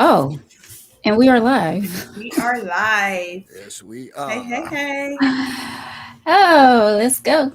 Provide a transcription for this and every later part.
Oh, and we are live. We are live. Yes, we Hey, are. hey, hey. Oh, let's go.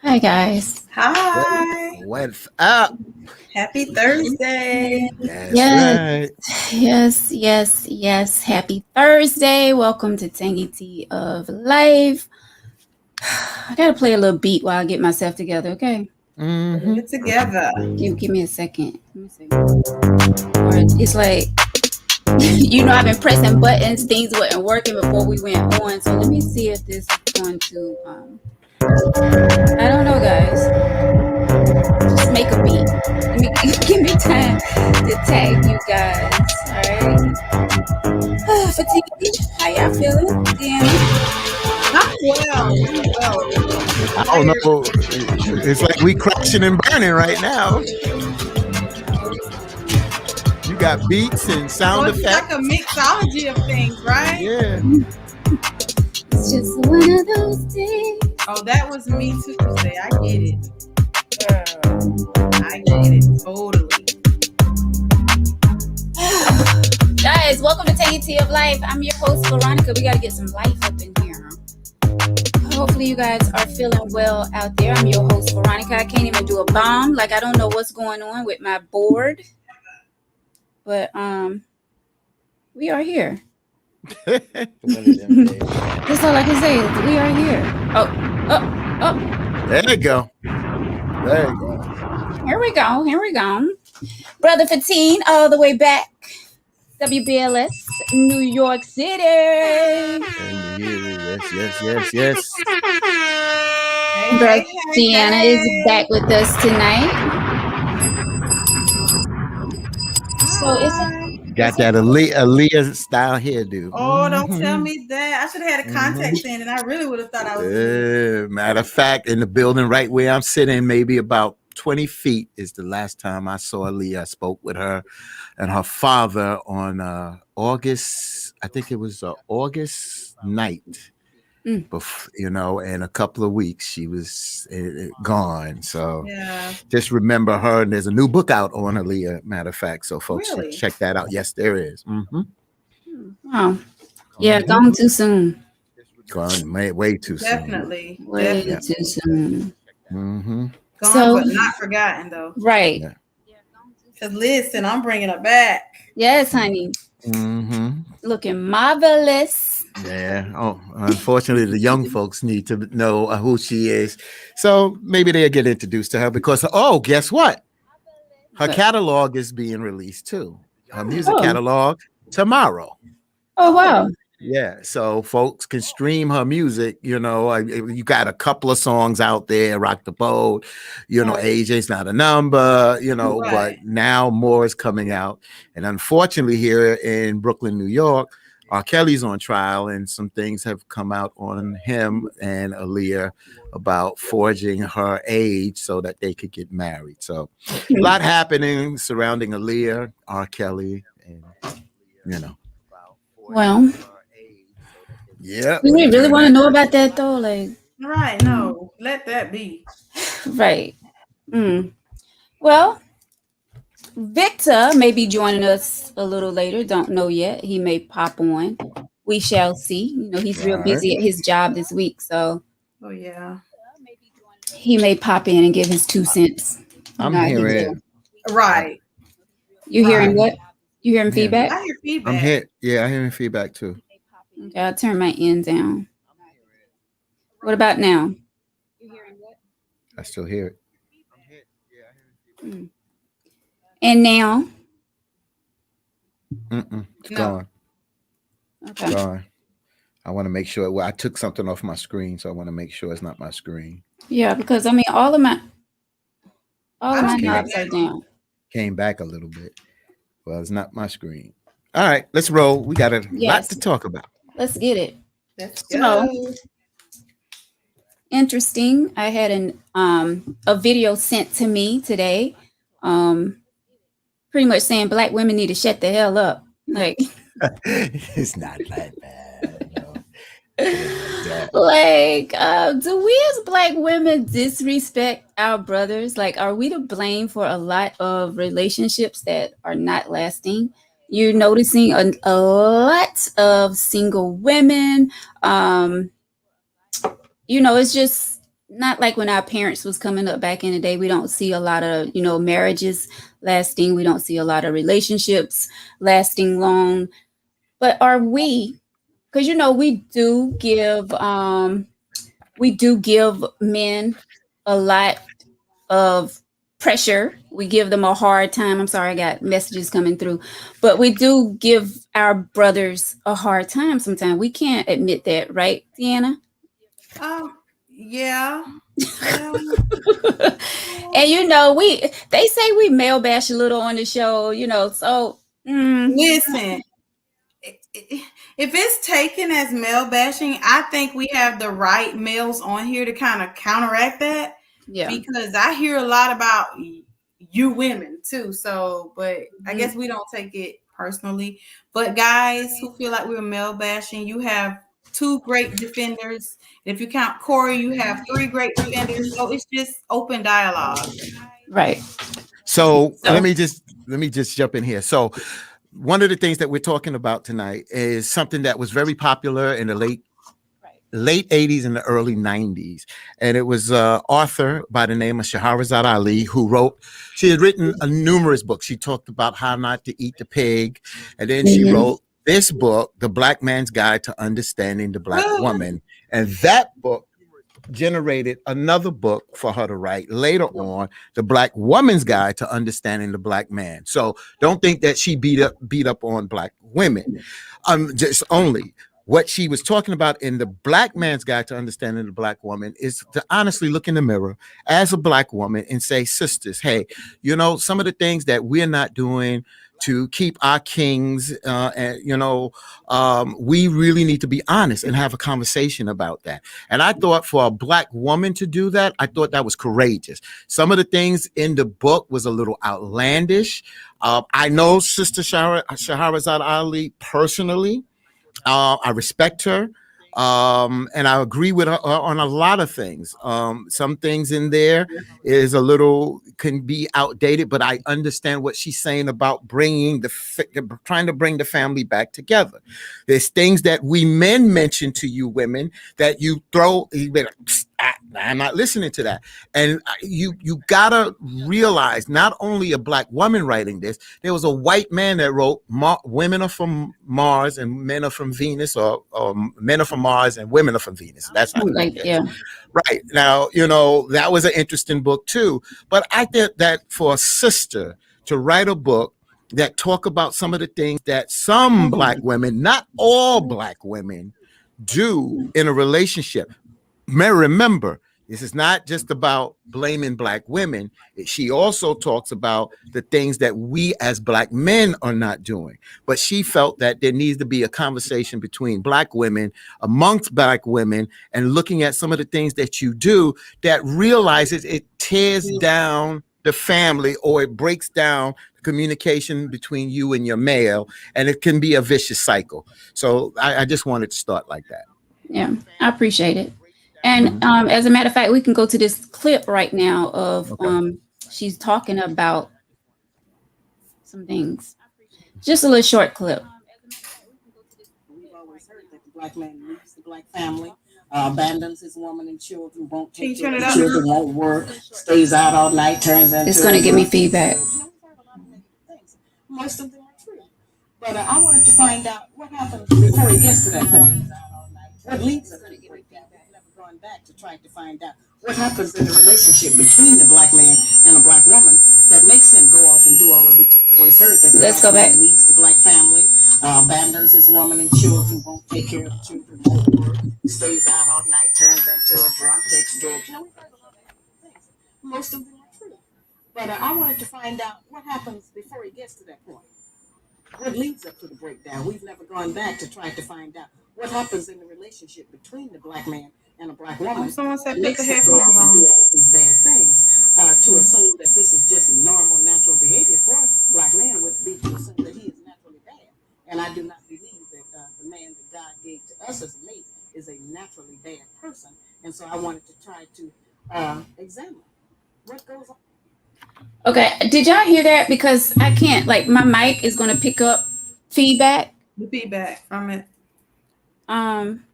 Hi, guys. Hi. What's up? Happy Thursday. That's Yes, right. yes. Happy Thursday. Welcome to Tangy Tea of Life. I gotta play a little beat while I get myself together, okay? Putting it together. Give me a second. Let me see. Or it's like, I've been pressing buttons, things wasn't working before we went on. So let me see if this is going to, I don't know, guys. Just make a beat. Let me give me time to tag you guys. All right. Fatigue. How y'all feeling? Deanna? I'm well. I'm well. A little I don't tired. know. It's like we crashing and burning right now. You got beats and So sound it's like a effects. mixology of things, right? Yeah. It's just one of those days. Oh, that was me Tuesday. I get it. I get it. Totally. Guys, welcome to Tangy Tea of Life. I'm your host, Veronica. We got to get some life up in here. Hopefully you guys are feeling well out there. I'm your host, Veronica. I can't even do a bomb. Like, I don't know what's going on with my board. But we are here. One of them days. That's all I can say is we are here. Oh. There you go. There you go. Here we go. Brother Fatine, all the way back. WBLS, New York City. Yes. Hey, Brother hey, Deanna hey. is back with us tonight. So Got that Aaliyah style hairdo. Oh, don't tell me that. I should have had a contact in, and I really would have thought I was me. Matter of fact, in the building right where I'm sitting, maybe about 20 feet is the last time I saw Aaliyah. I spoke with her and her father on August, I think it was August night. In a couple of weeks she was gone. So Yeah. just remember her. And there's a new book out on Aaliyah, matter of fact. So folks Really? check that out. Yes, there is. wow. Yeah, gone too soon. Gone way too soon. Definitely. Way Definitely. too soon. Gone, So- but not forgotten, though. Right. Yeah. Because listen, I'm bringing her back. Yes, honey. Looking marvelous. Yeah. Oh, unfortunately, the young folks need to know who she is. So maybe they'll get introduced to her because, guess what? Her What? catalog is being released too. Her music Oh. catalog tomorrow. Oh, wow. Yeah, so folks can stream her music. You got a couple of songs out there, Rock the Boat, AJ's Not a Number, Right. but now more is coming out. And unfortunately, here in Brooklyn, New York, R. Kelly's on trial, and some things have come out on him and Aaliyah about forging her age so that they could get married. So a lot happening surrounding Aaliyah, R. Kelly, and Well, yeah. do we really want to know about that though? Like, Right. No, let that be. right. Well, Victor may be joining us a little later. Don't know yet. He may pop on. We shall see. He's real busy at his job this week, so Oh, yeah. he may pop in and give his 2 cents. I'm hearing. Right. You hearing what? You hearing feedback? I hear feedback. I'm here. Yeah, I'm hearing feedback too. Okay, I'll turn my end down. What about now? I still hear it. And now? It's No. gone. Okay. Gone. I want to make sure. Well, I took something off my screen, so I want to make sure it's not my screen. Yeah, because I mean, all of I my don't hear it knobs are now. down. Came back a little bit. Well, it's not my screen. All right, let's roll. We got a lot Yes, to talk about. let's get it. Let's So go. interesting. I had a video sent to me today, um, pretty much saying black women need to shut the hell up. Like, It's not that bad. No. Yeah. like, do we as black women disrespect our brothers? Like, are we to blame for a lot of relationships that are not lasting? You're noticing a lot of single women. It's just not like when our parents was coming up back in the day. We don't see a lot of, marriages lasting. We don't see a lot of relationships lasting long. But are we? Because we do give men a lot of pressure. We give them a hard time. I'm sorry, I got messages coming through, but we do give our brothers a hard time sometimes. We can't admit that, right, Deanna? Yeah. And they say we male bash a little on the show, so Listen, if it's taken as male bashing, I think we have the right males on here to kind of counteract that. yeah. Because I hear a lot about you women too. So, but I guess we don't take it personally. But guys who feel like we're male bashing, you have 2 great defenders. If you count Corey, you have 3 great defenders. So it's just open dialogue. Right. So let me just jump in here. So one of the things that we're talking about tonight is something that was very popular in the late 80s and the early 90s. And it was an author by the name of Shahrazad Ali she had written numerous books. She talked about how not to eat the pig. And then she wrote this book, The Black Man's Guide to Understanding the Black Woman. And that book generated another book for her to write later on, The Black Woman's Guide to Understanding the Black Man. So don't think that she beat up on black women. Just only what she was talking about in The Black Man's Guide to Understanding the Black Woman is to honestly look in the mirror as a black woman and say, sisters, hey, some of the things that we're not doing to keep our kings, we really need to be honest and have a conversation about that. And I thought for a black woman to do that, I thought that was courageous. Some of the things in the book was a little outlandish. I know Sister Shahrazad Ali personally. I respect her. And I agree with her on a lot of things. Some things in there can be outdated, but I understand what she's saying about trying to bring the family back together. There's things that we men mention to you women that you throw. I'm not listening to that. And you gotta realize, not only a black woman writing this, there was a white man that wrote women are from Mars and men are from Venus, or men are from Mars and women are from Venus. That's how right. Now, that was an interesting book too. But I think that for a sister to write a book that talk about some of the things that some black women, not all black women, do in a relationship. Remember, this is not just about blaming black women. She also talks about the things that we as black men are not doing. But she felt that there needs to be a conversation between black women, amongst black women, and looking at some of the things that you do that realizes it tears down the family, or it breaks down the communication between you and your male, and it can be a vicious cycle. So I just wanted to start like that. Yeah, I appreciate it. And as a matter of fact, we can go to this clip right now of she's talking about some things. Just a little short clip. We've always heard that the black man leaves the black family, abandons his woman and children, won't take care of the children, won't work, stays out all night, turns into... It's going to give me feedback. Most of them are true. But I wanted to find out what happens before he gets to that point. What leads us to break down? We've never gone back to trying to find out what happens in the relationship between the black man and a black woman that makes him go off and do all of it. Always heard that. Let's go back. Leaves the black family. abandons his woman and children, won't take care of the children, won't work, stays out all night, turns into a drunk, takes drugs. You know, we've heard a lot of things. Most of them are true. But I wanted to find out what happens before he gets to that point. What leads up to the breakdown? We've never gone back to try to find out what happens in the relationship between the black man and a black woman. Someone said put Makes the it go headphones to on. do all of these bad things. To assume that this is just normal, natural behavior for black men would be to assume that he is naturally bad. And I do not believe that the man that God gave to us as a mate is a naturally bad person. And so I wanted to try to examine what goes on. Okay, did y'all hear that? Because I can't, like, my mic is going to pick up feedback. The feedback from it. Um,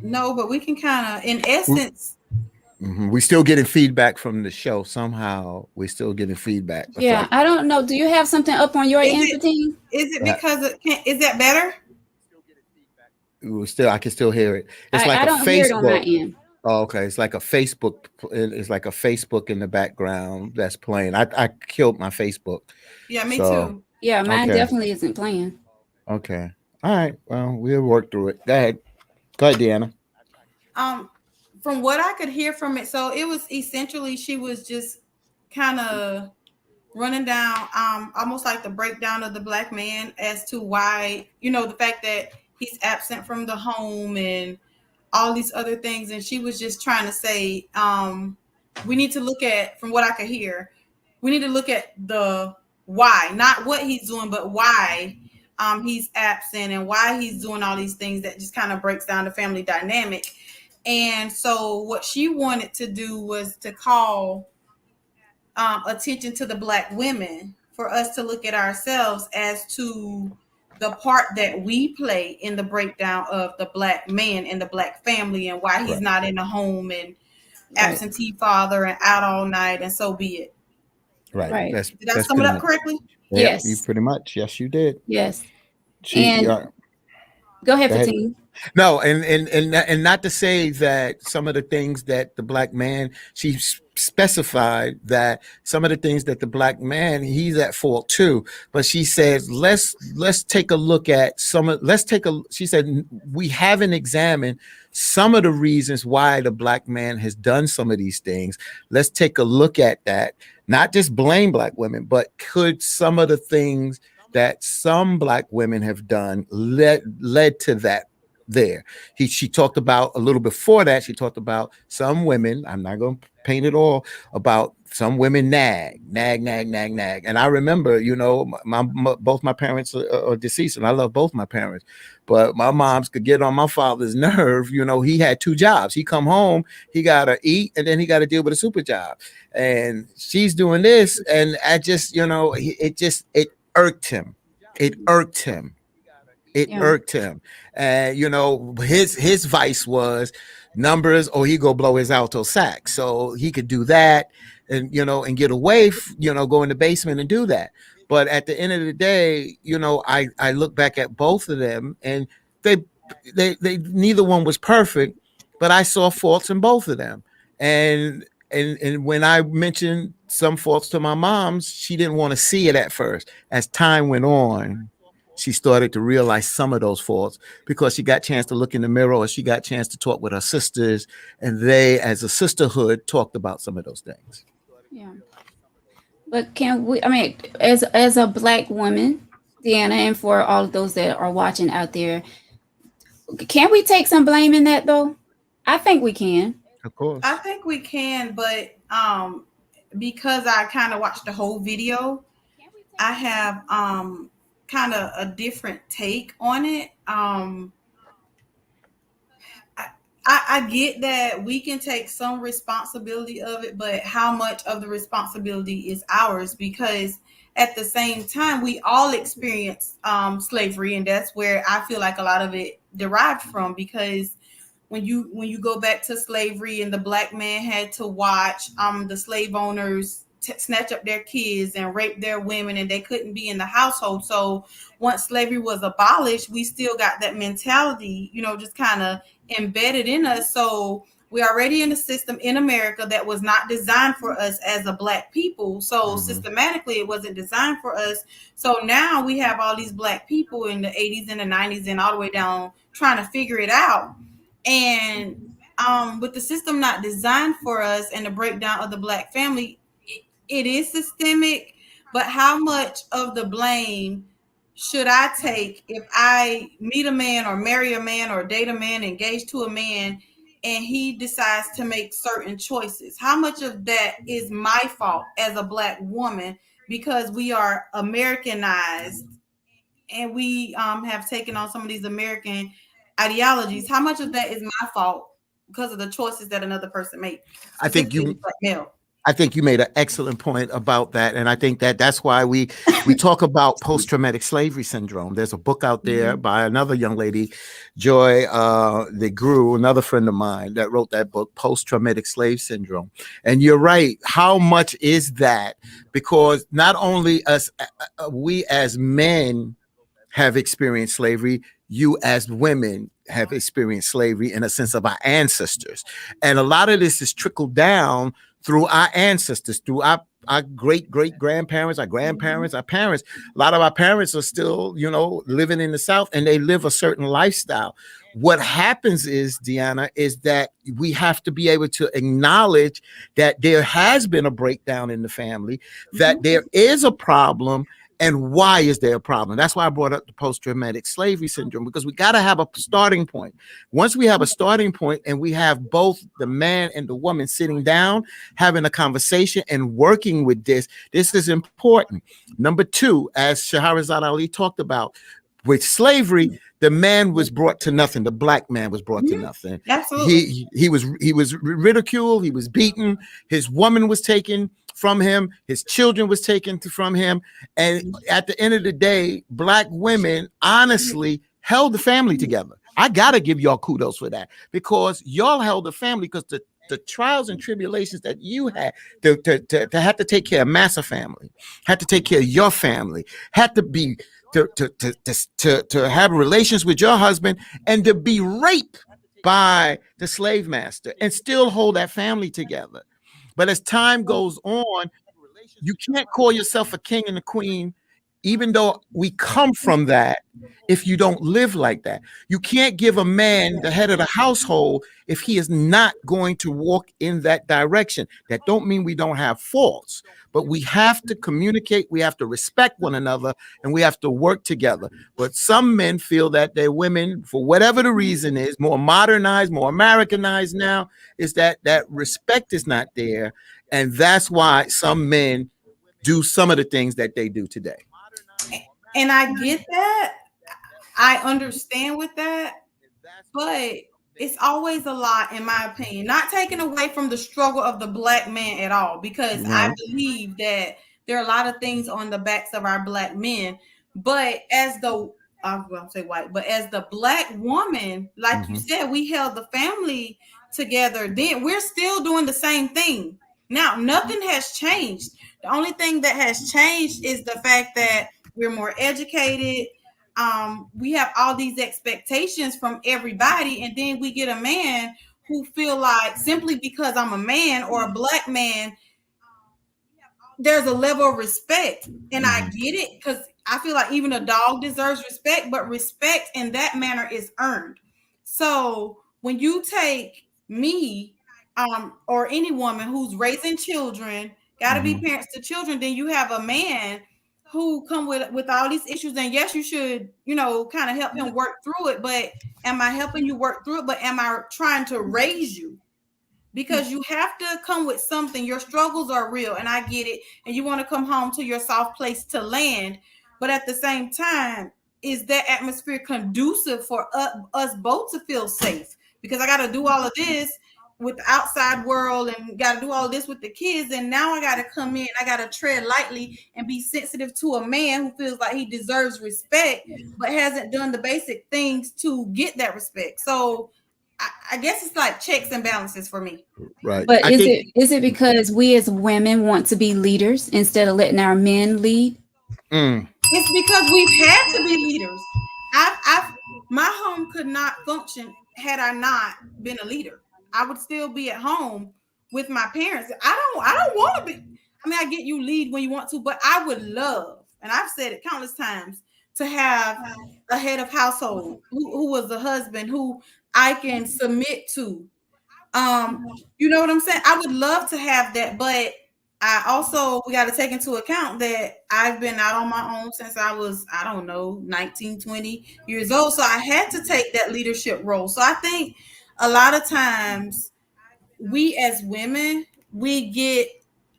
No, but we can kind of, in essence, We still getting feedback from the show somehow. We're still getting feedback. yeah, I don't know. Do you have something up on your Is end, it- Fatine? is it because is that better? I can still hear it. It's like I a don't hear it on my Facebook. end. Oh, okay, it's like a Facebook. It's like a Facebook in the background that's playing. I killed my Facebook. Yeah, me So- too. Yeah, mine Okay. definitely isn't playing. Okay, all right. Well, we'll work through it. Go ahead, Deanna. From what I could hear from it, so it was essentially she was just kind of running down almost like the breakdown of the black man as to why, the fact that he's absent from the home and all these other things. And she was just trying to say, we need to look at, from what I could hear, we need to look at the why, not what he's doing, but why he's absent and why he's doing all these things that just kind of breaks down the family dynamic. And so what she wanted to do was to call attention to the black women, for us to look at ourselves as to the part that we play in the breakdown of the black man and the black family, and why he's Right. not in the home and absentee father and out all night, and so be it. Right. Right. Did I sum it up correctly? Yes, Yes. you pretty much. Yes, you did. Yes. She, And- Go ahead, Go ahead. Fatine. No, and not to say that some of the things that the black man, she specified that some of the things that the black man, he's at fault too. But she says let's take a look at she said we haven't examined some of the reasons why the black man has done some of these things. Let's take a look at that. Not just blame black women, but could some of the things that some black women have done led to that there. She talked about a little before that, she talked about some women, I'm not going to paint it all, about some women nag. And I remember, both my parents are deceased, and I love both my parents, but my moms could get on my father's nerve. He had 2 jobs. He come home, he got to eat, and then he got to deal with a super job. And she's doing this, and I just, it irked him. It irked him. And his vice was numbers, or he go blow his alto sax, so he could do that and and get away, go in the basement and do that. But at the end of the day, I look back at both of them, and they neither one was perfect, but I saw faults in both of them. And when I mentioned some faults to my mom's, she didn't want to see it at first. As time went on, she started to realize some of those faults, because she got a chance to look in the mirror, or she got a chance to talk with her sisters, and they, as a sisterhood, talked about some of those things. Yeah. But can we, as a black woman, Deanna, and for all of those that are watching out there, can we take some blame in that though? I think we can. Of course. I think we can, but because I kind of watched the whole video, I have kind of a different take on it. I get that we can take some responsibility of it, but how much of the responsibility is ours? Because at the same time, we all experience slavery, and that's where I feel like a lot of it derived from. Because when you go back to slavery, and the black man had to watch the slave owners snatch up their kids and rape their women, and they couldn't be in the household. So once slavery was abolished, we still got that mentality, just kind of embedded in us. So We already in a system in America that was not designed for us as a Black people. So systematically, it wasn't designed for us. So now we have all these Black people in the 80s and the 90s and all the way down trying to figure it out. And with the system not designed for us and the breakdown of the Black family, it is systemic. But how much of the blame should I take if I meet a man or marry a man or date a man, engage to a man, and he decides to make certain choices? How much of that is my fault as a Black woman because we are Americanized and we have taken on some of these American ideologies? How much of that is my fault because of the choices that another person made? I think you Black male. I think you made an excellent point about that, and I think that that's why we talk about post-traumatic slavery syndrome. There's a book out there by another young lady, Joy DeGruy, another friend of mine, that wrote that book, Post-Traumatic Slave Syndrome. And you're right. How much is that? Because not only us, we as men have experienced slavery, you as women have experienced slavery in a sense of our ancestors, and a lot of this is trickled down through our ancestors, through our great grandparents, our grandparents, our parents. A lot of our parents are still, living in the South, and they live a certain lifestyle. What happens is, Deanna, is that we have to be able to acknowledge that there has been a breakdown in the family, that there is a problem. And why is there a problem? That's why I brought up the post-traumatic slavery syndrome, because we got to have a starting point. Once we have a starting point and we have both the man and the woman sitting down, having a conversation and working with this is important. Number two, as Shahrazad Ali talked about, with slavery, the man was brought to nothing. The Black man was brought to nothing. Absolutely. He was ridiculed. He was beaten. His woman was taken from him. His children was taken from him. And at the end of the day, Black women honestly held the family together. I got to give y'all kudos for that, because y'all held the family, because the trials and tribulations that you had to have to take care of Massa family, had to take care of your family, had to be to have relations with your husband, and to be raped by the slave master and still hold that family together. But as time goes on, you can't call yourself a king and a queen, even though we come from that, if you don't live like that. You can't give a man the head of the household if he is not going to walk in that direction. That don't mean we don't have faults, but we have to communicate, we have to respect one another, and we have to work together. But some men feel that their women, for whatever the reason is, more modernized, more Americanized now, is that respect is not there. And that's why some men do some of the things that they do today. And I get that. I understand with that, but it's always a lot, in my opinion, not taking away from the struggle of the Black man at all, because I believe that there are a lot of things on the backs of our Black men. But as the, I won't say white, but as the Black woman, like you said, we held the family together. Then we're still doing the same thing. Now, nothing has changed. The only thing that has changed is the fact that we're more educated. We have all these expectations from everybody, and then we get a man who feel like simply because I'm a man or a Black man, there's a level of respect. And I get it, because I feel like even a dog deserves respect, but respect in that manner is earned. So when you take me or any woman who's raising children, got to be parents to children, then you have a man who come with all these issues. And yes, you should, kind of help him work through it. But am I helping you work through it? But am I trying to raise you? Because you have to come with something. Your struggles are real, and I get it. And you want to come home to your soft place to land. But at the same time, is that atmosphere conducive for us both to feel safe? Because I got to do all of this with the outside world, and got to do all this with the kids, and now I got to come in, I got to tread lightly and be sensitive to a man who feels like he deserves respect but hasn't done the basic things to get that respect. So I guess it's like checks and balances for me. Right. But is it because we as women want to be leaders instead of letting our men lead? It's because we've had to be leaders. My home could not function had I not been a leader. I would still be at home with my parents. I don't want to be. I mean, I get you lead when you want to, but I would love, and I've said it countless times, to have a head of household who was a husband who I can submit to. You know what I'm saying? I would love to have that, but I also we got to take into account that I've been out on my own since I was, I don't know, 19, 20 years old. So I had to take that leadership role. So I think a lot of times we as women, we get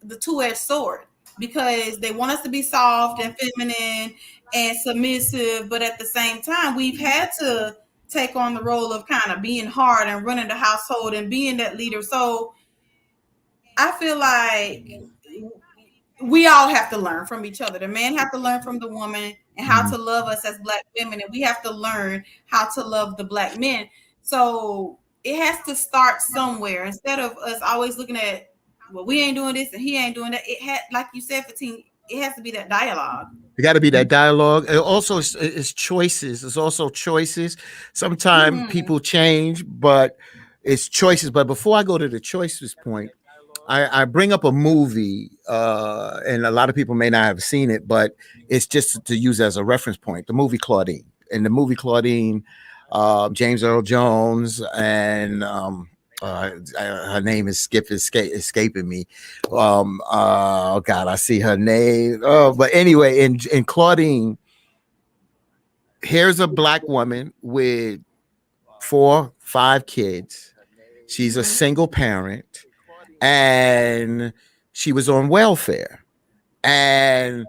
the two-edged sword because they want us to be soft and feminine and submissive, but at the same time, we've had to take on the role of kind of being hard and running the household and being that leader. So I feel like we all have to learn from each other. The man have to learn from the woman and how to love us as Black women, and we have to learn how to love the Black men. So it has to start somewhere instead of us always looking at, well, we ain't doing this and he ain't doing that. It had, like you said, 15, it has to be that dialogue. It got to be that dialogue. It also is choices. It's also choices. Sometimes people change, but it's choices. But before I go to the choices point, I bring up a movie, and a lot of people may not have seen it, but it's just to use as a reference point. The movie Claudine. In the movie Claudine, James Earl Jones and her name is escaping me. Oh God, I see her name. Oh, but anyway, in Claudine, here's a Black woman with 4, 5 kids. She's a single parent, and she was on welfare. And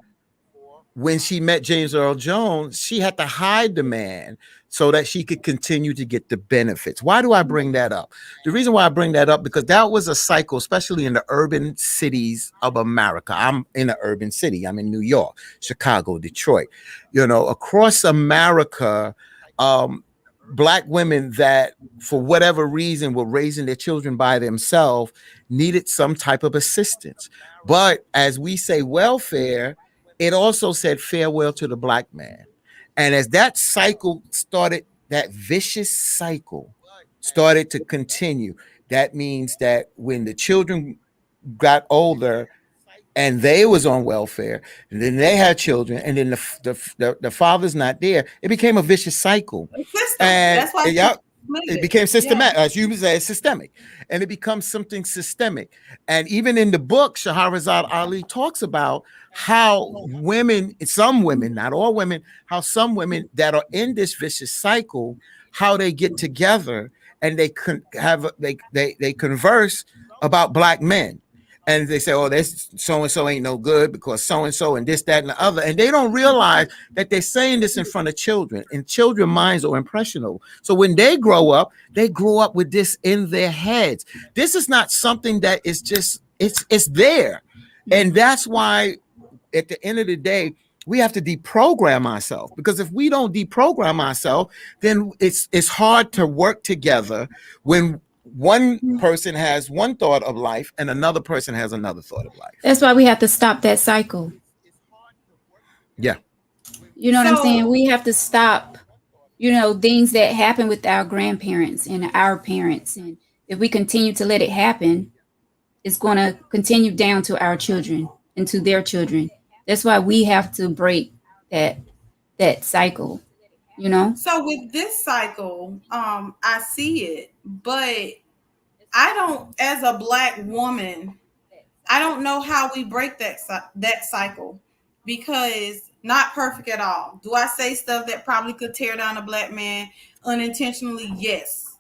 when she met James Earl Jones, she had to hide the man so that she could continue to get the benefits. Why do I bring that up? The reason why I bring that up, because that was a cycle, especially in the urban cities of America. I'm in an urban city. I'm in New York, Chicago, Detroit. You know, across America, Black women that, for whatever reason, were raising their children by themselves needed some type of assistance. But as we say welfare, it also said farewell to the Black man. And as that cycle started, that vicious cycle started to continue, that means that when the children got older and they was on welfare, and then they had children, and then the father's not there, it became a vicious cycle. And that's why it became systematic, as you say, it's systemic, and it becomes something systemic. And even in the book, Shahrazad Ali talks about how women, some women, not all women, how some women that are in this vicious cycle, how they get together and they converse about Black men. And they say, oh, this so-and-so ain't no good because so-and-so and this, that, and the other. And they don't realize that they're saying this in front of children, and children's minds are impressionable. So when they grow up with this in their heads. This is not something that is just, it's there. And that's why at the end of the day, we have to deprogram ourselves, because if we don't deprogram ourselves, then it's hard to work together when one person has one thought of life and another person has another thought of life. That's why we have to stop that cycle. Yeah. You know what I'm saying? We have to stop, things that happen with our grandparents and our parents. And if we continue to let it happen, it's going to continue down to our children and to their children. That's why we have to break that cycle, So with this cycle, I see it, but I don't, as a Black woman, I don't know how we break that cycle, because not perfect at all. Do I say stuff that probably could tear down a Black man unintentionally? Yes.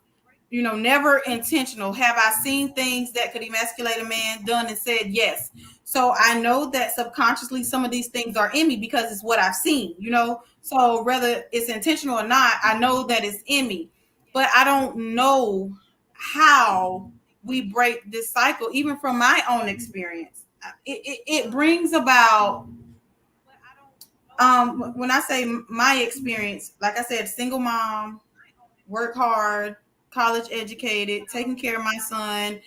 Never intentional. Have I seen things that could emasculate a man? Done and said yes. So I know that subconsciously some of these things are in me because it's what I've seen, So whether it's intentional or not, I know that it's in me. But I don't know how we break this cycle, even from my own experience. It brings about, when I say my experience, like I said, single mom, work hard, college educated, taking care of my son,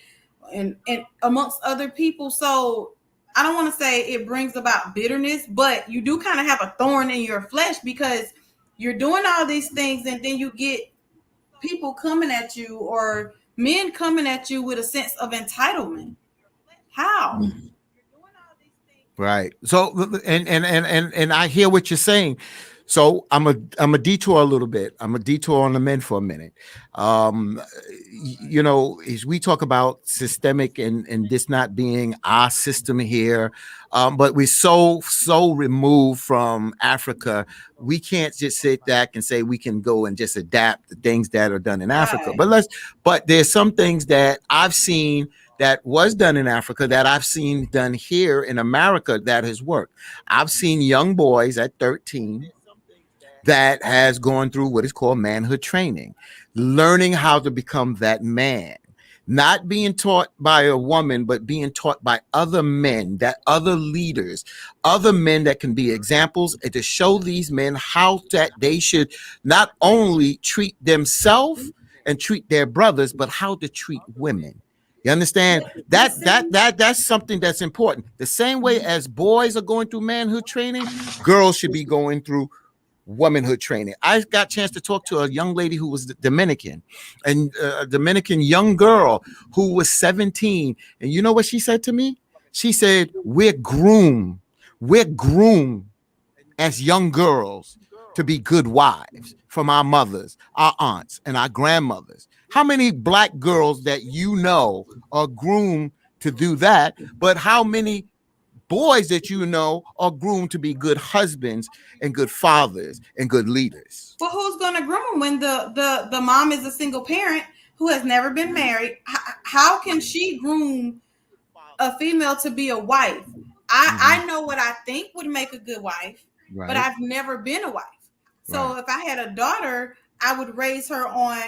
and amongst other people. So I don't want to say it brings about bitterness, but you do kind of have a thorn in your flesh because you're doing all these things and then you get people coming at you or men coming at you with a sense of entitlement. How? Right. So and I hear what you're saying. So I'm a detour a little bit. I'm a detour on the men for a minute. You know, as we talk about systemic and this not being our system here, but we're so removed from Africa, we can't just sit back and say we can go and just adapt the things that are done in Africa. Right. But there's some things that I've seen that was done in Africa that I've seen done here in America that has worked. I've seen young boys at 13 that has gone through what is called manhood training, learning how to become that man, not being taught by a woman, but being taught by other men, that other leaders, other men that can be examples, and to show these men how that they should not only treat themselves and treat their brothers, but how to treat women. You understand? That's something that's important. The same way as boys are going through manhood training, girls should be going through womanhood training. I got a chance to talk to a young lady who was Dominican, and a Dominican young girl who was 17. And you know what she said to me? She said, we're groomed as young girls to be good wives from our mothers, our aunts, and our grandmothers. How many black girls that you know are groomed to do that? But how many boys that you know are groomed to be good husbands and good fathers and good leaders? Well, who's going to groom them when the mom is a single parent who has never been married? How can she groom a female to be a wife? I know what I think would make a good wife, Right. but I've never been a wife. So if I had a daughter, I would raise her on,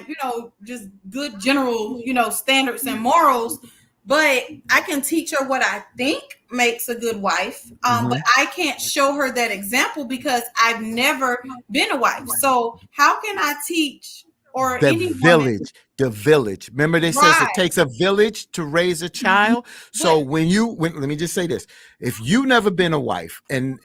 just good general, standards and morals. But I can teach her what I think makes a good wife. But I can't show her that example because I've never been a wife. So how can I teach or the village? Remember, they says it takes a village to raise a child. So when let me just say this: if you never been a wife, and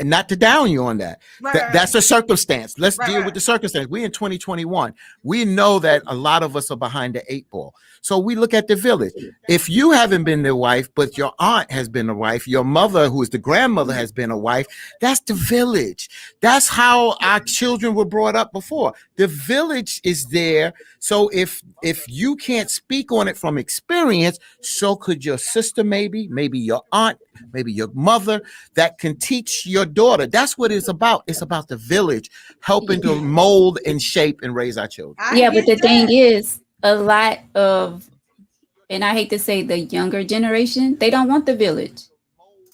not to down you on that, that's a circumstance. Let's deal with the circumstance. We in 2021. We know that a lot of us are behind the 8 ball. So we look at the village. If you haven't been the wife, but your aunt has been a wife, your mother, who is the grandmother, has been a wife, that's the village. That's how our children were brought up before. The village is there. So if you can't speak on it from experience, so could your sister, maybe your aunt, maybe your mother, that can teach your daughter. That's what it's about. It's about the village helping to mold and shape and raise our children. Yeah, but the thing is, a lot of, and I hate to say the younger generation, they don't want the village.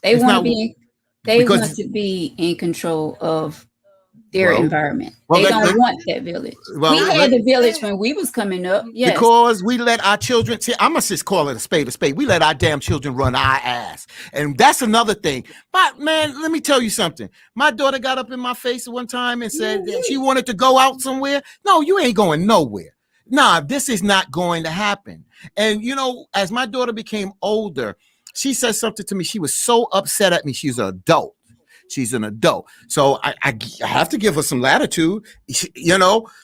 They want to be in control of their environment. They don't want that village. We had the village when we was coming up. Yes. Because we let our children, I'm going to just call it a spade a spade. We let our damn children run our ass. And that's another thing. But man, let me tell you something. My daughter got up in my face one time and said that she wanted to go out somewhere. No, you ain't going nowhere. Nah, this is not going to happen. And as my daughter became older, she said something to me. She was so upset at me. She's an adult. So I have to give her some latitude,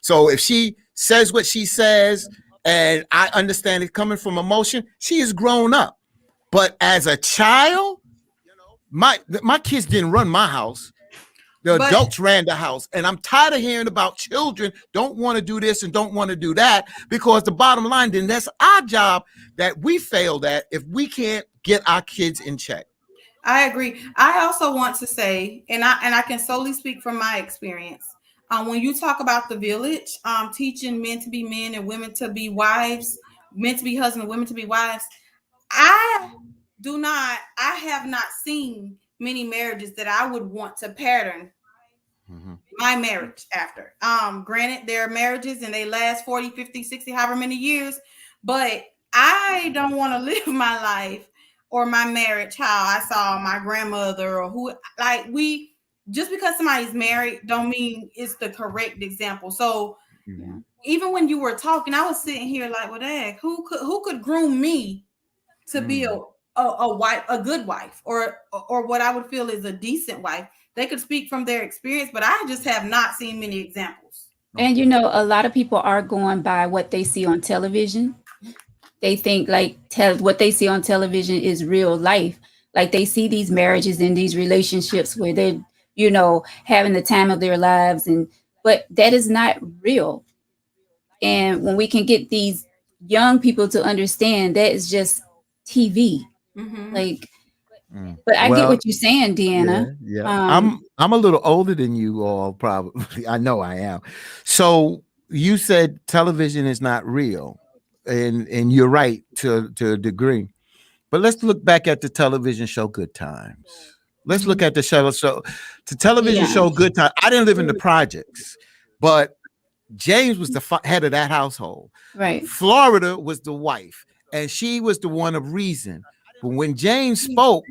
So if she says what she says, and I understand it coming from emotion, she is grown up. But as a child, my kids didn't run my house. The adults ran the house. And I'm tired of hearing about children don't want to do this and don't want to do that, because the bottom line, then that's our job that we failed at if we can't get our kids in check. I agree. I also want to say, and I can solely speak from my experience. When you talk about the village, teaching men to be men and women to be wives, men to be husbands, women to be wives, I have not seen many marriages that I would want to pattern my marriage after. Granted, there are marriages and they last 40, 50, 60, however many years, but I don't want to live my life or my marriage how I saw my grandmother, or just because somebody's married don't mean it's the correct example. So even when you were talking, I was sitting here like, well, dang, who could groom me to be a wife, a good wife, or what I would feel is a decent wife? They could speak from their experience, but I just have not seen many examples. And a lot of people are going by what they see on television. they think like what they see on television is real life. Like they see these marriages and these relationships where they're, having the time of their lives, but that is not real. And when we can get these young people to understand that is just TV, Mm-hmm. like, Mm. but I get Well, what you're saying, Deanna. yeah. Um, I'm a little older than you all, probably. I know I am. So you said television is not real, and you're right to a degree. But let's look back at the television show Good Times. Let's look at the television Yeah. show Good Times. I didn't live in the projects, but James was the head of that household. Right. Florida was the wife, and she was the one of reason. But when James spoke,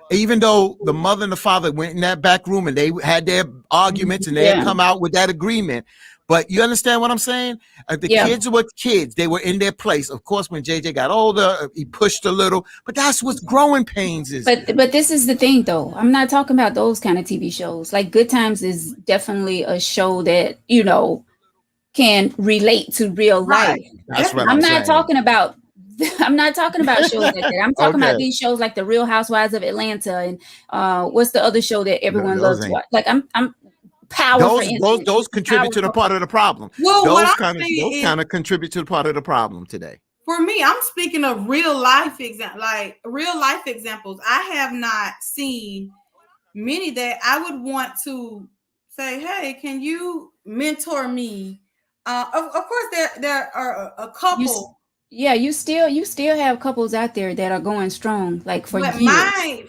even though the mother and the father went in that back room and they had their arguments and they had come out with that agreement, but you understand what I'm saying? The kids were kids. They were in their place. Of course, when JJ got older, he pushed a little, but that's what growing pains is. But this is the thing, though. I'm not talking about those kind of TV shows. Like Good Times is definitely a show that, can relate to real life. That's what I'm not saying. talking about. I'm not talking about shows like that. I'm talking about these shows like the Real Housewives of Atlanta and what's the other show that everyone loves to watch? Like I'm Power. Those contribute to the part of the problem. Well, those kind of contribute to the part of the problem today. For me, I'm speaking of real life examples. I have not seen many that I would want to say, "Hey, can you mentor me?" Of course, there are a couple. You still have couples out there that are going strong, like for years.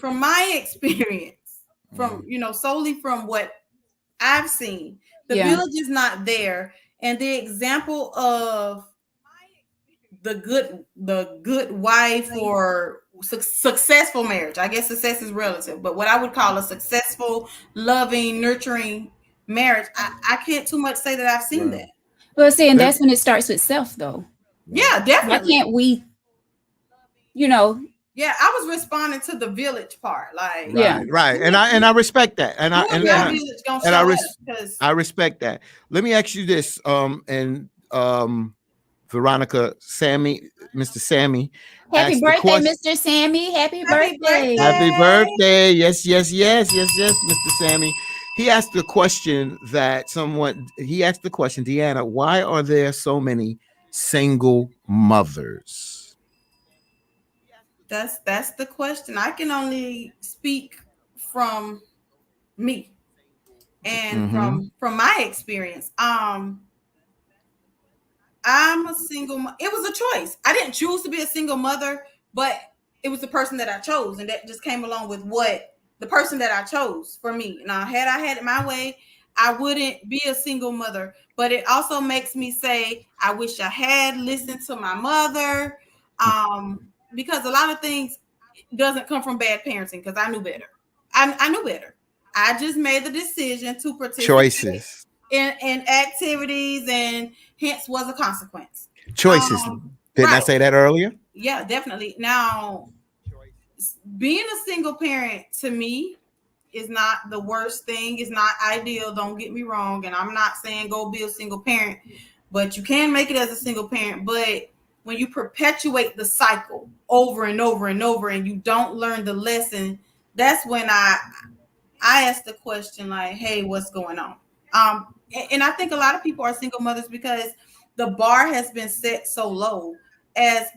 From my experience, from solely from what I've seen, the village is not there, and the example of the good wife or successful marriage. I guess success is relative, but what I would call a successful, loving, nurturing marriage, I can't too much say that I've seen that. Well, see, and that's when it starts with self, though. Yeah, definitely. Why can't we? Yeah, I was responding to the village part, like right, and I respect that, and I respect that. Let me ask you this, Veronica, Mr. Sammy. Happy birthday, Mr. Sammy. Happy birthday. Happy birthday. Yes, Mr. Sammy. He asked the question Deanna, why are there so many single mothers? That's the question. I can only speak from me and from my experience. I'm a single. It was a choice. I didn't choose to be a single mother, but it was the person that I chose, and that just came along with the person that I chose for me. Now, had I had it my way, I wouldn't be a single mother. But it also makes me say, I wish I had listened to my mother, because a lot of things doesn't come from bad parenting. Because I knew better. I knew better. I just made the decision to participate choices in activities, and hence was a consequence. Choices. Didn't I say that earlier? Yeah, definitely. Now, being a single parent to me is not the worst thing. It's not ideal. Don't get me wrong. And I'm not saying go be a single parent, but you can make it as a single parent. But when you perpetuate the cycle over and over and over, and you don't learn the lesson, that's when I ask the question like, hey, what's going on? And I think a lot of people are single mothers because the bar has been set so low as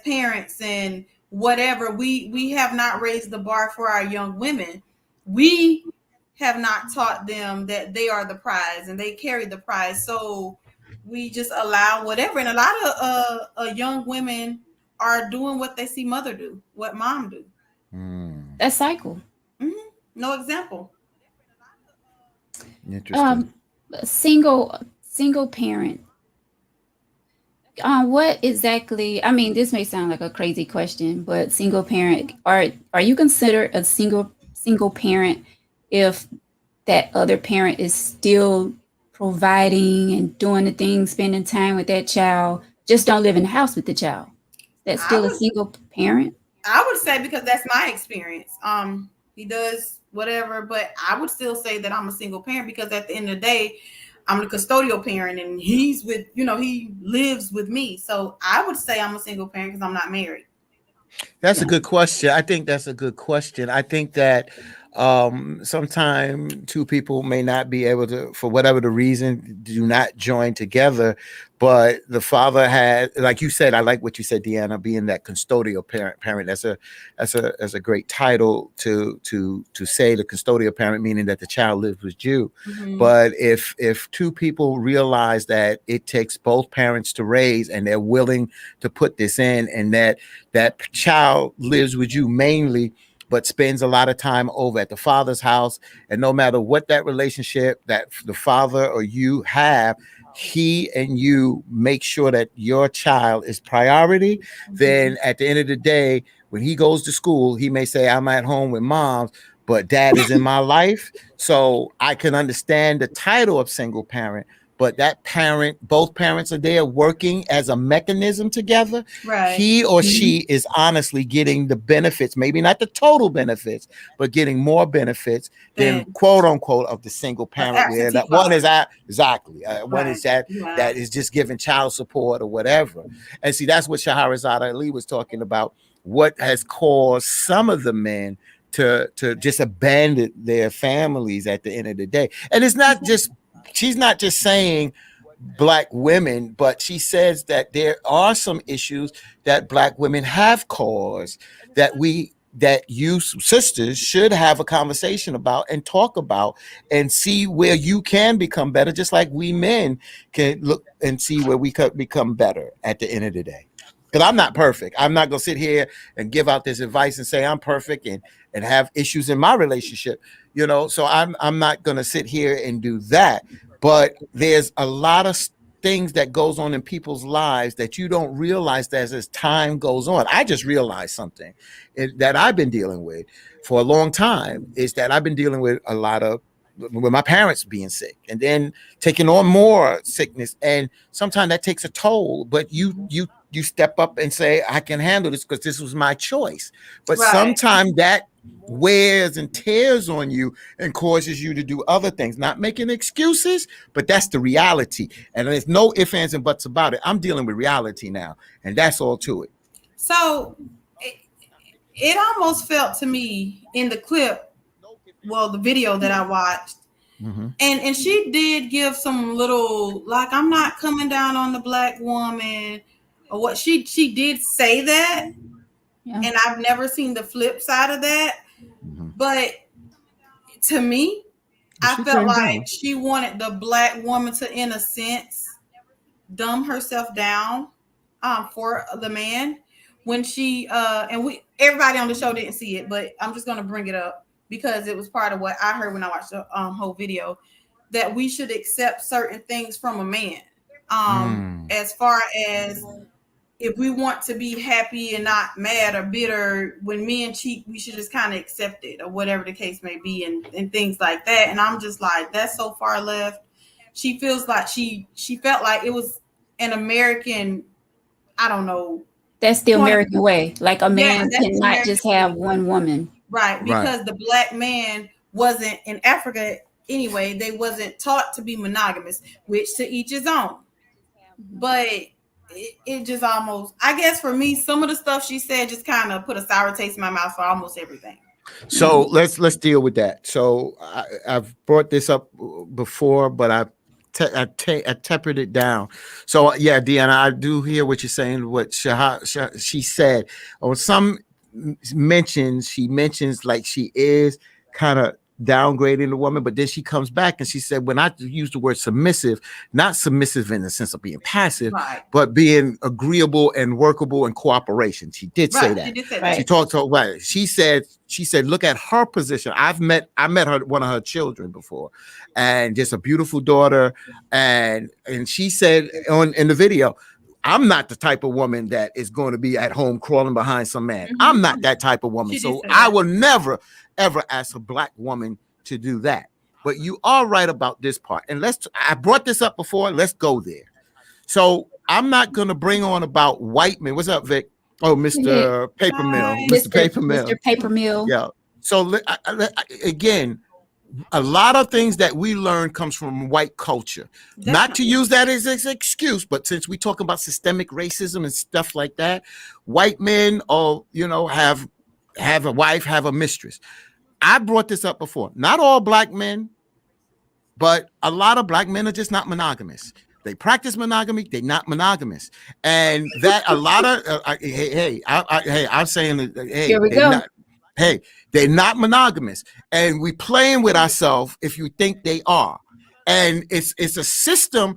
parents and whatever. We have not raised the bar for our young women. We have not taught them that they are the prize and they carry the prize. So we just allow whatever. And a lot of young women are doing what they see mother do, what mom do. That cycle. Mm-hmm. No example. Interesting. Single parent. What exactly? I mean, this may sound like a crazy question, but single parent. Are you considered a single parent if that other parent is still providing and doing the things, spending time with that child, just don't live in the house with the child? That's still a single parent? I would say, because that's my experience. He does whatever, but I would still say that I'm a single parent because at the end of the day, I'm the custodial parent, and he's with, he lives with me. So I would say I'm a single parent because I'm not married. That's a good question. I think that's a good question. I think that sometimes two people may not be able to, for whatever the reason, do not join together. But the father had, like you said, I like what you said, Deanna, being that custodial parent. That's a great title to say, the custodial parent, meaning that the child lives with you. Mhm. But if two people realize that it takes both parents to raise, and they're willing to put this in, and that child lives with you mainly, but spends a lot of time over at the father's house, and no matter what that relationship that the father or you have, he and you make sure that your child is priority. Then at the end of the day, when he goes to school, he may say, I'm at home with mom, but dad is in my life. So I can understand the title of single parent, but that parent, both parents are there working as a mechanism together. Right. He or she is honestly getting the benefits, maybe not the total benefits, but getting more benefits than quote unquote of the single parent, where that one is exactly one is that is just giving child support or whatever. And see, that's what Shahrazad Ali was talking about. What has caused some of the men to just abandon their families at the end of the day. And it's not just, she's not just saying Black women, but she says that there are some issues that Black women have caused that you sisters should have a conversation about and talk about and see where you can become better, just like we men can look and see where we could become better at the end of the day. Because I'm not perfect. I'm not going to sit here and give out this advice and say I'm perfect and have issues in my relationship, so I'm not going to sit here and do that. But there's a lot of things that goes on in people's lives that you don't realize that as time goes on. I just realized something that I've been dealing with for a long time, is that I've been dealing with a lot of, with my parents being sick and then taking on more sickness. And sometimes that takes a toll, but you step up and say, I can handle this because this was my choice. But sometimes that wears and tears on you and causes you to do other things, not making excuses, but that's the reality. And there's no ifs, ands, and buts about it. I'm dealing with reality now, and that's all to it. So it almost felt to me in the clip, the video that I watched, and she did give some little, like, I'm not coming down on the Black woman, or what she did say that. Yeah. And I've never seen the flip side of that. But to me, I felt like she wanted the Black woman to, in a sense, dumb herself down for the man. When she everybody on the show didn't see it, but I'm just going to bring it up because it was part of what I heard when I watched the whole video, that we should accept certain things from a man. As far as if we want to be happy and not mad or bitter when men cheat, we should just kind of accept it, or whatever the case may be, and things like that. And I'm just like, that's so far left. She feels like she felt like it was an American, I don't know. That's the American way. Like a man cannot just have one woman. Right. Because the Black man wasn't, in Africa anyway, they wasn't taught to be monogamous, which to each his own. But it just almost, I guess for me, some of the stuff she said just kind of put a sour taste in my mouth for almost everything. So let's deal with that. So I've brought this up before, but I tempered it down. So yeah, Deanna, I do hear what you're saying. What she said, or some mentions, she mentions like she is kind of downgrading the woman, but then she comes back and she said, when I use the word submissive, not submissive in the sense of being passive, but being agreeable and workable and cooperation. She did say that. She did say that. She talked to she said, look at her position. I met her, one of her children before, and just a beautiful daughter. And she said in the video, I'm not the type of woman that is going to be at home crawling behind some man. I'm not that type of woman. So I will never, ever ask a Black woman to do that. But you are right about this part. And I brought this up before. Let's go there. So I'm not going to bring on about white men. What's up, Vic? Oh, Mr. Paper Mill. Mr. Paper Mill. Mr. Paper Mill. Yeah. So again, a lot of things that we learn comes from white culture. Not to use that as an excuse, but since we talk about systemic racism and stuff like that, white men all, have a wife, have a mistress. I brought this up before. Not all black men, but a lot of black men are just not monogamous. They practice monogamy. They're not monogamous, and that a lot of I'm saying that. Hey, Here we go. They're not monogamous, and we playing with ourselves if you think they are. And it's a system.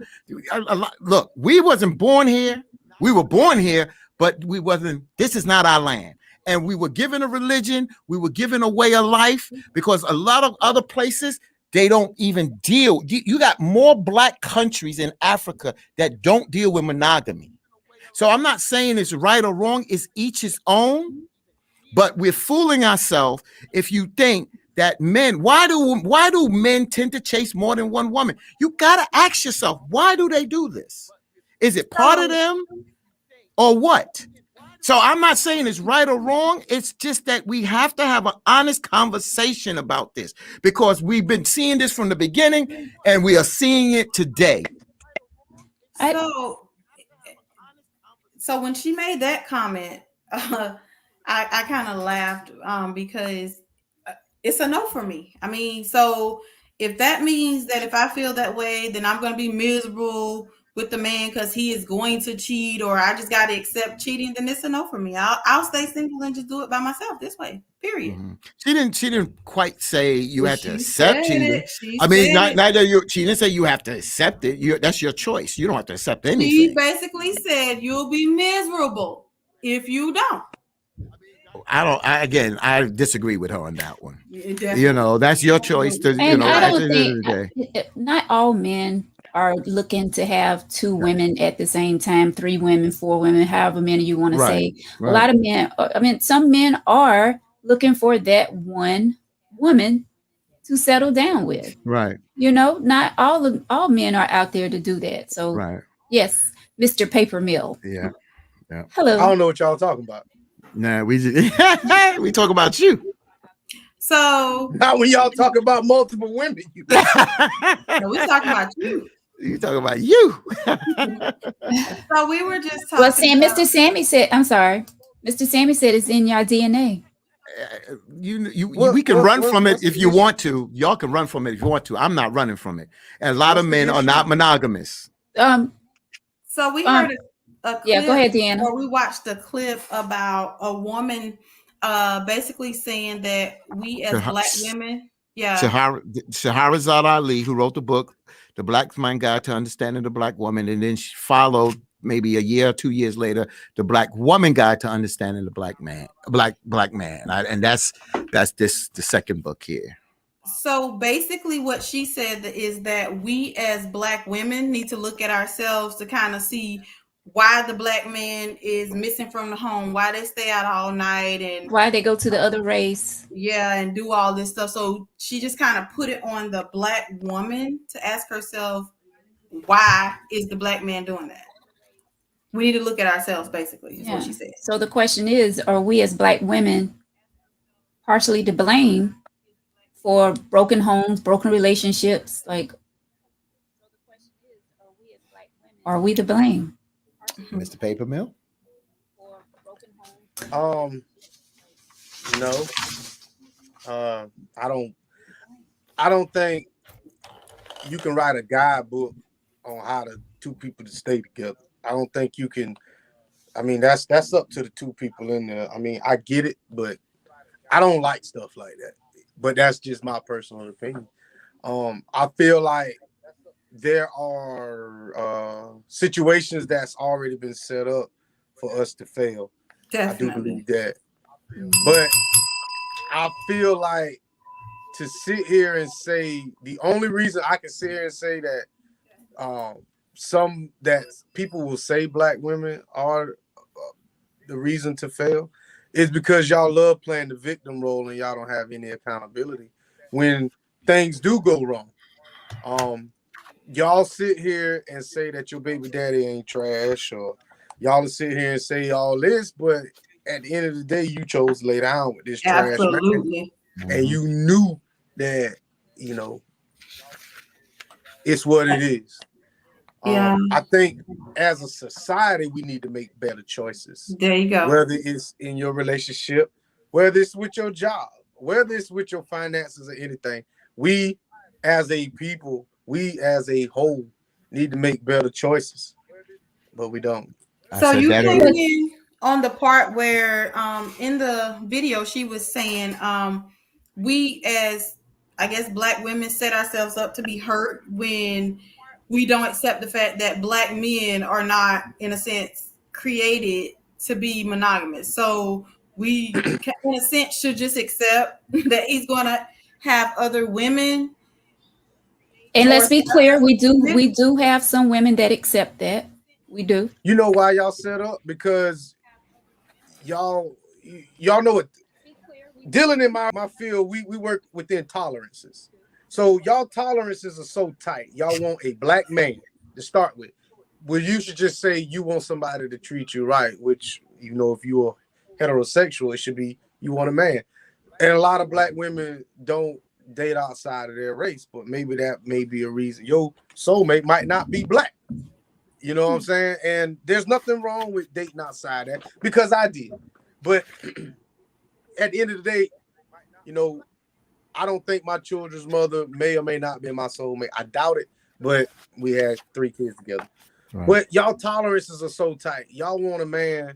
Look, we wasn't born here. We were born here, but we wasn't. This is not our land. And we were given a religion. We were given a way of life, because a lot of other places, they don't even deal. You got more black countries in Africa that don't deal with monogamy. So I'm not saying it's right or wrong. It's each his own. But we're fooling ourselves if you think that men, why do men tend to chase more than one woman? You got to ask yourself, why do they do this? Is it part of them or what? So I'm not saying it's right or wrong. It's just that we have to have an honest conversation about this, because we've been seeing this from the beginning and we are seeing it today. So when she made that comment, I kind of laughed because it's a no for me. I mean, so if that means that if I feel that way, then I'm going to be miserable with the man because he is going to cheat, or I just got to accept cheating, then it's a no for me. I'll stay single and just do it by myself this way. Period. Mm-hmm. She didn't quite say you have to accept cheating. I mean, she didn't say you have to accept it. That's your choice. You don't have to accept anything. She basically said you'll be miserable if you don't. I disagree with her on that one. That's your choice to, and I don't think not all men are looking to have two women at the same time, 3 women, 4 women, however many you want to say. Right. A lot of men, some men are looking for that one woman to settle down with. Right. Not all men are out there to do that. So right. Yes, Mr. Paper Mill. Yeah. Hello. I don't know what y'all talking about. Nah, we talk about you. So not when y'all talk about multiple women. No, we talking about you. You talking about you. So we were just talking. Well, Mr. Sammy said, I'm sorry. Mr. Sammy said it's in your DNA. We can run from it if you want to. Y'all can run from it if you want to. I'm not running from it. And a lot of men are not monogamous. So we heard a clip. Yeah, go ahead, Deanna. Or we watched a clip about a woman basically saying that we as black women, Shahrazad Ali, who wrote the book, The Black Man's Guide to Understanding the Black Woman, and then she followed maybe a year or 2 years later, The Black Woman Guide to Understanding the Black Man, and that's the second book here. So basically what she said is that we as black women need to look at ourselves to kind of see why the black man is missing from the home, why they stay out all night, and why they go to the other race. Yeah, and do all this stuff. So she just kind of put it on the black woman to ask herself, why is the black man doing that? We need to look at ourselves, basically, is what she said. So the question is, are we as black women partially to blame for broken homes, broken relationships? Like, are we to blame? Mr. Paper Mill? No. I don't think you can write a guidebook on how the two people to stay together. I don't think you can. I mean, that's up to the two people in there. I mean, I get it, but I don't like stuff like that. But that's just my personal opinion. I feel like there are situations that's already been set up for us to fail. Definitely. I do believe that. But I feel like to sit here and say, the only reason I can sit here and say that that people will say black women are the reason to fail is because y'all love playing the victim role and y'all don't have any accountability when things do go wrong. Y'all sit here and say that your baby daddy ain't trash, or y'all sit here and say all this, but at the end of the day, you chose to lay down with this trash man, and you knew that you know, it's what it is. Yeah. I think as a society, we need to make better choices. There you go. Whether it's in your relationship, whether it's with your job, whether it's with your finances or anything, we as a people, we as a whole need to make better choices, but we don't. So you that came earlier. in on the part where in the video she was saying we as I guess Black women set ourselves up to be hurt when we don't accept the fact that Black men are not, in a sense, created to be monogamous. So we, in a sense, should just accept that he's going to have other women. And let's be clear, we do have some women that accept that. We do. You know why y'all set up? Because y'all know it. Dealing in my field, we work within tolerances. So y'all tolerances are so tight. Y'all want a Black man to start with. Well, you should just say you want somebody to treat you right, which, you know, if you're heterosexual, it should be you want a man. And a lot of Black women don't date outside of their race, but maybe that may be a reason. Your soulmate might not be Black. You know what I'm saying? And there's nothing wrong with dating outside that, because I did. But at the end of the day, you know, I don't think my children's mother may or may not be my soulmate. I doubt it, but we had 3 kids together. Right. But y'all tolerances are so tight. Y'all want a man,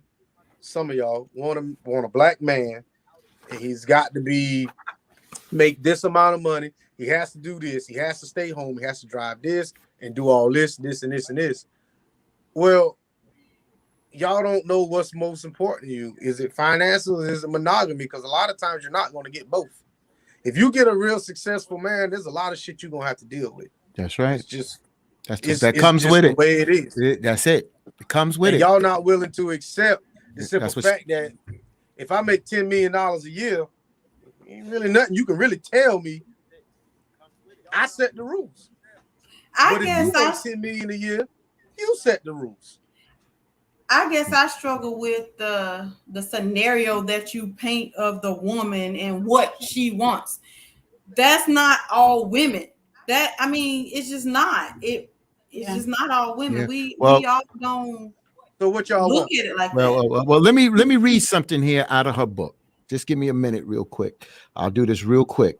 some of y'all want a Black man, and he's got to make this amount of money. He has to do this. He has to stay home. He has to drive this and do all this, and this. Well, y'all don't know what's most important to you. Is it finances or is it monogamy? Because a lot of times you're not going to get both. If you get a real successful man, there's a lot of shit you're going to have to deal with. That's right. It's just that comes with it. The way it is. That's it. It comes with it. Y'all not willing to accept the simple fact that if I make $10 million a year, ain't really nothing you can really tell me. I set the rules. But if you make $10 million a year, you set the rules. I guess I struggle with the scenario that you paint of the woman and what she wants. That's not all women. It's just not. It's just not all women. Yeah. We all don't. So what y'all look at it like that? Well, let me read something here out of her book. Just give me a minute, real quick. I'll do this real quick.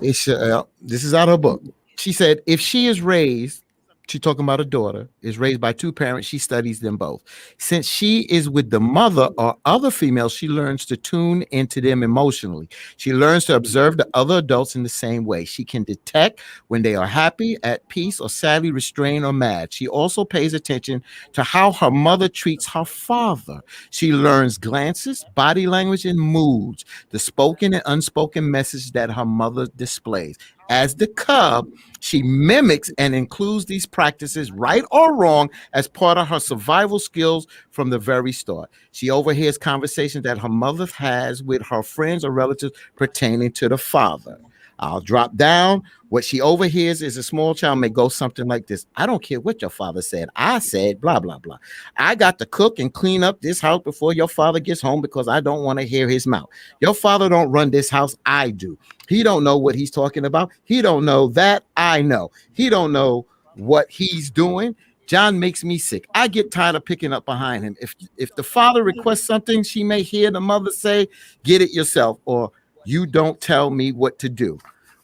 This is out of her book. She said, if she is raised. She's talking about a daughter, is raised by 2 parents. She studies them both. Since she is with the mother or other females, she learns to tune into them emotionally. She learns to observe the other adults in the same way. She can detect when they are happy, at peace, or sadly restrained or mad. She also pays attention to how her mother treats her father. She learns glances, body language, and moods, the spoken and unspoken message that her mother displays. As the cub, she mimics and includes these practices, right or wrong, as part of her survival skills from the very start. She overhears conversations that her mother has with her friends or relatives pertaining to the father. I'll drop down. What she overhears is a small child may go something like this. I don't care what your father said. I said blah, blah, blah. I got to cook and clean up this house before your father gets home because I don't want to hear his mouth. Your father don't run this house. I do. He don't know what he's talking about. He don't know that. I know. He don't know what he's doing. John makes me sick. I get tired of picking up behind him. If the father requests something, she may hear the mother say, get it yourself, or you don't tell me what to do.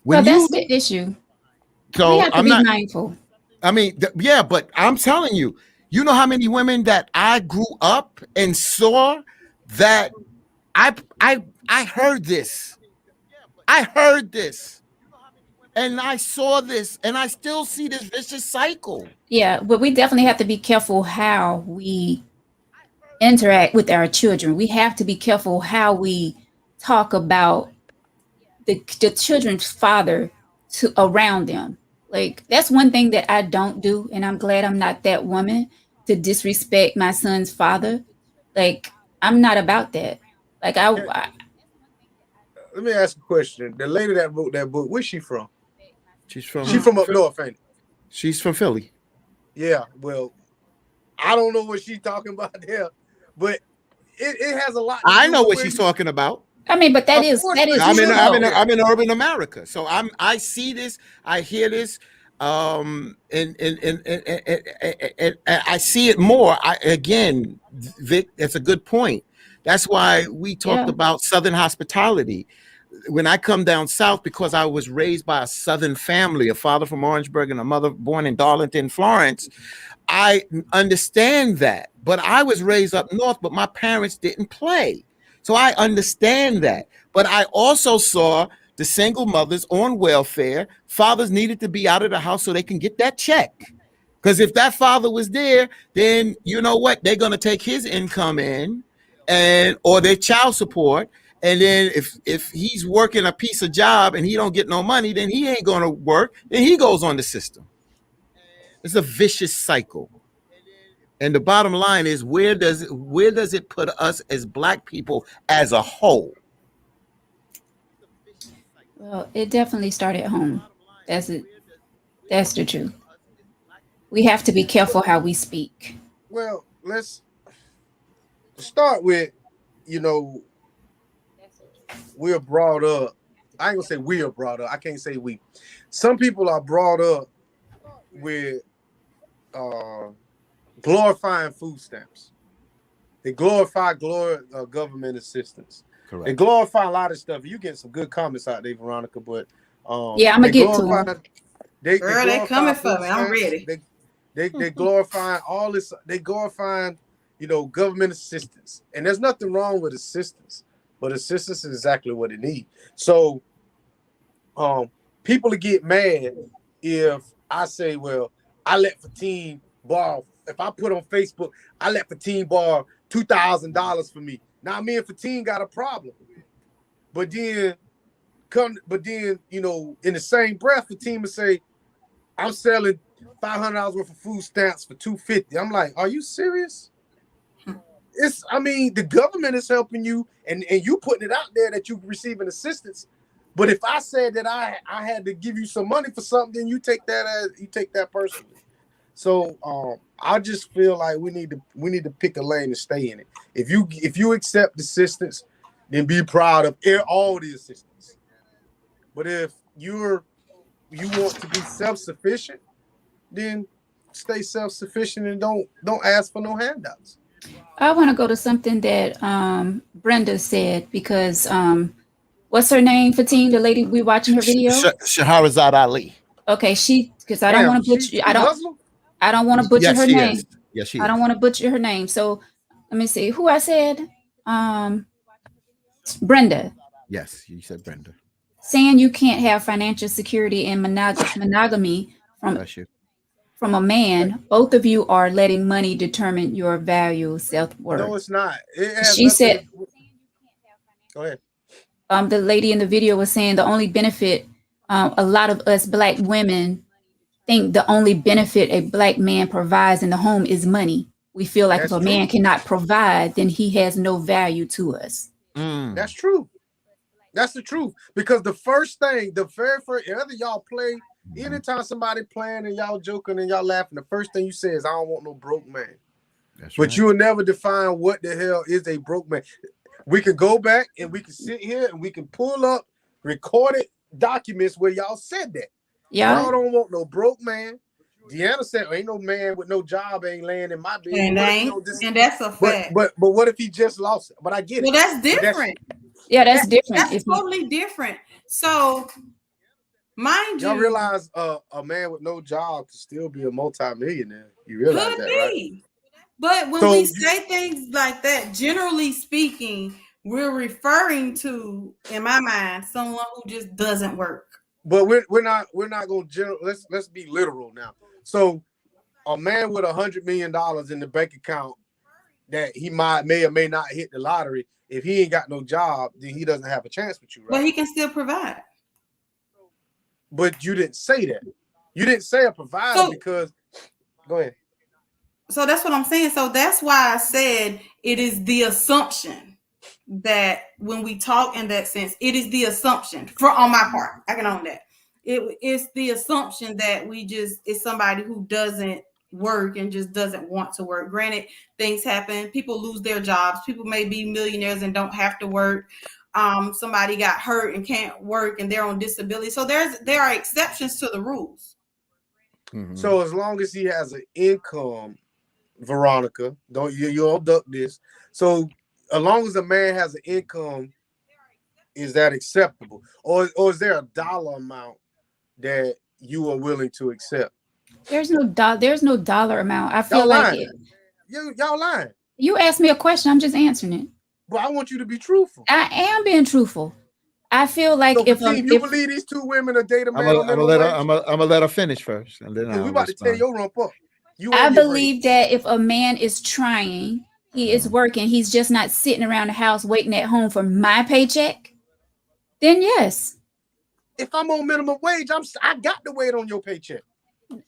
That's the issue. So we have to be mindful. I mean, but I'm telling you, you know how many women that I grew up and saw that I heard this. I heard this. And I saw this, and I still see this vicious cycle. Yeah, but we definitely have to be careful how we interact with our children. We have to be careful how we talk about the children's father around them. Like, that's one thing that I don't do, and I'm glad I'm not that woman to disrespect my son's father. Like, I'm not about that. Like, let me ask a question. The lady that wrote that book, where's she from? She's from up north, ain't it? She's from Philly. Yeah, well, I don't know what she's talking about there, but it has a lot. I know what she's talking about. I mean, but that is I'm in true. I'm in urban America, so I see this, I hear this, and I see it more. Again, Vic, that's a good point. That's why we talked Yeah. about Southern hospitality. When I come down south, because I was raised by a Southern family, a father from Orangeburg and a mother born in Darlington, Florence, I understand that. But I was raised up north, but my parents didn't play. So I understand that. But I also saw the single mothers on welfare. Fathers needed to be out of the house so they can get that check. Because if that father was there, then you know what? They're going to take his income in and or their child support. And then if he's working a piece of job and he don't get no money, then he ain't going to work. Then he goes on the system. It's a vicious cycle. And the bottom line is, where does it put us as Black people as a whole? Well, it definitely started at home. That's it. That's the truth. We have to be careful how we speak. Well, let's start with, you know, we're brought up. I ain't gonna say we are brought up. I can't say we. Some people are brought up with glorifying food stamps. They glorify government assistance. Correct. They glorify a lot of stuff. You get some good comments out there, Veronica, but Yeah, I'm gonna get to them. They coming for food me. I'm stamps. ready. They glorifying all this. They glorifying, you know, government assistance, and there's nothing wrong with assistance, but assistance is exactly what it needs. So, people get mad if I say, well, I let Fatim borrow. If I put on Facebook, I let Fatim borrow $2,000 for me. Now me and Fatim got a problem, but then you know, in the same breath, Fatim would say, I'm selling $500 worth of food stamps for $250. I'm like, are you serious? I mean, the government is helping you, and you putting it out there that you receiving assistance. But if I said that I had to give you some money for something, then you take that personally. So I just feel like we need to pick a lane and stay in it. If you accept assistance, then be proud of all the assistance. But if you want to be self-sufficient, then stay self-sufficient and don't ask for no handouts. I want to go to something that Brenda said, because what's her name, Fatim, the lady we watching her video? Shahrazad Ali. Okay, because I don't want to butcher. I don't want to butcher her name. Yes, she is. I don't want to butcher her name. So let me see who I said. Brenda. Yes, you said Brenda. Saying you can't have financial security and monogamy from a man. Both of you are letting money determine your value, self-worth. No, it's not. She said. Go ahead. The lady in the video was saying the only benefit, a lot of us Black women think the only benefit a Black man provides in the home is money. We feel like if a man cannot provide, then he has no value to us. That's true. That's the truth. Because the very first, whether y'all play, anytime somebody playing and y'all joking and y'all laughing, the first thing you say is, I don't want no broke man. That's but right. you will never define what the hell is a broke man. We can go back and we can sit here and we can pull up recorded documents where y'all said that. Yeah. Y'all don't want no broke man. Deanna said, ain't no man with no job ain't laying in my bed. And that's a fact. But what if he just lost it? But I get it. Well, that's different. That's different. That's totally different. So, mind y'all you, realize a man with no job could still be a multimillionaire. You realize that, right? But when we say things like that, generally speaking, we're referring to, in my mind, someone who just doesn't work. But we're not going to let's be literal now. So a man with $100 million in the bank account that he may or may not hit the lottery, if he ain't got no job, then he doesn't have a chance with you, right? But he can still provide. But you didn't say that. You didn't say a provider because go ahead. So that's what I'm saying. So that's why I said it is the assumption that when we talk in that sense, it is the assumption on my part. I can own that. It's the assumption that it's somebody who doesn't work and just doesn't want to work. Granted, things happen. People lose their jobs. People may be millionaires and don't have to work. somebody got hurt and can't work and they're on disability. So there are exceptions to the rules. Mhm. So as long as he has an income, Veronica, you don't duck this. So as long as a man has an income, is that acceptable, or is there a dollar amount that you are willing to accept? There's no dollar amount. I feel Y'all like lying. Y'all lying. you asked me a question. I'm just answering it. But I want you to be truthful. I am being truthful. I feel like So, if you believe these two women are date a man on minimum wage? I'm gonna let her finish first, and then Because we I'll about to tear respond. your rump up. I believe that if a man is trying, he is working, he's just not sitting around the house waiting at home for my paycheck, then yes. If I'm on minimum wage, I got to wait on your paycheck.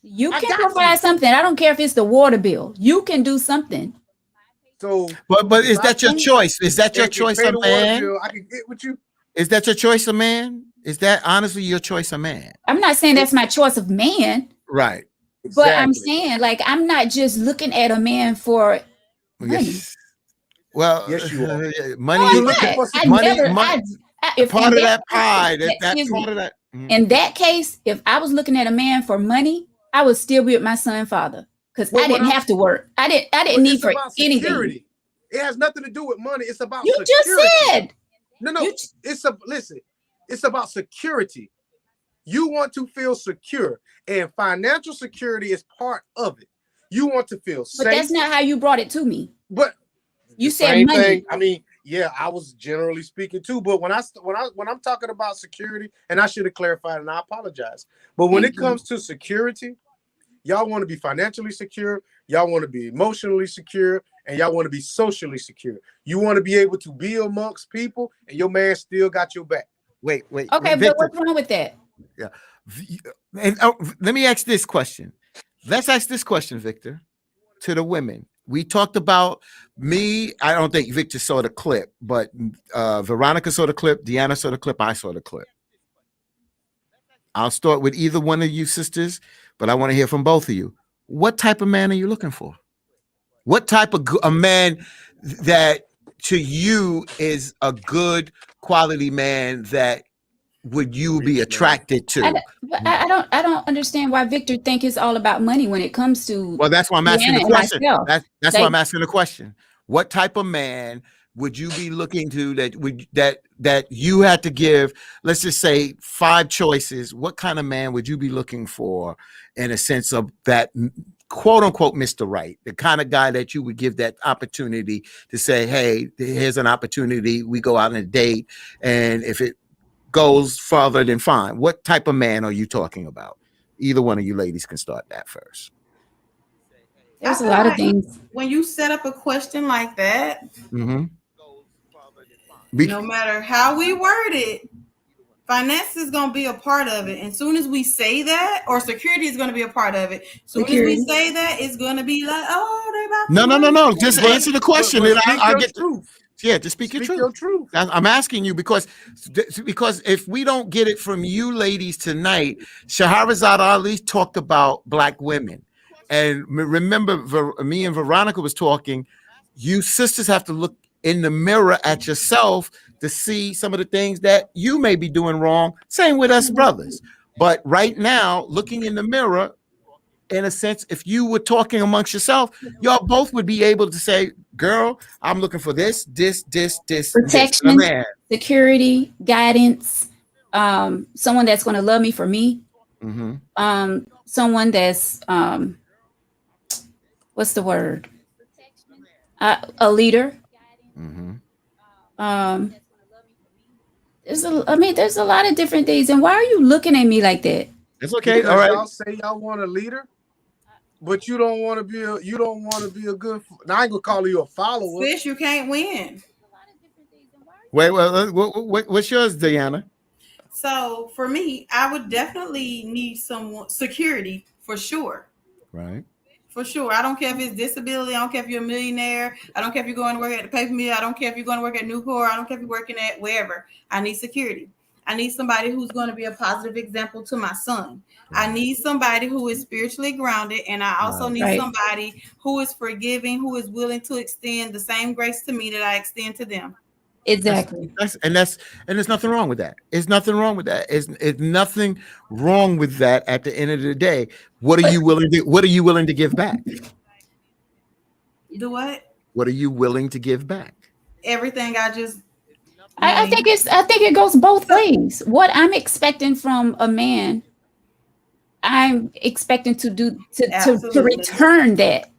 You I can got provide to. something. I don't care if it's the water bill. You can do something. So, But is if that I your do choice? Is that your and choice, pay a the water man? bill, I can get with you. Is that your choice, a man? Is that honestly your choice, a man? I'm not saying that's my choice of man, Right. but I'm Exactly. saying like I'm not just looking at a man for money. Yes. Well, Yes, you are. money. No, You're I'm looking not. for I some money- never. money- If part in of that pie. That excuse part me. of that. Mhm. In that case, if I was looking at a man for money, I would still be with my son father because Well, I didn't have to work. I didn't But need it's for about anything. security. It has nothing to do with money. It's about You security. just said. No. Listen. It's about security. You want to feel secure, and financial security is part of it. You want to feel safe. But that's not how you brought it to me. But You the said same money. thing. I mean, yeah, I was generally speaking too. But when I'm talking about security, and I should have clarified, and I apologize. But when Thank it comes to security, y'all want to be financially secure, y'all want to be emotionally secure, and y'all want to be socially secure. You want to be able to be amongst people, and your man still got your back. Wait. Okay, Victor, but what's wrong with that? and let me ask this question. Let's ask this question, Victor, to the women. We talked about me. I don't think Victor saw the clip, but Veronica saw the clip. Deanna saw the clip. I saw the clip. I'll start with either one of you sisters, but I want to hear from both of you. What type of man are you looking for? What type of a man that to you is a good quality man that would you be attracted to? I don't understand why Victor think it's all about money when it comes to. Well, that's why I'm asking Deanna the and question. myself. That's why I'm asking the question. What type of man would you be looking to that you had to give, let's just say 5 choices? What kind of man would you be looking for in a sense of that quote unquote Mr. Right, the kind of guy that you would give that opportunity to say, hey, here's an opportunity. We go out on a date, and if it goes farther than fine. What type of man are you talking about? Either one of you ladies can start that first. There's a I feel lot of like things. When you set up a question like that, Mm-hmm. no matter how we word it, finance is going to be a part of it. And as soon as we say that, or security is going to be a part of it. As soon as we say that, it's going to be like, oh, they about to No. Just answer the question. But and I'll get truth. Yeah, just speak your truth. I'm asking you because if we don't get it from you ladies tonight, Shahrazad Ali talked about black women. And remember, me and Veronica was talking, you sisters have to look in the mirror at yourself to see some of the things that you may be doing wrong. Same with us brothers. But right now, looking in the mirror, in a sense, if you were talking amongst yourself, y'all both would be able to say, girl, I'm looking for this. Protection, security, guidance, someone that's going to love me for me. Mm-hmm. Someone that's, what's the word? A leader. Mm-hmm. There's a lot of different things. And why are you looking at me like that? It's okay. Because all right. Y'all say y'all want a leader, but you don't want to be a good. Now I ain't gonna call you a follower. Sis, you can't win. Wait, what's yours, Diana? So for me, I would definitely need some security for sure. Right. For sure. I don't care if it's disability. I don't care if you're a millionaire. I don't care if you're going to work at the paper mill. I don't care if you're going to work at Nucor. I don't care if you're working at wherever. I need security. I need somebody who's going to be a positive example to my son. I need somebody who is spiritually grounded. And I also need somebody who is forgiving, who is willing to extend the same grace to me that I extend to them. Exactly. And there's nothing wrong with that. There's nothing wrong with that. It's nothing wrong with that. At the end of the day, what are you willing to give back? Do what? What are you willing to give back? Everything I just. I think it goes both ways. What I'm expecting from a man, I'm expecting to Absolutely. return that.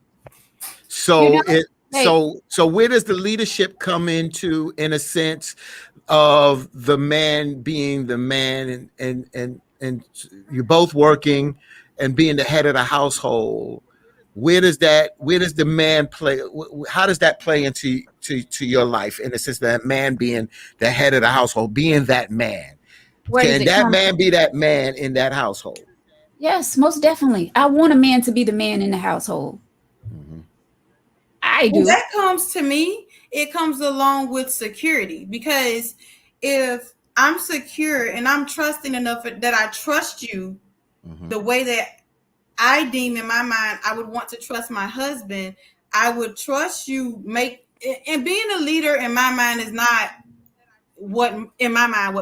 So You know, so where does the leadership come into, in a sense of the man being the man, and you're both working and being the head of the household? Where does the man play? How does that play into your life, in the sense that man being the head of the household, being that man? Where does Can it that come man from? be that man in that household? Yes, most definitely. I want a man to be the man in the household. I do. That comes to me, it comes along with security, because if I'm secure and I'm trusting enough that I trust you the way that I deem in my mind I would want to trust my husband, I would trust you. And being a leader in my mind is not what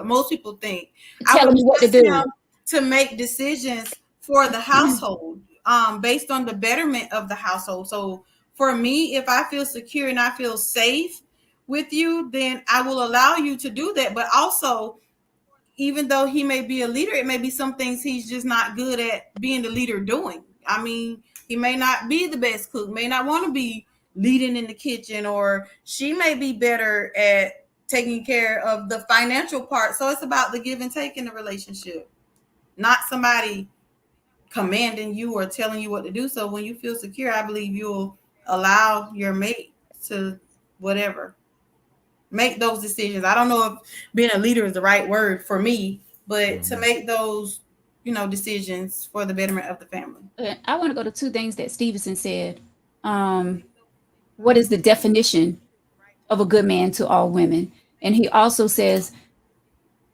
most people think. I Telling would me what to trust do. him to make decisions for the household, based on the betterment of the household. So for me, if I feel secure and I feel safe with you, then I will allow you to do that. But also, even though he may be a leader, it may be some things he's just not good at being the leader doing. I mean, he may not be the best cook, may not want to be leading in the kitchen, or she may be better at taking care of the financial part. So it's about the give and take in the relationship, not somebody commanding you or telling you what to do. So when you feel secure, I believe you'll allow your mate to whatever make those decisions. I don't know if being a leader is the right word for me, but to make those, decisions for the betterment of the family. I want to go to two things that Stevenson said. What is the definition of a good man to all women? And he also says,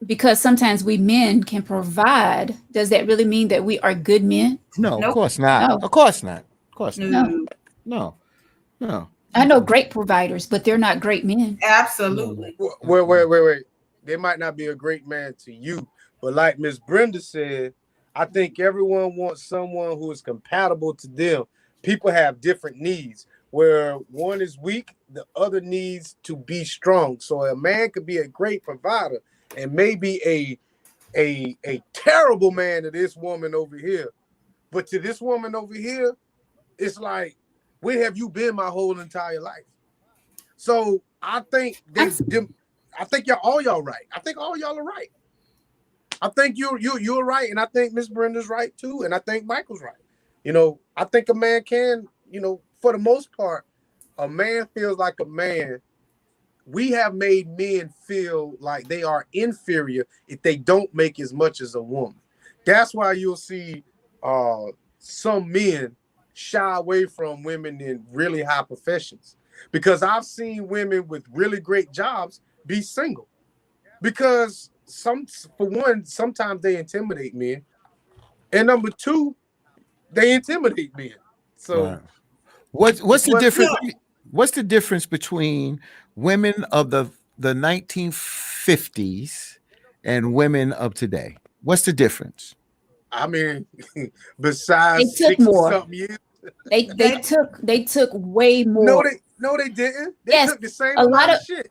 because sometimes we men can provide, does that really mean that we are good men? No, of Nope. course not. No. Of course not. Of course not. No, No. I know great providers, but they're not great men. absolutely. Wait. They might not be a great man to you, but like Miss Brenda said, I think everyone wants someone who is compatible to them. People have different needs. Where one is weak, the other needs to be strong. So a man could be a great provider and maybe a terrible man to this woman over here. But to this woman over here, it's like, where have you been my whole entire life? So I think y'all right. I think all y'all are right. I think you're right, and I think Miss Brenda's right too, and I think Michael's right. I think a man can, for the most part, a man feels like a man. We have made men feel like they are inferior if they don't make as much as a woman. That's why you'll see some men shy away from women in really high professions, because I've seen women with really great jobs be single, because for one, sometimes they intimidate men, and number two, they intimidate men. So Right. What's the difference? What's the difference between women of the 1950s and women of today? What's the difference? I mean, besides They took 60 more. something years. They took way more. No, they didn't. They Yes, took the same a lot amount of of- shit.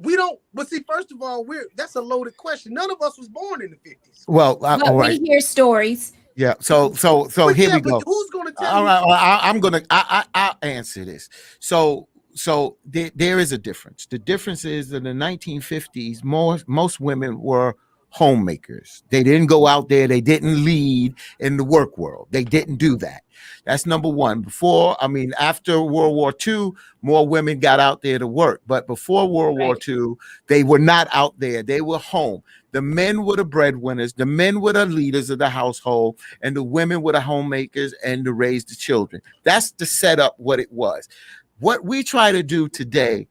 We don't. But see, first of all, that's a loaded question. None of us was born in the 50s. Well, But all right. we hear stories. Yeah. So But here yeah, we but go. who's gonna tell All you? right. Well, I'm gonna. I'll answer this. So there is a difference. The difference is that in the 1950s, most women were homemakers. They didn't go out there. They didn't lead in the work world. They didn't do that. That's number one. After World War II, more women got out there to work. But before World War II, they were not out there. They were home. The men were the breadwinners. The men were the leaders of the household, and the women were the homemakers and to raise the children. That's the setup, what it was. What we try to do today,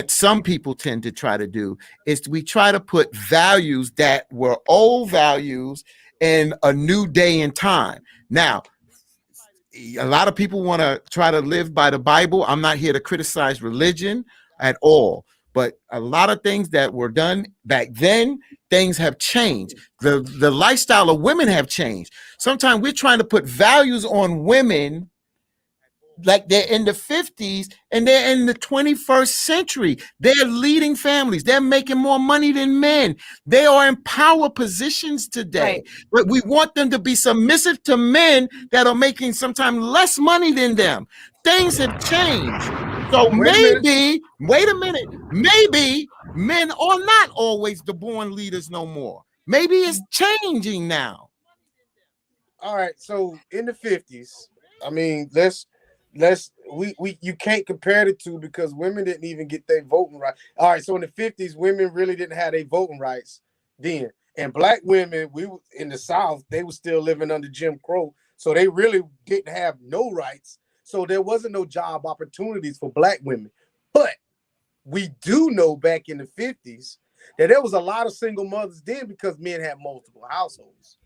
some people tend to try to do, is we try to put values that were old values in a new day and time. Now, a lot of people want to try to live by the Bible. I'm not here to criticize religion at all, But a lot of things that were done back then, things have changed. The lifestyle of women have changed. Sometimes we're trying to put values on women like they're in the 50s and they're in the 21st century. They're leading families. They're making more money than men. They are in power positions today. Right. But we want them to be submissive to men that are making sometimes less money than them. Things have changed. So maybe, wait a minute, maybe men are not always the born leaders no more. Maybe it's changing now. All right, so in the 50s, I mean, you can't compare the two because women didn't even get their voting right. All right, so in the 50s, women really didn't have their voting rights then. And black women, we in the South, they were still living under Jim Crow. So they really didn't have no rights. So there wasn't no job opportunities for black women. But we do know back in the 50s that there was a lot of single mothers then because men had multiple households.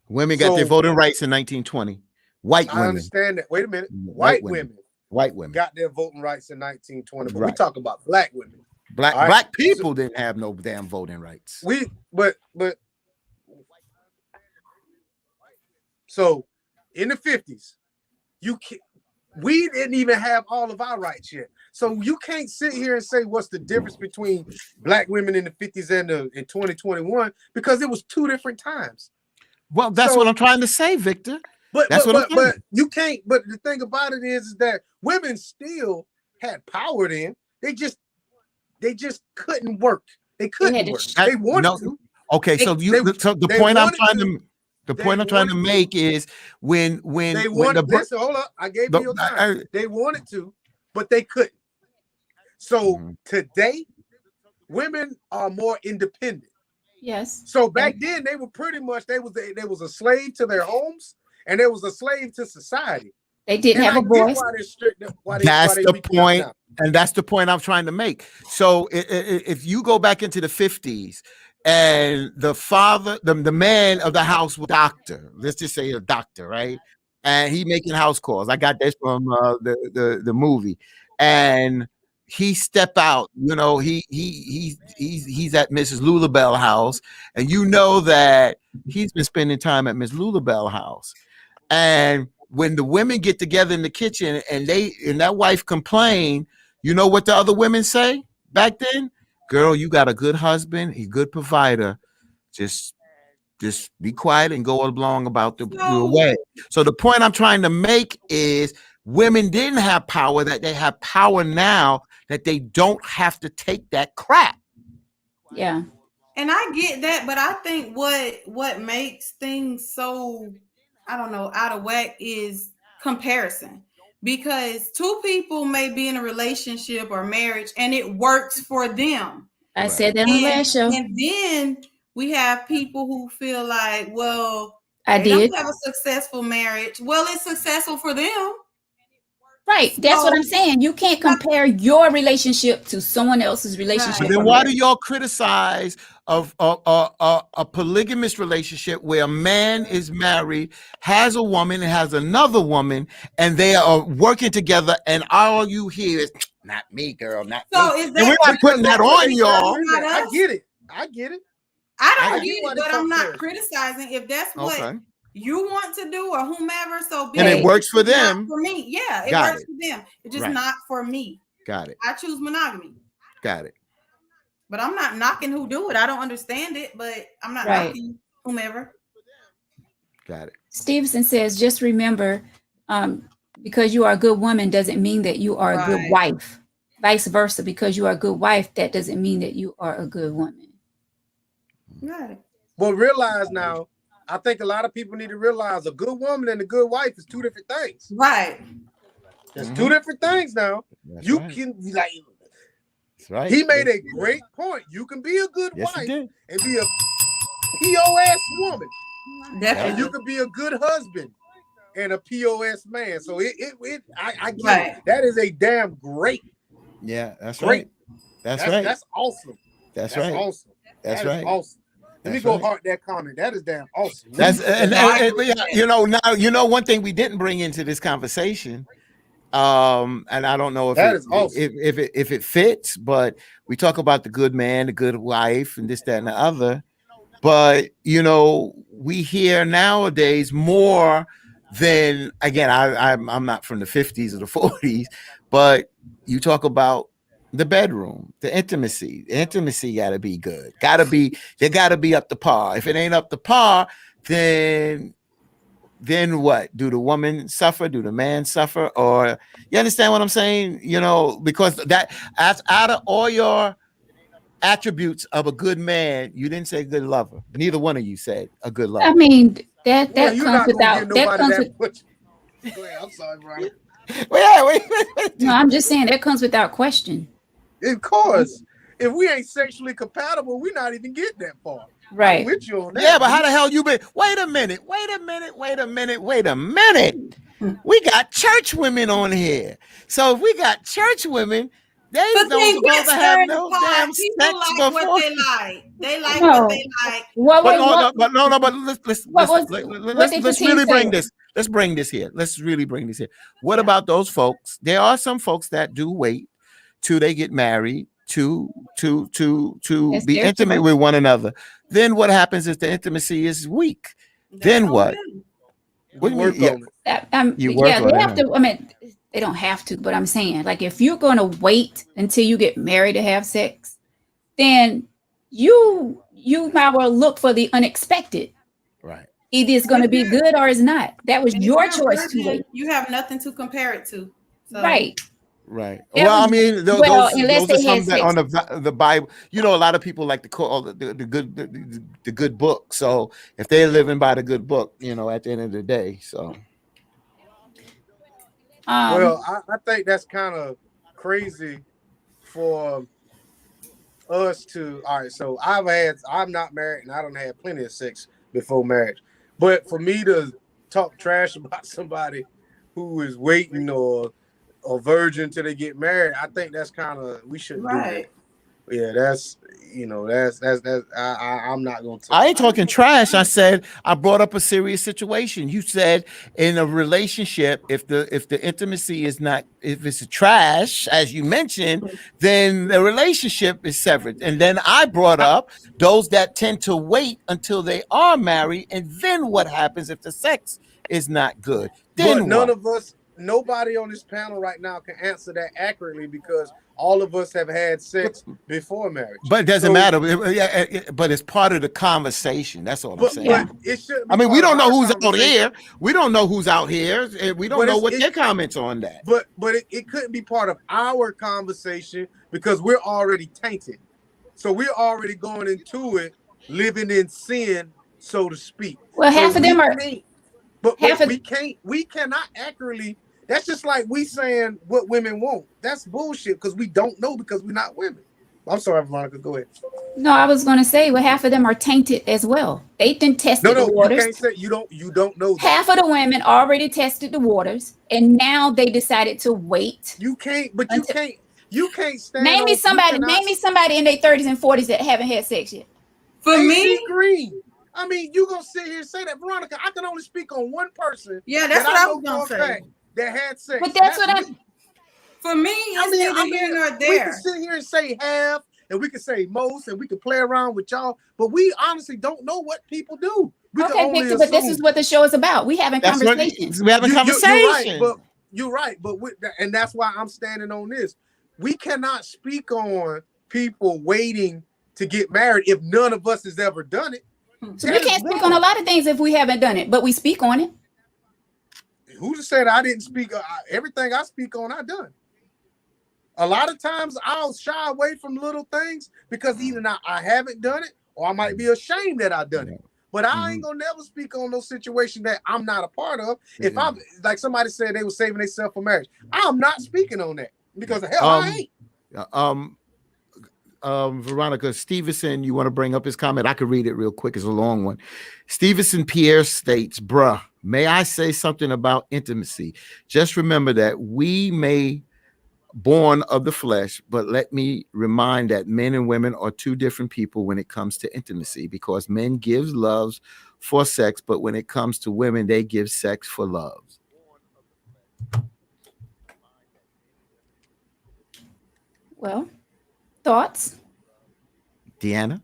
Women got their voting rights in 1920. White women. I understand that. Wait a minute. White women got their voting rights in 1920. But we talk about black women. Black people didn't have no damn voting rights. So in the 50s, we didn't even have all of our rights yet. So you can't sit here and say what's the difference between black women in the 50s and in 2021 because it was two different times. Well, that's what I'm trying to say, Victor. But you can't. But the thing about it is that women still had power then. They just couldn't work. They couldn't work. They wanted to. Okay, the point I'm trying to make is when they wanted. Listen, hold up. I gave you your time. They wanted to, but they couldn't. So today, women are more independent. Yes. So back then, they were pretty much they was a slave to their homes, and they was a slave to society. They didn't have a voice. That's the point, and that's the point I'm trying to make. So if you go back into the 50s, and the father, the man of the house was a doctor. Let's just say a doctor, right? And he making house calls. I got this from the movie, and he step out. You know, he's at Mrs. Lulabelle house, and you know that he's been spending time at Miss Lulabelle house. And when the women get together in the kitchen and that wife complain, you know what the other women say back then? Girl, you got a good husband, he's a good provider. Just be quiet and go along about your way. So the point I'm trying to make is women didn't have power, that they have power now, that they don't have to take that crap. Yeah. And I get that, but I think what makes things so, I don't know, out of whack is comparison. Because two people may be in a relationship or marriage and it works for them. I said that on the last show. And then we have people who feel like, well, they don't have a successful marriage. Well, it's successful for them. Right. That's what I'm saying. You can't compare your relationship to someone else's relationship. Right. Then why do y'all criticize of a polygamous relationship where a man is married, has a woman, and has another woman, and they are working together, and all you hear is not me, girl, not me. Is that, and we're not putting that on y'all. I get it. I don't get it, but I'm not criticizing if that's what you want to do or whomever. So and it works for them. For me, yeah, it works for them. It's just not for me. Got it. I choose monogamy. Got it. But I'm not knocking who do it. I don't understand it, but I'm not knocking whomever. Got it. Stevenson says, just remember, because you are a good woman doesn't mean that you are a good wife. Vice versa, because you are a good wife, that doesn't mean that you are a good woman. Right. Well, realize now, I think a lot of people need to realize a good woman and a good wife is two different things. Right. There's two different things now. That's you right. can like. That's right. He made a great point. You can be a good wife and be a POS woman. Definitely. And you can be a good husband and a POS man. So I get it. That is a damn great. Yeah, that's right. That's right. That's awesome. That's right. Awesome. That's right. Awesome. Let me go heart that comment. That is damn awesome. That's and you know, now you know one thing we didn't bring into this conversation And I don't know if That it, is awesome. if it fits, but we talk about the good man, the good wife, and this, that, and the other. But you know, we hear nowadays more than, again, I'm not from the 50s or the 40s, but you talk about the bedroom, the intimacy. The intimacy gotta be good. They gotta be up to par. If it ain't up to par, then what? Do the woman suffer? Do the man suffer? Or you understand what I'm saying? You know, because that, as out of all your attributes of a good man, you didn't say good lover. Neither one of you said a good I lover. mean, that Well, that you're comes not gonna give without that nobody comes that with. much. Go ahead. I'm sorry, Brian. Wait. No, I'm just saying that comes without question. Of course, if we ain't sexually compatible, we're not even getting that far. I'm Right. with you on that. Yeah, but how the hell you been? Wait a minute. We got church women on here. So if we got church women, they But don't they supposed get to have stirred no apart. damn People sex like what before. they like. They like No. what they like. What But was what? What did let's Fatim really bring say? this. Let's bring this here. Let's really bring this here. What about those folks? There are some folks that do wait till they get married to That's be their intimate choice. with one another. Then what happens is the intimacy is weak. That's Then on what? them. What do you work mean? Yeah, on it. you work Yeah, on they it. have Huh? to. I mean, they don't have to, but I'm saying, like, if you're going to wait until you get married to have sex, then you might well look for the unexpected. Right. Either it's going to be good or it's not. That was And if your you're a choice to virgin, wait. you have nothing to compare it to. So, Right. Right. That Well, I was- mean, well, unless those are they had some that on sex. the Bible. You know, a lot of people like to call the good book. So if they're living by the good book, you know, at the end of the day, so Well, I think that's kind of crazy for us to. All right, so I'm not married and I don't have plenty of sex before marriage. But for me to talk trash about somebody who is waiting or a virgin till they get married, I think that's kind of, we shouldn't do that. right. Yeah, that's I'm not gonna. I ain't talking trash. I said I brought up a serious situation. You said in a relationship, if the intimacy is not, if it's trash, as you mentioned, then the relationship is severed. And then I brought up those that tend to wait until they are married, and then what happens if the sex is not good? Then But none what? of us, nobody on this panel right now can answer that accurately because all of us have had sex before marriage. But it doesn't So- matter. But it's part of the conversation. That's all I'm But, saying. but it should. I mean, we don't know who's out conversation. here. We don't know who's out here. And we don't But know it's- what it- their comments on that. But it couldn't be part of our conversation because we're already tainted. So we're already going into it living in sin, so to speak. Well, So half of them are. we cannot accurately. That's just like we saying what women want. That's bullshit because we don't know because we're not women. I'm sorry, Veronica. Go ahead. No, I was going to say, well, half of them are tainted as well. They didn't test No, the you waters. can't say you don't know that. Half of the women already tested the waters, and now they decided to wait. You can't, but you can't stand. Name me somebody in their 30s and 40s that haven't had sex yet. For AC me, Green. I mean, you gonna sit here and say that, Veronica? I can only speak on one person. yeah, that's that what I know was gonna for a say. fact that had sex. But that's what I'm. For me, it's neither here nor We there. can sit here and say have, and we can say most, and we can play around with y'all, but we honestly don't know what people do. We can Okay, only Victor, but this assume. is what the show is about. We having That's what conversations. we having conversation. You're right, but and that's why I'm standing on this. We cannot speak on people waiting to get married if none of us has ever done it. So we can't speak on a lot of things if we haven't done it, but we speak on it. Who just said I didn't speak? Everything I speak on, I done. A lot of times I'll shy away from little things because either I haven't done it or I might be ashamed that I've done it. But I ain't gonna never speak on those situations that I'm not a part of. If I'm like somebody said they were saving themselves for marriage, I'm not speaking on that because hell, I ain't. Veronica Stevenson, you want to bring up his comment? I could read it real quick. It's a long one. Stevenson Pierre states, bruh, may I say something about intimacy? Just remember that we may born of the flesh, but let me remind that men and women are two different people when it comes to intimacy, because men give loves for sex, but when it comes to women, they give sex for love. Well, thoughts? Deanna.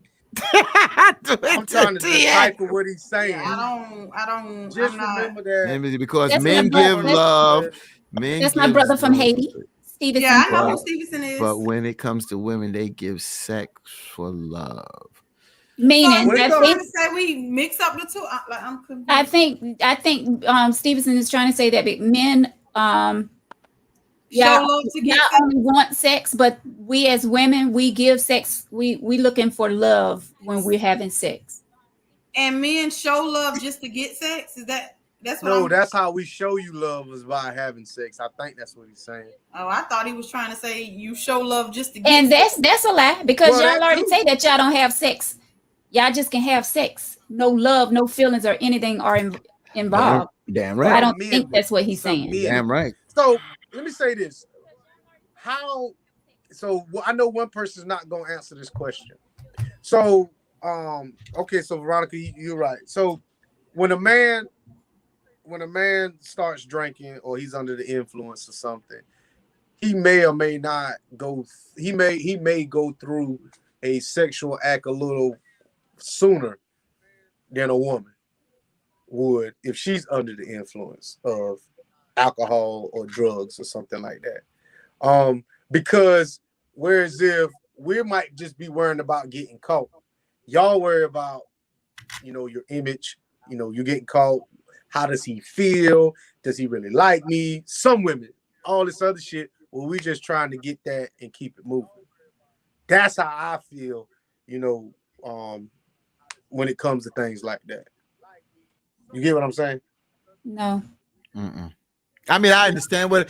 I'm trying to decipher what he's saying. I don't. Just I'm not. remember that. Because That's men my give brother. love. Men That's my give brother from love, Haiti, Stevenson. Yeah, I know But- who Stevenson is. But when it comes to women, they give sex for love. Meaning so that you they, trying to say we mix up the two? I'm confused. I think Stevenson is trying to say that men Show yeah, love to get not sex. only want sex, but we as women, we give sex. We looking for love when we're having sex. And men show love just to get sex. Is that's what? No, I'm, that's how we show you love is by having sex. I think that's what he's saying. Oh, I thought he was trying to say you show love just to get. And sex. that's a lie because Well, y'all that already too. say that y'all don't have sex. Y'all just can have sex. No love, no feelings, or anything are involved. Damn I right. don't Men think would. that's what he's Some saying. men Damn right. So let me say this. I know one person's not gonna answer this question. So okay, so Veronica, you're right. So when a man starts drinking or he's under the influence or something, he may or may not go he may go through a sexual act a little sooner than a woman would if she's under the influence of alcohol or drugs or something like that. Because whereas if we might just be worrying about getting caught, y'all worry about, your image, you getting caught. How does he feel? Does he really like me? Some women, all this other shit, well, we just trying to get that and keep it moving. That's how I feel, when it comes to things like that. You get what I'm saying? No. Mm-mm. I mean, I understand what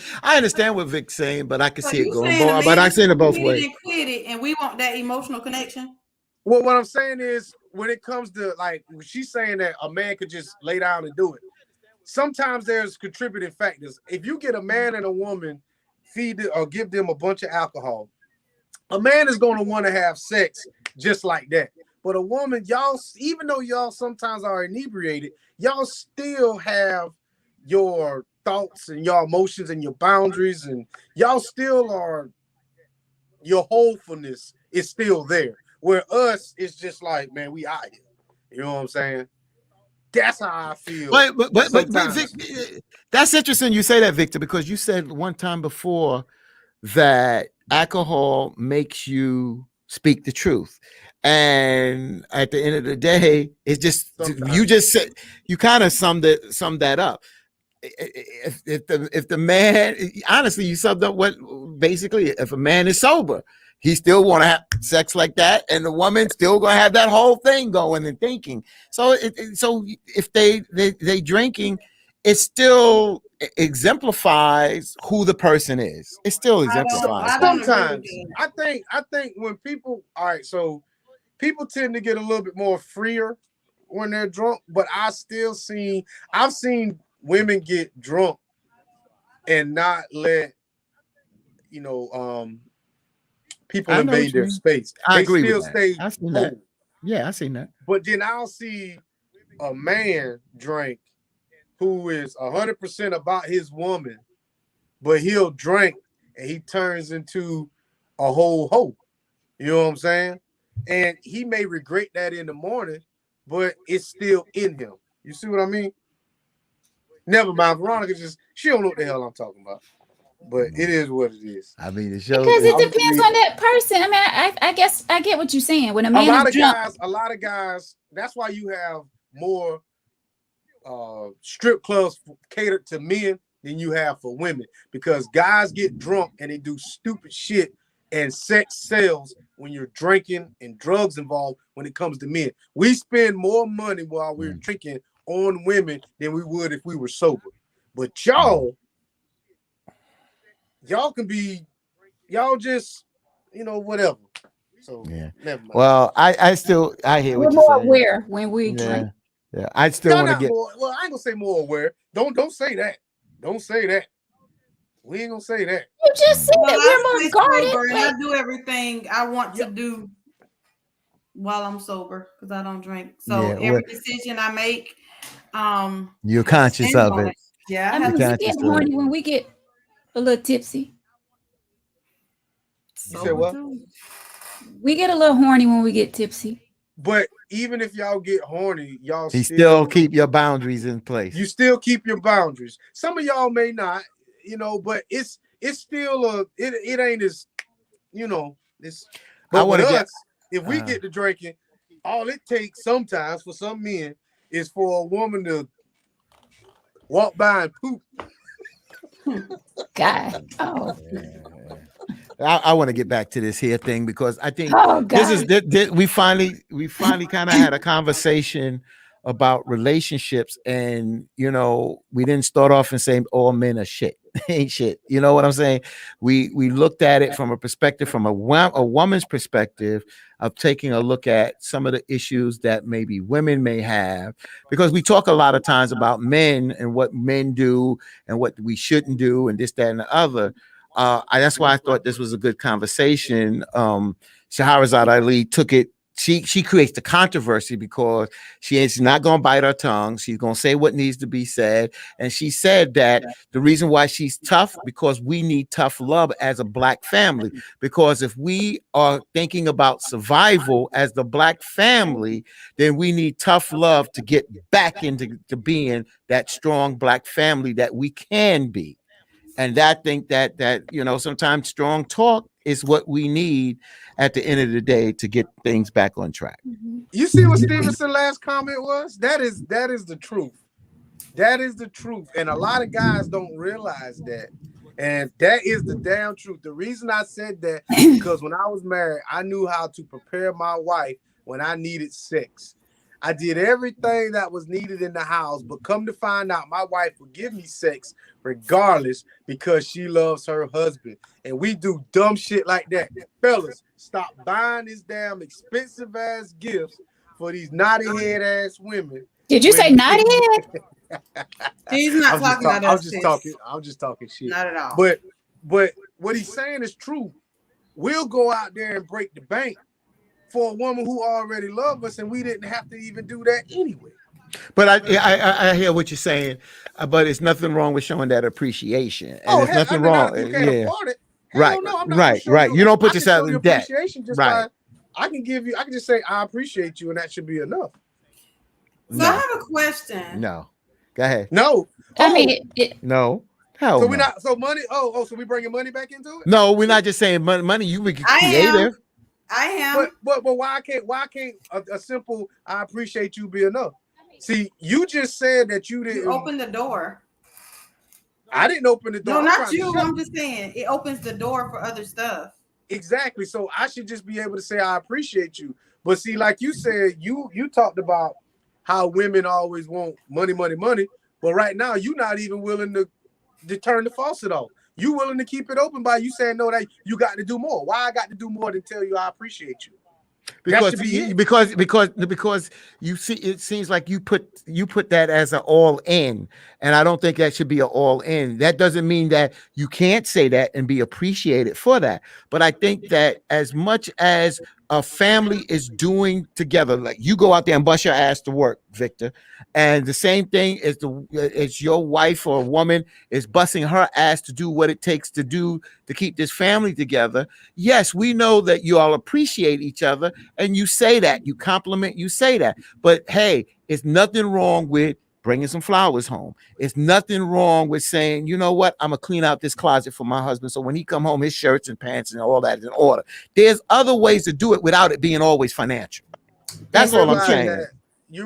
Vic's saying, but I can So see it you going saying both. a But man I see it both quit ways. and quit it, and we want that emotional connection. Well, what I'm saying is when it comes to like she's saying that a man could just lay down and do it. Sometimes there's contributing factors. If you get a man and a woman, feed it or give them a bunch of alcohol, a man is going to want to have sex just like that. But a woman, y'all, even though y'all sometimes are inebriated, y'all still have your thoughts and your emotions and your boundaries, and y'all still are, your wholefulness is still there. Where us, it's just like, man, we out here. You know what I'm saying? That's how I feel. But sometimes. Vic, that's interesting you say that, Victor, because you said one time before that alcohol makes you speak the truth. And at the end of the day, it's just Sometimes. you just said you kind of summed that up. If the man, honestly, you summed up what basically, if a man is sober, he still want to have sex like that, and the woman still gonna have that whole thing going and thinking. So so if they drinking, it still exemplifies who the person is. It still exemplifies. I don't agree with Sometimes that. I think when people, all right, so people tend to get a little bit more freer when they're drunk, but I've seen women get drunk and not let people I know what invade you their mean. space. I They agree with still that. stay I've seen cool. that. Yeah, I seen that. But then I'll see a man drink who is 100% about his woman, but he'll drink and he turns into a whole hoe. You know what I'm saying? And he may regret that in the morning, but it's still in him. You see what I mean? Never mind. Veronica she don't know what the hell I'm talking about. But it is what it is. I mean, it shows. Because it depends on that person. I mean, I guess I get what you're saying. When a man is drunk, A lot of guys, that's why you have more strip clubs catered to men than you have for women, because guys get drunk and they do stupid shit, and sex sells when you're drinking and drugs involved. When it comes to men, we spend more money while we're drinking on women than we would if we were sober. But y'all can be, y'all just, whatever. So Yeah. never mind. Well, I hear we're what you're more saying. aware when we drink. Yeah. I still Y'all want to not get. more, well, I ain't gonna say more aware. Don't say that. Don't say that. We ain't gonna say that. You just said Well, that we're I more stay sober and I guarded. do everything I want to do while I'm sober because I don't drink. So Yeah, every decision I make, You're conscious stand of on it. Yeah, I I mean, have we to can't get just horny when we get a little tipsy. said what? We get a little horny when we get tipsy. But even if y'all get horny, y'all He still keep your boundaries in place. You still keep your boundaries. Some of y'all may not, you know, but it's still it ain't as, you know, it's. But with us, if we get to drinking, all it takes sometimes for some men is for a woman to walk by and poop. God. Oh. I want to get back to this here thing because I think this is we finally kind of had a conversation about relationships, and you know, we didn't start off and say all men are shit. Ain't shit. You know what I'm saying? We looked at it from a perspective, from a woman's perspective, of taking a look at some of the issues that maybe women may have, because we talk a lot of times about men and what men do and what we shouldn't do and this, that, and the other. That's why I thought this was a good conversation. Shahrazad Ali took it. She creates the controversy because she's not going to bite her tongue. She's going to say what needs to be said. And she said that the reason why she's tough, because we need tough love as a Black family. Because if we are thinking about survival as the Black family, then we need tough love to get back into being that strong Black family that we can be. And I think that you know, sometimes strong talk is what we need at the end of the day to get things back on track. You see what Stevenson's last comment was? That is the truth. That is the truth. And a lot of guys don't realize that. And that is the damn truth. The reason I said that, because when I was married, I knew how to prepare my wife when I needed sex. I did everything that was needed in the house, but come to find out, my wife would give me sex regardless because she loves her husband. And we do dumb shit like that. Fellas, stop buying these damn expensive ass gifts for these naughty head ass women. Did you say naughty head? He's not talking about us. I'm just talking shit. Not at all. But what he's saying is true. We'll go out there and break the bank for a woman who already loved us, and we didn't have to even do that anyway. But I hear what you're saying, but it's nothing wrong with showing that appreciation. And there's nothing wrong. You can't afford it. Right, no, right. You don't put yourself in debt. Just right. I can just say I appreciate you, and that should be enough. So I have a question. No, go ahead. No, I mean, no. Hell so no. we're not. So money. So we bringing money back into it? No, we're not just saying money. You be creative. I am. But why can't a simple I appreciate you be enough? See, you just said that you didn't open the door. I didn't open the door. No, not you. I'm just saying it opens the door for other stuff. Exactly. So I should just be able to say I appreciate you. But see, like you said, you talked about how women always want money. But right now, you're not even willing to turn the faucet off. You willing to keep it open by you saying no, that you got to do more. Why I got to do more than tell you I appreciate you? Because you see, it seems like you put that as an all in, and I don't think that should be an all in. That doesn't mean that you can't say that and be appreciated for that. But I think that as much as a family is doing together, like you go out there and bust your ass to work, Victor, and the same thing is your wife or a woman is busting her ass to do what it takes to do to keep this family together. Yes, we know that you all appreciate each other, and you say that, you compliment, you say that. But hey, it's nothing wrong with bringing some flowers home. It's nothing wrong with saying, you know what, I'm gonna clean out this closet for my husband, so when he come home, his shirts and pants and all that is in order. There's other ways to do it without it being always financial. That's all I'm saying.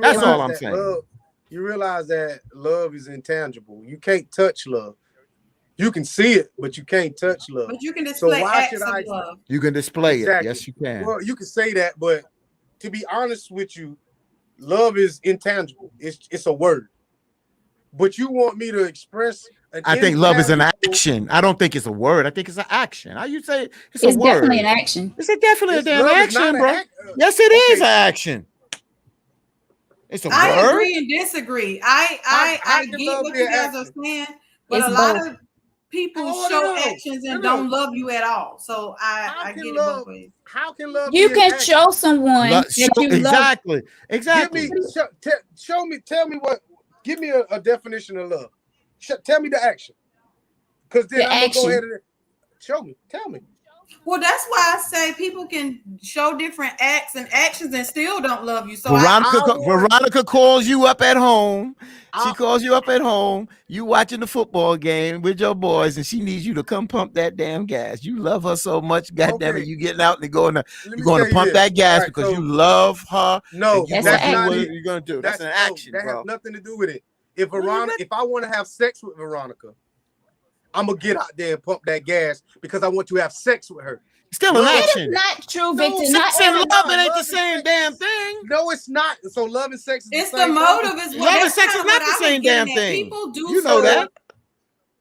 That's all I'm saying. You realize that love is intangible. You can't touch love. You can see it, but you can't touch love. But you can display acts of love. You can display exactly. it. Yes, you can. Well, you can say that, but to be honest with you, love is intangible. It's a word. But you want me to express I think love is an action. I don't think it's a word. I think it's an action. How you say it's a word? It's definitely an action. It's definitely a damn action, bro. Yes, it is an action. It's a word. I agree and disagree. I get what you guys are saying, but a lot of people show actions and don't love you at all. So I get it both ways. How can love? You can show someone that you exactly. love. Exactly. Show me. Tell me what. Give me a definition of love. Tell me the action. Because then I'm gonna go ahead and show me. Tell me. Well, that's why I say people can show different acts and actions and still don't love you. So Veronica calls you up at home. She I- calls you up at home. You watching the football game with your boys, and she needs you to come pump that damn gas. You love her so much, goddamn it! Okay. You getting out and going to let me you're going tell to you pump this. that gas All right, because so- you love her. No, and you That's wanna an do what action. you're gonna do. That's an no, action, that bro. has nothing to do with it. If Well, you Veronica, if I want to have sex with Veronica, I'm gonna get out there and pump that gas because I want to have sex with her. Still an No, action. Not true, No, Victor. Not Sex and every- love, it ain't the Love and same sex. damn thing. No, it's not. So love and sex is it's the the same motive thing. is Love what and that's sex kinda is not what the I was same getting damn at. thing. People do You know stuff. that.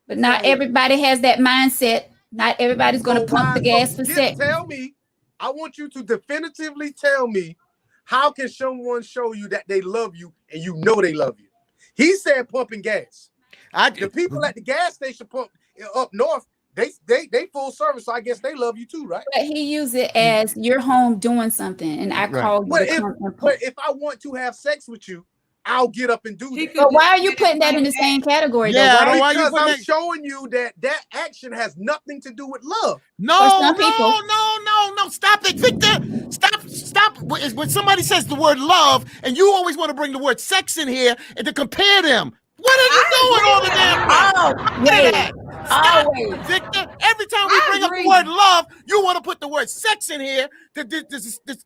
But not So- everybody has that mindset. Not everybody's going to So pump the why- gas so for just sex. Tell me, I want you to definitively tell me, how can someone show you that they love you and you know they love you? He said pumping gas. The people at the gas station pump up north, they full service, so I guess they love you too, right? But he used it as you're home doing something, and I Right. called you But to if, come and pump. but if I want to have sex with you, I'll get up and do He that. could But why are just you get putting that in the it same category? Yeah, I though? don't- Why? why you Because putting I'm that- showing you that action has nothing to do with love. No, For some no, people. no. Stop it, Victor. Stop. When somebody says the word love, and you always want to bring the word sex in here and to compare them. What are you doing all the damn time? Always. Stop, Always. Victor. Every time we I bring up the agree. word love, you want to put the word sex in here to decipher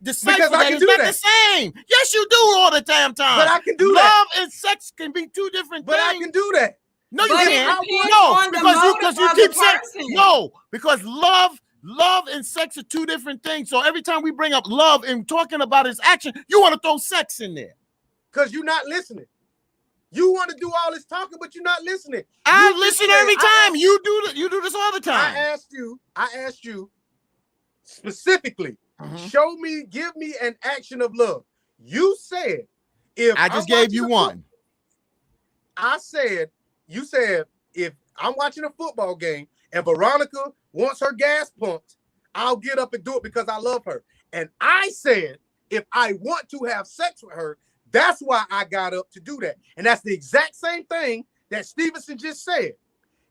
Because I that can it's do not that. the same. Yes, you do all the damn time. But I can do love that. and sex can be two different But I things. can do that. No, you But it can't. depends No, on the because you motive of keep the saying person. no, because love and sex are two different things. So every time we bring up love and talking about his action, you want to throw sex in there. Because you're not listening. You want to do all this talking, but you're not listening. I You just listen said- every I time. You do this all the time. I asked you specifically, show me, give me an action of love. You said, if I just I'm gave you watching a one. you said, if I'm watching a football game and Veronica wants her gas pumped, I'll get up and do it because I love her. And I said, if I want to have sex with her, that's why I got up to do that. And that's the exact same thing that Stevenson just said.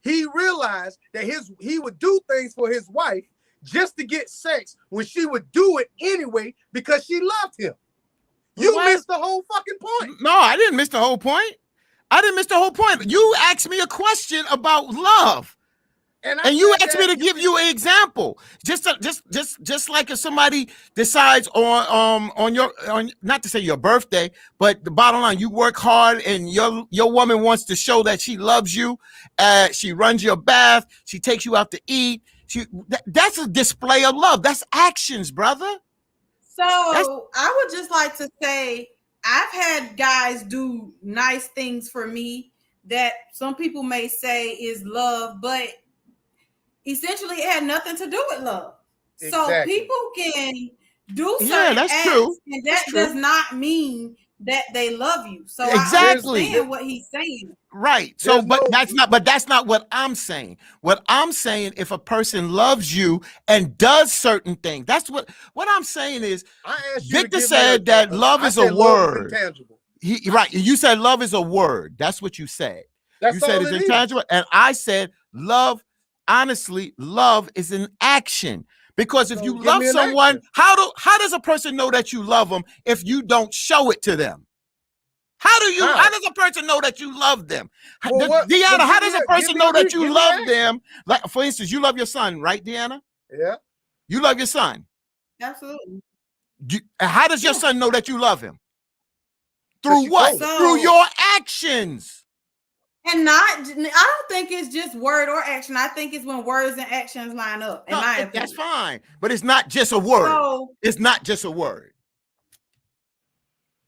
He realized that he would do things for his wife just to get sex when she would do it anyway because she loved him. You What? missed the whole fucking point. No, I didn't miss the whole point. You asked me a question about love. And you said asked me that to give you an example. Just like if somebody decides on not to say your birthday, but the bottom line, you work hard and your woman wants to show that she loves you. She runs your bath. She takes you out to eat. That's a display of love. That's actions, brother. So I would just like to say I've had guys do nice things for me that some people may say is love, but essentially it had nothing to do with love. So Exactly. people can do certain Yeah, that's acts, true. and That's that true. does not mean that they love you. So Exactly. I understand what he's saying. Right. So, There's but that's not what I'm saying. What I'm saying, if a person loves you and does certain things, that's what I'm saying is, I asked you to Victor give me said that love I is said a love is word. intangible. Right. You said love is a word. That's what you said. That's You said all it's it is. intangible. And I said love, honestly, love is an action. Because if So you give love me an someone, action. how does a person know that you love them if you don't show it to them? How does a person know that you love them? Well, what- Deanna, well, how give does me a a- person give me know a that re- you give me love action. them? Like, for instance, you love your son, right, Deanna? Yeah. You love your son. Absolutely. How does your son know that you love him? Because Through you what? told him. Through your actions. And I don't think it's just word or action. I think it's when words and actions line up, in No, my opinion. that's fine. But it's not just a word. So It's not just a word.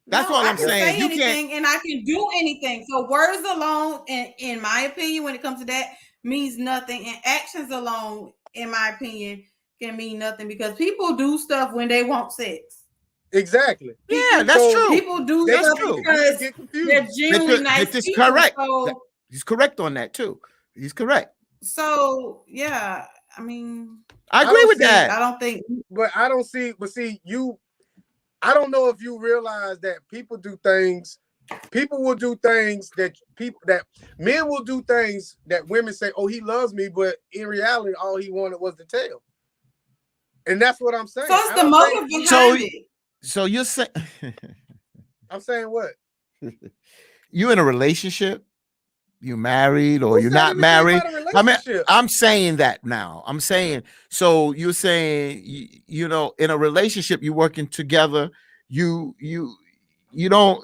That's no, all I I'm can saying. say You anything and I can do anything. So words alone, in my opinion, when it comes to that, means nothing. And actions alone, in my opinion, can mean nothing because people do stuff when they want sex. Exactly. Yeah, that's So true. People do That's stuff true. because Get confused. they're genuinely nice Victor's people. correct. So, He's correct on that too. He's correct. so yeah, I mean, I I agree don't with see- that. I don't think But I don't see, I don't know if you realize that people will do things that men will do things that women say, oh, he loves me, but in reality, all he wanted was the tail. And that's what I'm saying. So it's I the don't motive think- behind it. So you're saying I'm saying what? you in a relationship, you married or Who you're said not anything married? about a I mean, relationship? I'm saying that now. I'm saying, so you're saying, you know, in a relationship, you're working together. You don't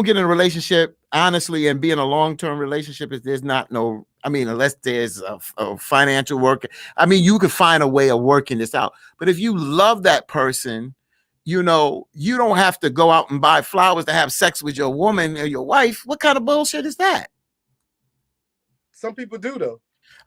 get in a relationship honestly and be in a long-term relationship if there's not no, I mean, unless there's a financial work. I mean, you could find a way of working this out. But if you love that person, you know, you don't have to go out and buy flowers to have sex with your woman or your wife. What kind of bullshit is that? Some people do though.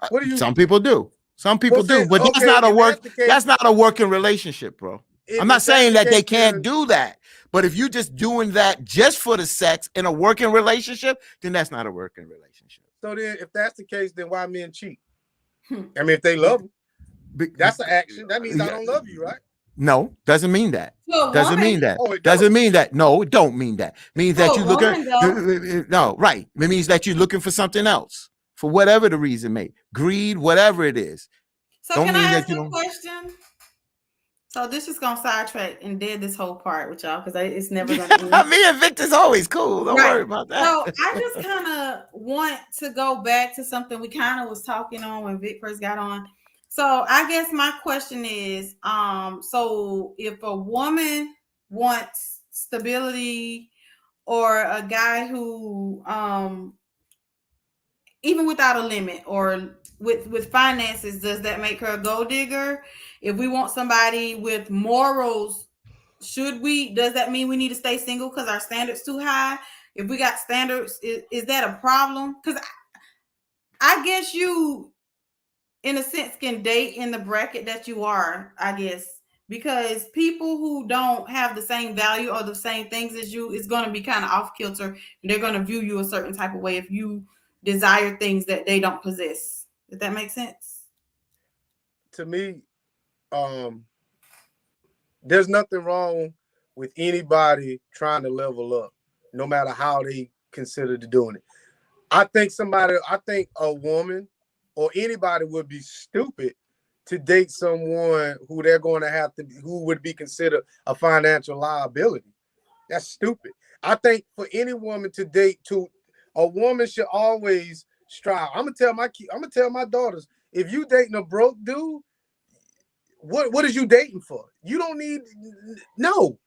What do you? Some people do. Some people Well, say- do, but that's okay, not a if work. that's the case- That's not a working relationship, bro. I'm not If saying that's that the they case, can't then- do that, but if you're just doing that just for the sex in a working relationship, then that's not a working relationship. So then, if that's the case, then why men cheat? Hmm. I mean, if they love them, Be- that's an action. That means I don't love you, right? No, doesn't mean that. To a Doesn't woman, mean that. Oh, it Doesn't don't. mean that. No, it don't mean that. Means that To you a look woman, at no, right. It means that you're looking for something else for whatever the reason may. Greed, whatever it is. So Don't can mean I that ask you a don't- question? So this is gonna sidetrack and dead this whole part with y'all because it's never gonna end. Me and Victor's always cool. Don't Right. worry about that. So I just kind of want to go back to something we kind of was talking on when Vic first got on. So I guess my question is, so if a woman wants stability or a guy who, even without a limit or with finances, does that make her a gold digger? If we want somebody with morals, does that mean we need to stay single because our standards too high? If we got standards, is that a problem? Because I guess you, in a sense, can date in the bracket that you are, I guess, because people who don't have the same value or the same things as you is going to be kind of off kilter. And they're going to view you a certain type of way if you desire things that they don't possess. Does that make sense? To me, there's nothing wrong with anybody trying to level up, no matter how they consider doing it. I think a woman or anybody would be stupid to date someone who they're going to have to, who would be considered a financial liability. That's stupid. I think for any woman to date, a woman should always strive. I'm gonna tell my daughters, if you dating a broke dude, what is you dating for? You don't need, no.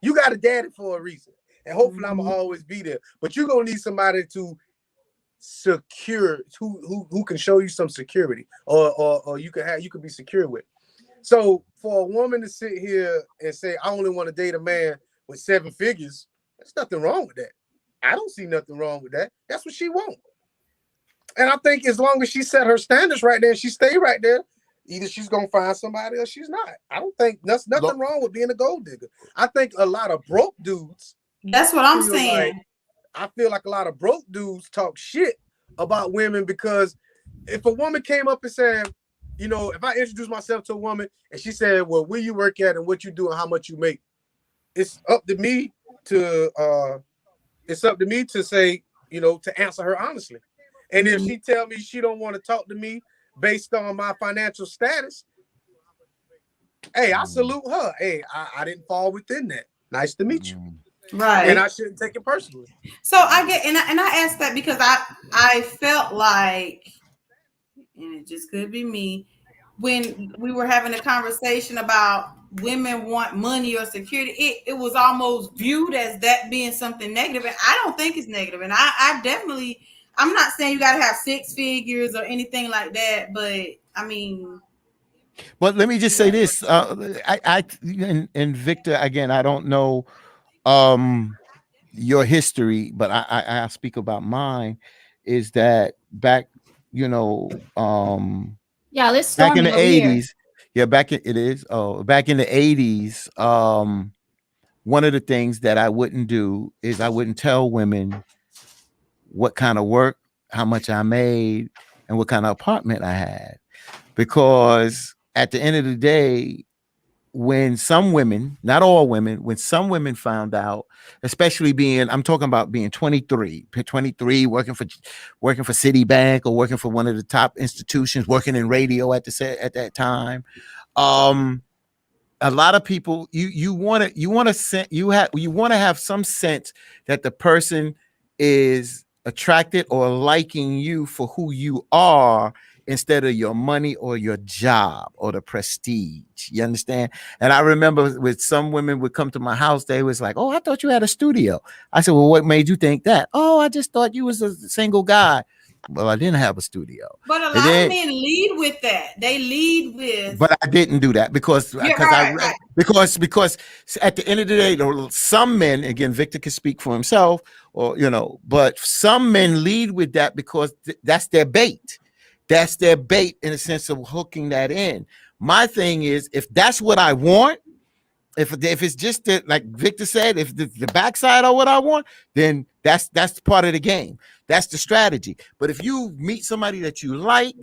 You got a daddy for a reason. And hopefully I'm gonna always be there. But you're gonna need somebody to secure, who can show you some security or you can be secure with. So for a woman to sit here and say, I only want to date a man with 7 figures, there's nothing wrong with that. I don't see nothing wrong with that. That's what she wants. And I think as long as she set her standards right there and she stay right there, either she's gonna find somebody or she's not. I don't think there's nothing wrong with being a gold digger. I think a lot of broke dudes. That's what I'm feel saying. I feel like a lot of broke dudes talk shit about women because if a woman came up and said, you know, if I introduce myself to a woman and she said, well, where you work at and what you do and how much you make, it's up to me to say, you know, to answer her honestly. And if she tell me she don't want to talk to me based on my financial status, hey, I salute her. Hey, I didn't fall within that. Nice to meet you. Right. And I shouldn't take it personally. So I get, and I asked that because I felt like, and it just could be me, when we were having a conversation about women want money or security, it was almost viewed as that being something negative. And I don't think it's negative. And I definitely, I'm not saying you got to have 6 figures or anything like that, but I mean. But let me just say this. And Victor, again, I don't know your history, but I speak about mine, is that back, you know, Yeah, let's back in storm the it over here. 80s. Yeah, back in the 80s, one of the things that I wouldn't do is I wouldn't tell women what kind of work, how much I made, and what kind of apartment I had. Because at the end of the day, when some women, not all women, when some women found out, especially I'm talking about being 23, working for Citibank or working for one of the top institutions, working in radio at that time, a lot of people, you want to have some sense that the person is attracted or liking you for who you are instead of your money or your job or the prestige. You understand? And I remember with some women would come to my house, they was like, "Oh, I thought you had a studio." I said, "Well, what made you think that?" "Oh, I just thought you was a single guy." Well, I didn't have a studio. But a And lot then, of men lead with that. They lead with. but I didn't do that because Yeah, I right, right. because at the end of the day, some men, again, Victor can speak for himself, or but some men lead with that because that's their bait. That's their bait in a sense of hooking that in. My thing is, if that's what I want, if it's just that, like Victor said, if the backside of what I want, then that's part of the game. That's the strategy. But if you meet somebody that you like,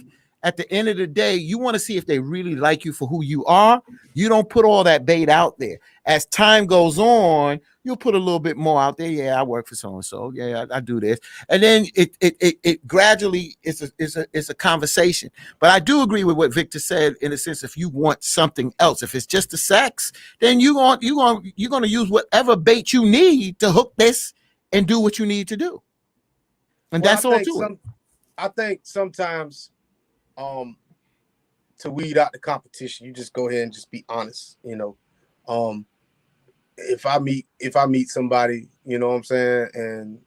at the end of the day, you want to see if they really like you for who you are. You don't put all that bait out there. As time goes on, you'll put a little bit more out there. Yeah, I work for so and so. Yeah, I do this, and then it gradually it's a conversation. But I do agree with what Victor said in a sense. If you want something else, if it's just the sex, then you're going to use whatever bait you need to hook this and do what you need to do, and Well, that's all to it. I think sometimes, to weed out the competition, you just go ahead and just be honest. If I meet somebody, you know what I'm saying, and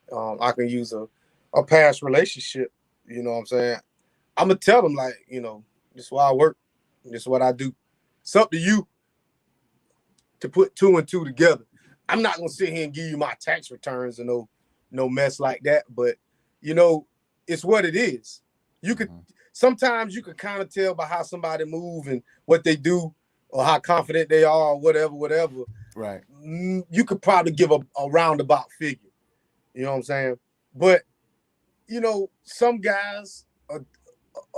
I can use a past relationship, you know what I'm saying, I'm gonna tell them, like, this is why I work, this is what I do. It's up to you to put two and two together. I'm not gonna sit here and give you my tax returns and no mess like that, but it's what it is. You could sometimes you could kind of tell by how somebody move and what they do or how confident they are or whatever. Right. You could probably give a roundabout figure. You know what I'm saying? But some guys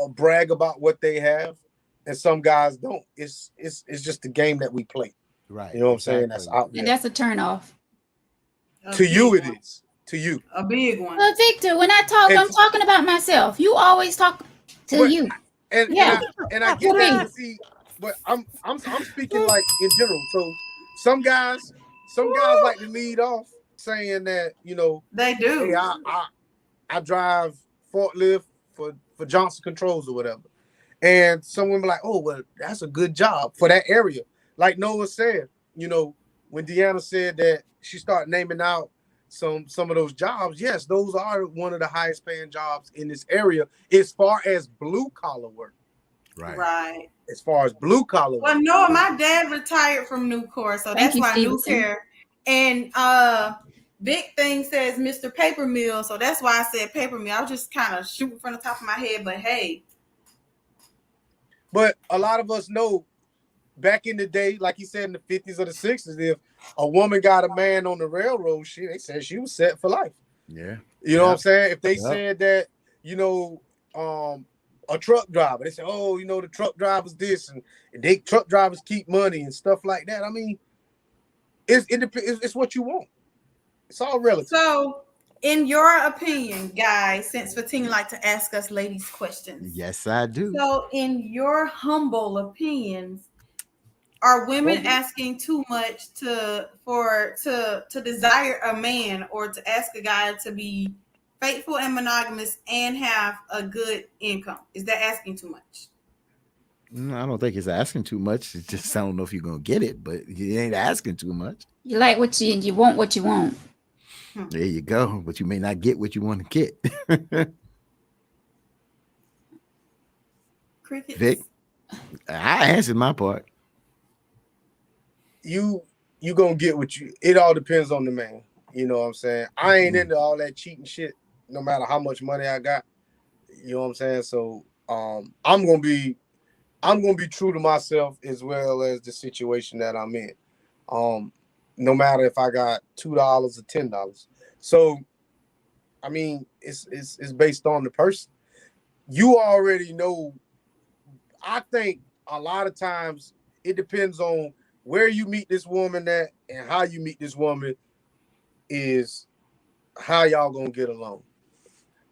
brag about what they have, and some guys don't. It's just the game that we play. Right. You know what I'm saying? That's out there. And that's a turn off. To you, it is. To you. A big one. Well, Victor, when I talk, I'm talking about myself. You always talk to you. And Yeah. I get that. See, but I'm speaking like in general. So some guys like to lead off saying that They do. hey, I drive forklift for Johnson Controls or whatever, and some women like, oh well, that's a good job for that area. Like Noah said, when Deanna said that she started naming out some of those jobs, yes, those are one of the highest paying jobs in this area as far as blue collar work. Right. As far as blue collar work. Well, no, my dad retired from Nucor, so that's why Nucor. And Big Thing says Mr. Paper Mill, so that's why I said paper mill. I was just kind of shooting from the top of my head, but hey. But a lot of us know back in the day, like you said in the 50s or the 60s, if a woman got a man on the railroad, they said she was set for life. Yeah. You know what I'm saying? If they said that, a truck driver, they say, oh, the truck drivers this, and truck drivers keep money and stuff like that. I mean, it's what you want. It's all relative. So, in your opinion, guys, since Fatima like to ask us ladies questions. Yes, I do. So, in your humble opinions, are women asking too much to desire a man or to ask a guy to be faithful and monogamous and have a good income? Is that asking too much? No, I don't think it's asking too much. It's just I don't know if you're gonna get it, but you ain't asking too much. You like you want what you want. There you go. But you may not get what you want to get. Crickets. Vic, I answered my part. You gonna get what you. It all depends on the man. You know what I'm saying? I ain't into all that cheating shit. No matter how much money I got, you know what I'm saying. So I'm gonna be true to myself as well as the situation that I'm in. No matter if I got $2 or $10. So, I mean, it's based on the person. You already know. I think a lot of times it depends on where you meet this woman at and how you meet this woman is how y'all gonna get along.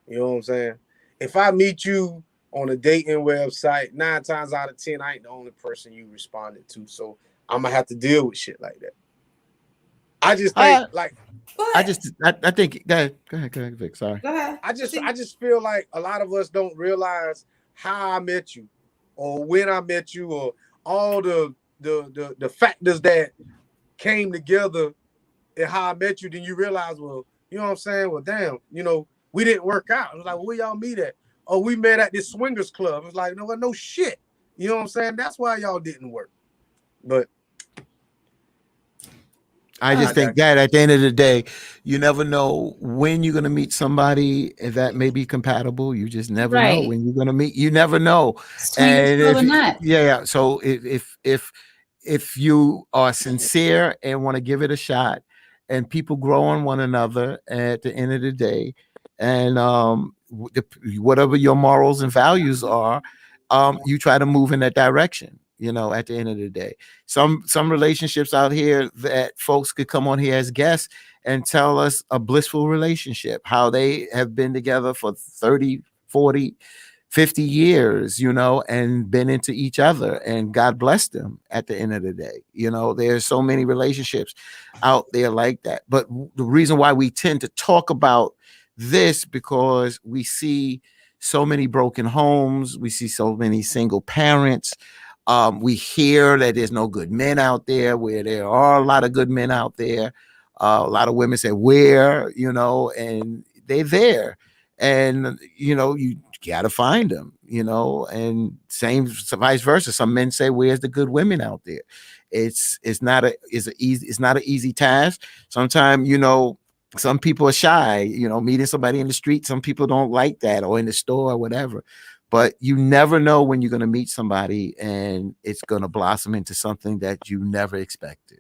You know what I'm saying? If I meet you on a dating website, 9 times out of 10, I ain't the only person you responded to. So I'm gonna have to deal with shit like that. I just think like But I think go ahead, Vic. Sorry. go ahead. I just feel like a lot of us don't realize how I met you or when I met you or all the factors that came together and how I met you. Then you realize, well, you know what I'm saying? Well, damn, you know, we didn't work out. I was like, well, where y'all meet at? Oh, we met at this swingers club. It's like, no shit. You know what I'm saying? That's why y'all didn't work. But I just think that at the end of the day, you never know when you're going to meet somebody that may be compatible. You just never know Right. when you're going to meet. You never know. Swingers club or not. Yeah. So if you are sincere and want to give it a shot, and people grow on one another at the end of the day, and whatever your morals and values are, you try to move in that direction. You know, at the end of the day, some relationships out here that folks could come on here as guests and tell us a blissful relationship, how they have been together for 30, 40, 50 years, you know, and been into each other, and God bless them at the end of the day. You know, there's so many relationships out there like that. But the reason why we tend to talk about this, because we see so many broken homes, we see so many single parents. We hear that there's no good men out there, where there are a lot of good men out there. A lot of women say, where, you know, and they're there. And, you know, you got to find them, you know, and same vice versa. Some men say, where's the good women out there? It's not an easy task. Sometimes, you know, some people are shy, you know, meeting somebody in the street. Some people don't like that, or in the store or whatever. But you never know when you're going to meet somebody and it's going to blossom into something that you never expected.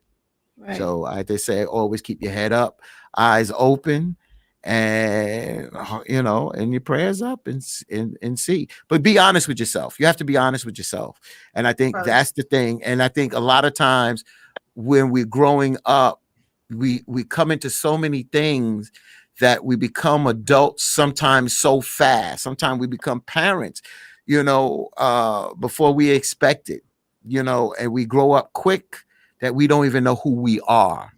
Right. So I just say, always keep your head up, eyes open, and, you know, and your prayers up, and see. But be honest with yourself. You have to be honest with yourself. And I think that's the thing. And I think a lot of times when we're growing up, we come into so many things that we become adults sometimes so fast. Sometimes we become parents, you know, before we expect it, you know, and we grow up quick that we don't even know who we are.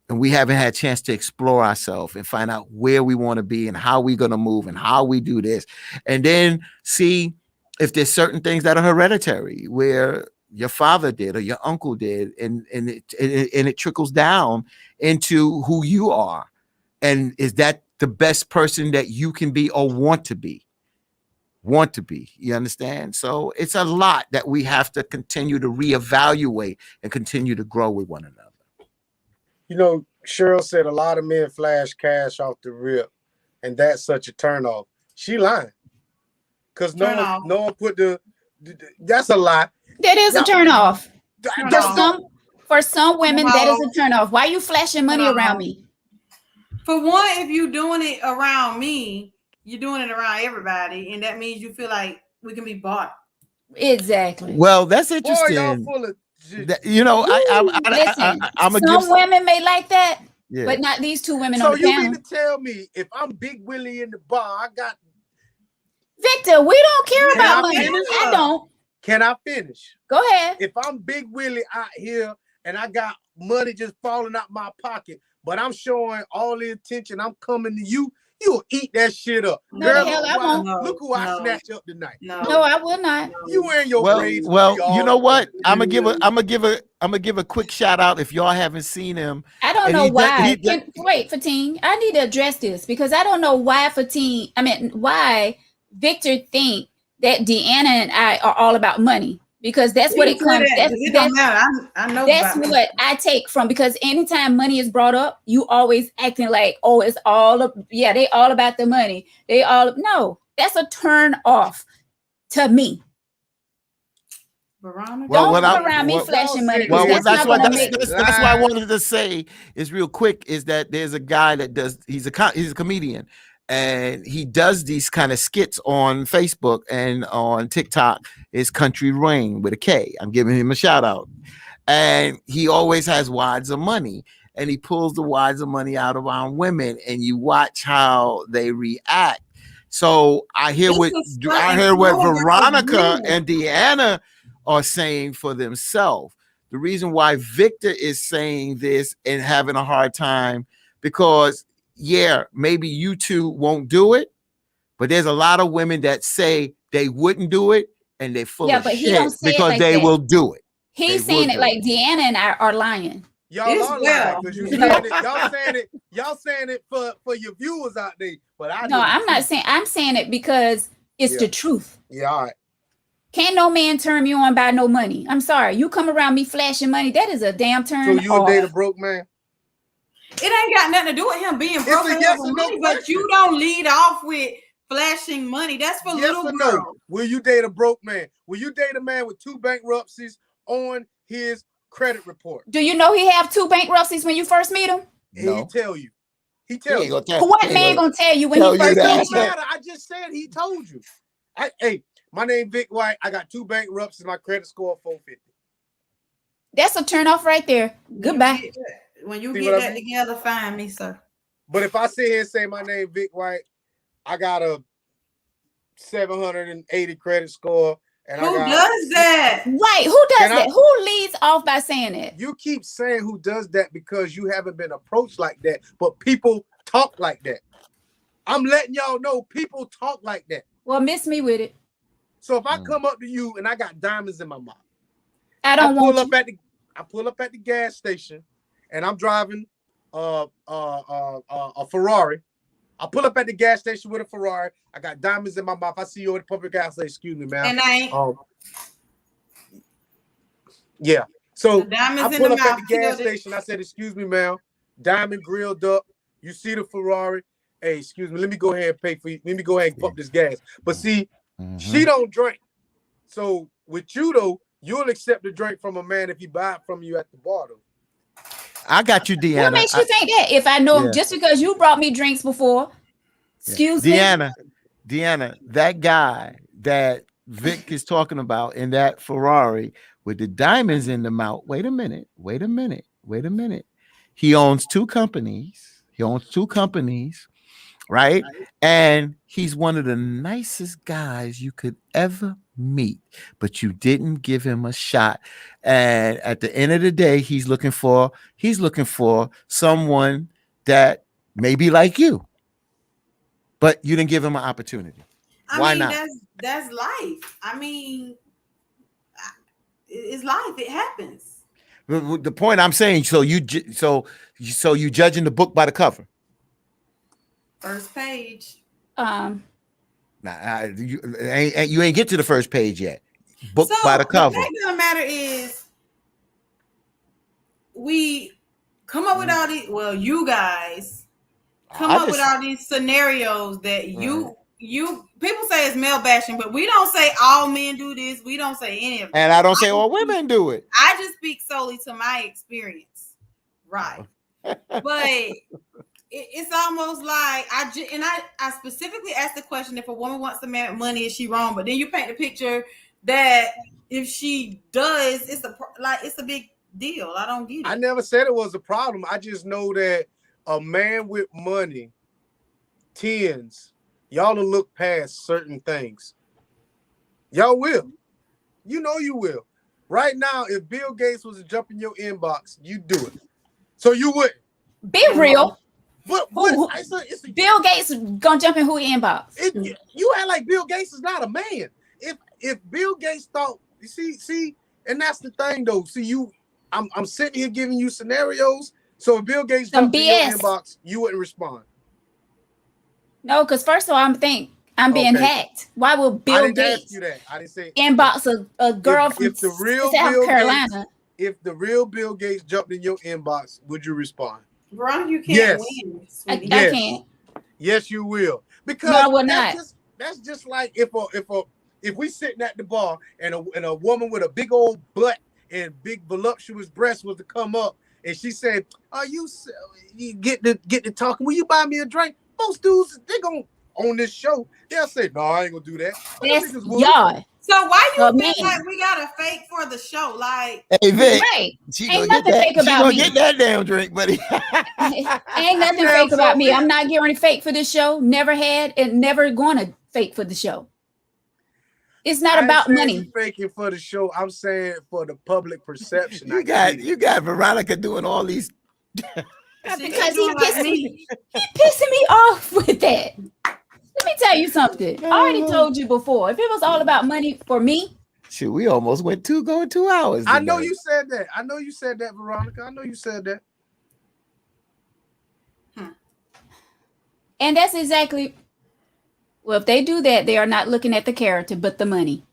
And we haven't had a chance to explore ourselves and find out where we want to be and how we're going to move and how we do this. And then see if there's certain things that are hereditary, where your father did or your uncle did, and it trickles down into who you are. And is that the best person that you can be or want to be? You understand? So it's a lot that we have to continue to reevaluate and continue to grow with one another. You know, Cheryl said a lot of men flash cash off the rip, and that's such a turnoff. She lying. Because no one put that's a lie. That is a turnoff. For some women, No. that is a turnoff. Why are you flashing money around me? For one, if you're doing it around me, you're doing it around everybody, and that means you feel like we can be bought. Exactly. Well, that's Boy, interesting. y'all full of shit. You know, Listen, I'm some women may like that, yeah. but not these two women So on the you panel. mean to tell me if I'm Big Willie in the bar, I got... Victor, we don't care Can about I money. finish? I don't. Can I finish? Go ahead. If I'm Big Willie out here and I got money just falling out my pocket, but I'm showing all the attention, I'm coming to you, you'll eat that shit up. No, the hell I won't. Look who I snatched up tonight. No, I will not. You wearing your braids. Well, you know what? I'm gonna give a quick shout out if y'all haven't seen him. I don't know why. Wait, Fatine, I need to address this because I don't know why why Victor think that Deanna and I are all about money. Because that's what it comes. It don't matter. I know. That's what I take from, because anytime money is brought up, you always acting like, oh, it's they all about the money. No, that's a turn off to me. Veronica? Don't come around me flashing money. That's why I wanted to say is real quick is that there's a guy that does. He's a comedian. And he does these kind of skits on Facebook and on TikTok. Is Country Rain with a K. I'm giving him a shout out. And he always has wads of money. And he pulls the wads of money out around women. And you watch how they react. So I hear This what is I something hear what cool about Veronica women. and Deanna are saying for themselves. The reason why Victor is saying this and having a hard time, because yeah, maybe you two won't do it, but there's a lot of women that say they wouldn't do it, and they're full Yeah, of but he don't shit say it because like they that. will do it. He's They will saying it do like Deanna and I are lying. Y'all It's are lying well. because you No. saying it. Y'all saying it for your viewers out there. But I No, know the I'm not truth. saying. I'm saying it because it's Yeah. the truth. Yeah, all right. Can't no man turn me on by no money. I'm sorry. You come around me flashing money, that is a damn So turn you off. date a broke man? It ain't got nothing to do with him being It's broke a or yes having or no money, but question. you don't lead off with flashing money. That's for Yes little or girls. no? Will you date a broke man? Will you date a man with 2 bankruptcies on his credit report? Do you know he have 2 bankruptcies when you first meet him? And No. he tell you. He He tell ain't you. gonna tell, What he man ain't gonna tell you when tell he you first It that. meet don't you? matter. I just said he told you. Hey, my name Vic White. I got 2 bankruptcies. My credit score 450. That's a turn off right there. Goodbye. When you See get what I that mean? together, find me, sir. But if I sit here and say my name Vic White, I got a 780 credit score, and Who I got. does that? Right. Who does Can I- that? Who leads off by saying it? You keep saying who does that because you haven't been approached like that, but people talk like that. I'm letting y'all know people talk like that. Well, miss me with it. So if I come up to you and I got diamonds in my mouth, I don't want you. I pull up at the gas station, and I'm driving a Ferrari. I pull up at the gas station with a Ferrari. I got diamonds in my mouth. I see you at the public gas. I say, "Excuse me, ma'am." And I ain't Yeah. So the diamonds I in the pull up at mouth. the gas station. I said, "Excuse me, ma'am. Diamond grilled up. You see the Ferrari? Hey, excuse me. Let me go ahead and pay for you. Let me go ahead and pump this gas." But see, she don't drink. So with you though, you'll accept a drink from a man if he buy it from you at the bar though. I got you, What Deanna. makes you think that? If I know Yeah. just because you brought me drinks before, excuse me. Deanna, that guy that Vic is talking about in that Ferrari with the diamonds in the mouth. Wait a minute. He owns 2 companies. Right? And he's one of the nicest guys you could ever meet, but you didn't give him a shot. And at the end of the day, he's looking for someone that may be like you, but you didn't give him an opportunity. Why not? That's life. I mean, it's life. It happens. The point I'm saying, so you judging the book by the cover. First page. Nah, you ain't get to the first page yet. Book by the cover. The fact of the matter is, we come up with all these. Well, you guys come up with all these scenarios that you people say it's male bashing, but we don't say all men do this. We don't say any of it. And I don't say all women do it. I just speak solely to my experience, right? But it's almost like I specifically asked the question: if a woman wants to marry money, is she wrong? But then you paint the picture that if she does, it's a big deal. I don't get it. I never said it was a problem. I just know that a man with money tends, y'all will look past certain things. Y'all will. You know you will. Right now, if Bill Gates was to jump in your inbox, you'd do it. So you would. Be real. But it's Bill Gates gonna jump in who inbox? You act like Bill Gates is not a man. If Bill Gates thought, you see, and that's the thing though. See, I'm sitting here giving you scenarios. So if Bill Gates jumped in your inbox, you wouldn't respond. No, because first of all, I'm being hacked. Why would Bill Gates ask you that? I didn't say inbox a girl from the real South Bill Carolina? Gates, if the real Bill Gates jumped in your inbox, would you respond? Bro, you can't win. I can't. Yes, you will. Because no, I will not. That's just like if we sitting at the bar and a woman with a big old butt and big voluptuous breasts was to come up and she said, "Are you get to talking? Will you buy me a drink?" Most dudes, they gonna on this show, they'll say, "No, I ain't gonna do that." That's y'all. So why you Oh, think man. like we gotta fake for the show? Like, Hey Vic, Right. she Ain't gonna get nothing that. fake She about gonna me. get that damn drink, buddy. Ain't nothing Damn, fake about so me. we- I'm not getting fake for this show. Never had and never going to fake for the show. It's not I ain't about saying money. you faking for the show. I'm saying for the public perception. I You get it. got Veronica doing all these. she Because doing he like pissing me. pissing me off with that. Let me tell you something. I already told you before. If it was all about money for me, Shoot, we almost went 2 hours. I know today. you said that. I know you said that, Veronica. I know you said that. and that's exactly well, if they do that, they are not looking at the character, but the money.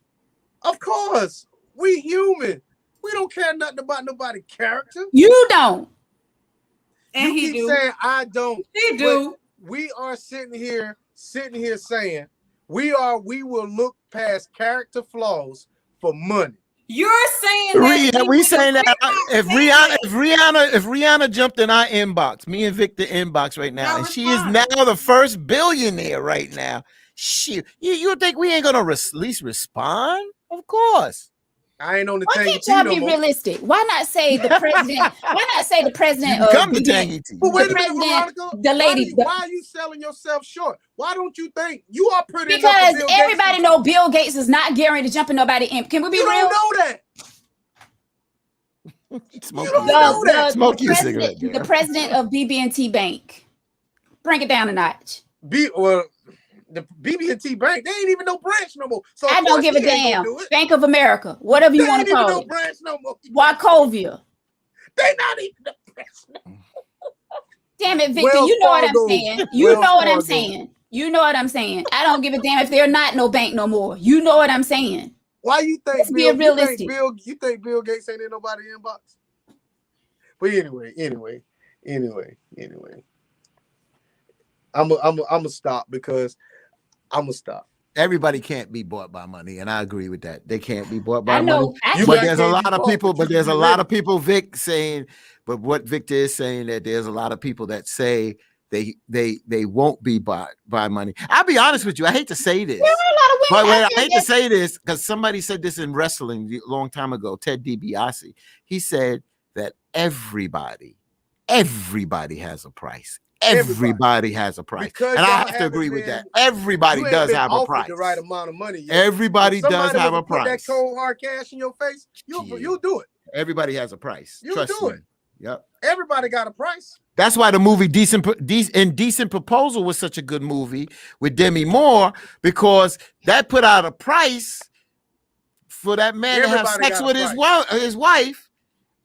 Of course, we human. We don't care nothing about nobody's character. You don't. And you he keep do. saying I don't. He do. We are sitting here saying we will look past character flaws for money. You're saying that We saying that we're not saying that. if Rihanna jumped in our inbox, me and Victor inbox right now, Y'all and she is respond. now the first billionaire right now. Shit, you think we ain't gonna at least respond? Of course. I ain't on the Why Tangy can't Tea y'all no be more. realistic? Why not say the president? Why not say the You president can of come to BBN Tangy Tea. But wait the a minute, president, Veronica. the lady, Why are you selling yourself short? Why don't you think you are pretty enough for because Bill Gates? everybody know Bill Gates is not guaranteed to jump in nobody in. Can we be You real? don't know that. Smoke You don't your know cigarette. that. Smoke your cigarette. The girl. president of BB&T Bank. Bring it down a notch. The BB&T Bank, they ain't even no branch no more. So of I don't course give a he ain't gonna damn. do it. Bank of America, whatever you They want ain't to even call no it. branch no more. Wachovia. They not even the branch. Damn it, Victor. Wells You know what I'm Fargo. saying. You Wells know what I'm Fargo. saying. You know what I'm saying. I don't give a damn if they're not no bank no more. You know what I'm saying. Why you think Let's be Bill? realistic. You think Bill Gates ain't in nobody inbox? But anyway. I'm gonna stop because I'm gonna stop. Everybody can't be bought by money, and I agree with that. They can't be bought by I money. know. I You But got there's a can't lot be of bought, people. but But you there's a can be lot ready. of people. Vic saying, but what Victor is saying that there's a lot of people that say they won't be bought by money. I'll be honest with you. I hate to say this. There are a lot of But women. I hate to say this because somebody said this in wrestling a long time ago. Ted DiBiase. He said that everybody has a price. Everybody has a price, Because and I y'all have to haven't agree with been- that. Everybody You ain't does been have a offered price. the right amount of money yet. Everybody If does somebody have was a to put that price. cold hard cash in your face, you'll do it. Everybody has a price. You Trust do me. it. Yep. Everybody got a price. That's why the movie Decent Proposal was such a good movie with Demi Moore, because that put out a price for that man to have Everybody sex got a with price. his wife,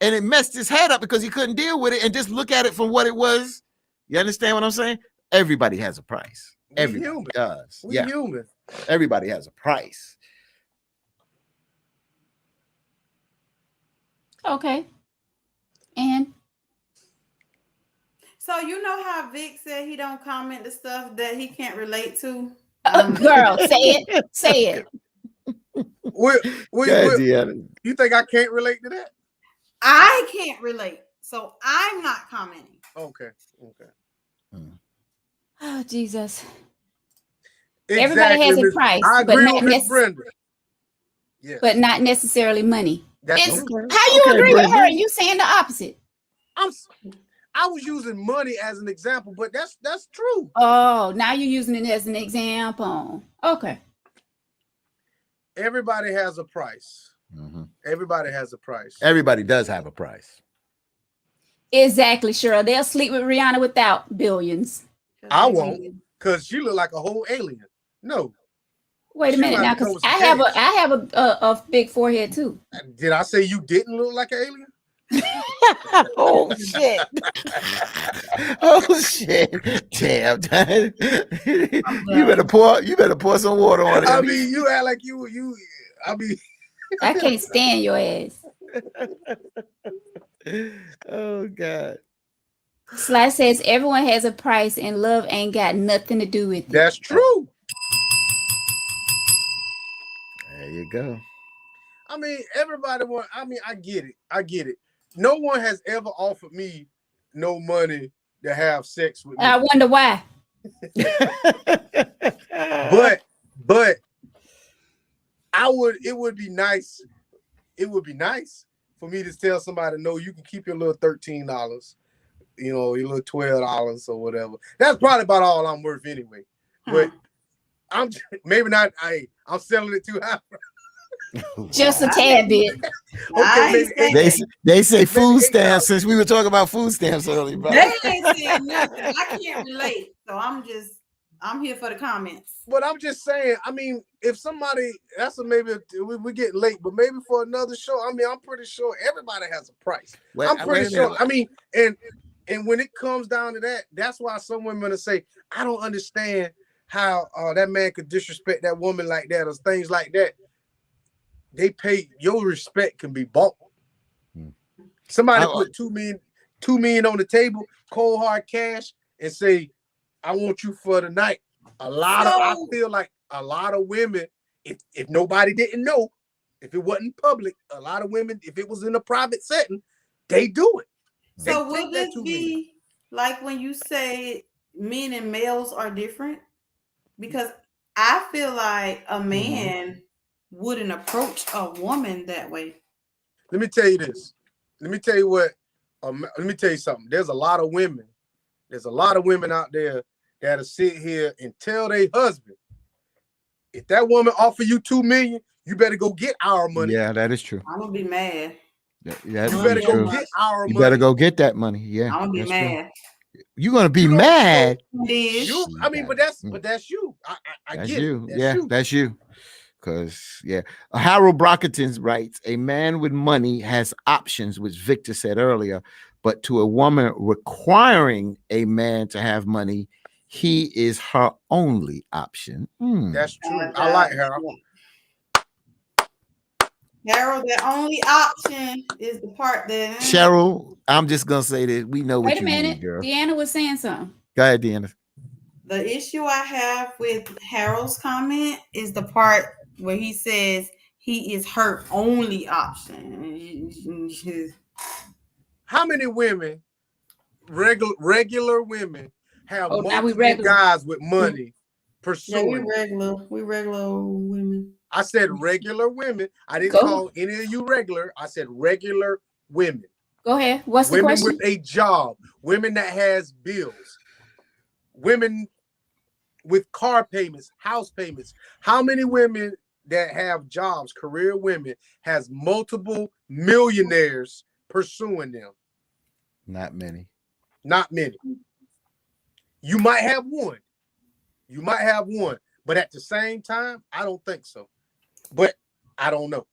and it messed his head up because he couldn't deal with it. And just look at it from what it was. You understand what I'm saying? Everybody has a price. We Everybody human. does. We Yeah, human. everybody has a price. Okay. And So you know how Vic said he don't comment the stuff that he can't relate to? girl, say it. Say it. You think I can't relate to that? I can't relate. So I'm not commenting. Okay. Oh, Jesus. Exactly, Everybody has a Miss- price, I but agree not with Miss necess- Brenda. Yes. But not necessarily money. That's It's true. how you Okay, agree with Brenda. her and you saying the opposite. I was using money as an example, but that's true. Oh, now you're using it as an example. Okay. Everybody has a price. Mhm. Everybody has a price. Everybody does have a price. Exactly, Cheryl. They'll sleep with Rihanna without billions. I won't, because she look like a whole alien. No. Wait a She minute might now, have come because with some I have a big forehead too. Did I say you didn't look like an alien? Oh shit! Oh shit! Damn! You better pour some water on it. I mean, you act like you. I mean, I can't stand your ass. Oh God! Sly says everyone has a price and love ain't got nothing to do with it. that's true. There you go. I mean, everybody want. I mean, I get it. No one has ever offered me no money to have sex with me. I wonder why. But It would be nice. It would be nice for me to tell somebody, no, you can keep your little $13, your little $12 or whatever. That's probably about all I'm worth anyway. But I'm maybe not. I'm selling it too high. Just a tad bit. Okay, maybe They say food $8. stamps, since we were talking about food stamps earlier, bro. They ain't saying nothing. I can't relate, so I'm here for the comments. But I'm just saying. I mean, if somebody, we get late, but maybe for another show. I mean, I'm pretty sure everybody has a price. I'm pretty sure. I mean, and when it comes down to that, that's why some women are say, I don't understand how that man could disrespect that woman like that or things like that. They pay, your respect can be bought. Somebody put $2 million on the table, cold hard cash, and say, I want you for the night. I feel like a lot of women, if nobody didn't know, if it wasn't public, a lot of women, if it was in a private setting, they do it. So will this be like when you say men and males are different? Because I feel like a man wouldn't approach a woman that way. Let me tell you this. Let me tell you something. There's a lot of women out there that'll sit here and tell their husband, if that woman offer you $2 million, you better go get our money. Yeah, that is true. I'm gonna be mad. Yeah, you better go get our money. You better go get that money. Yeah, I'm gonna be mad. You're gonna be mad. But that's you. I that's get you. it. That's you. Because Harold Brockington writes, a man with money has options, which Victor said earlier, but to a woman requiring a man to have money, he is her only option. That's true. I like Harold. Harold, the only option is the part that Cheryl, I'm just gonna say that we know what Wait a you minute. mean, girl. Deanna was saying something. Go ahead, Deanna. The issue I have with Harold's comment is the part where he says he is her only option. How many women, regular women, have multiple guys with money pursuing? We regular women. I said regular women. I didn't call any of you regular. I said regular women. Go ahead. What's the question? Women with a job, women that has bills, women with car payments, house payments. How many women that have jobs, career women, has multiple millionaires pursuing them? Not many. Not many. You might have one. But at the same time, I don't think so. But I don't know.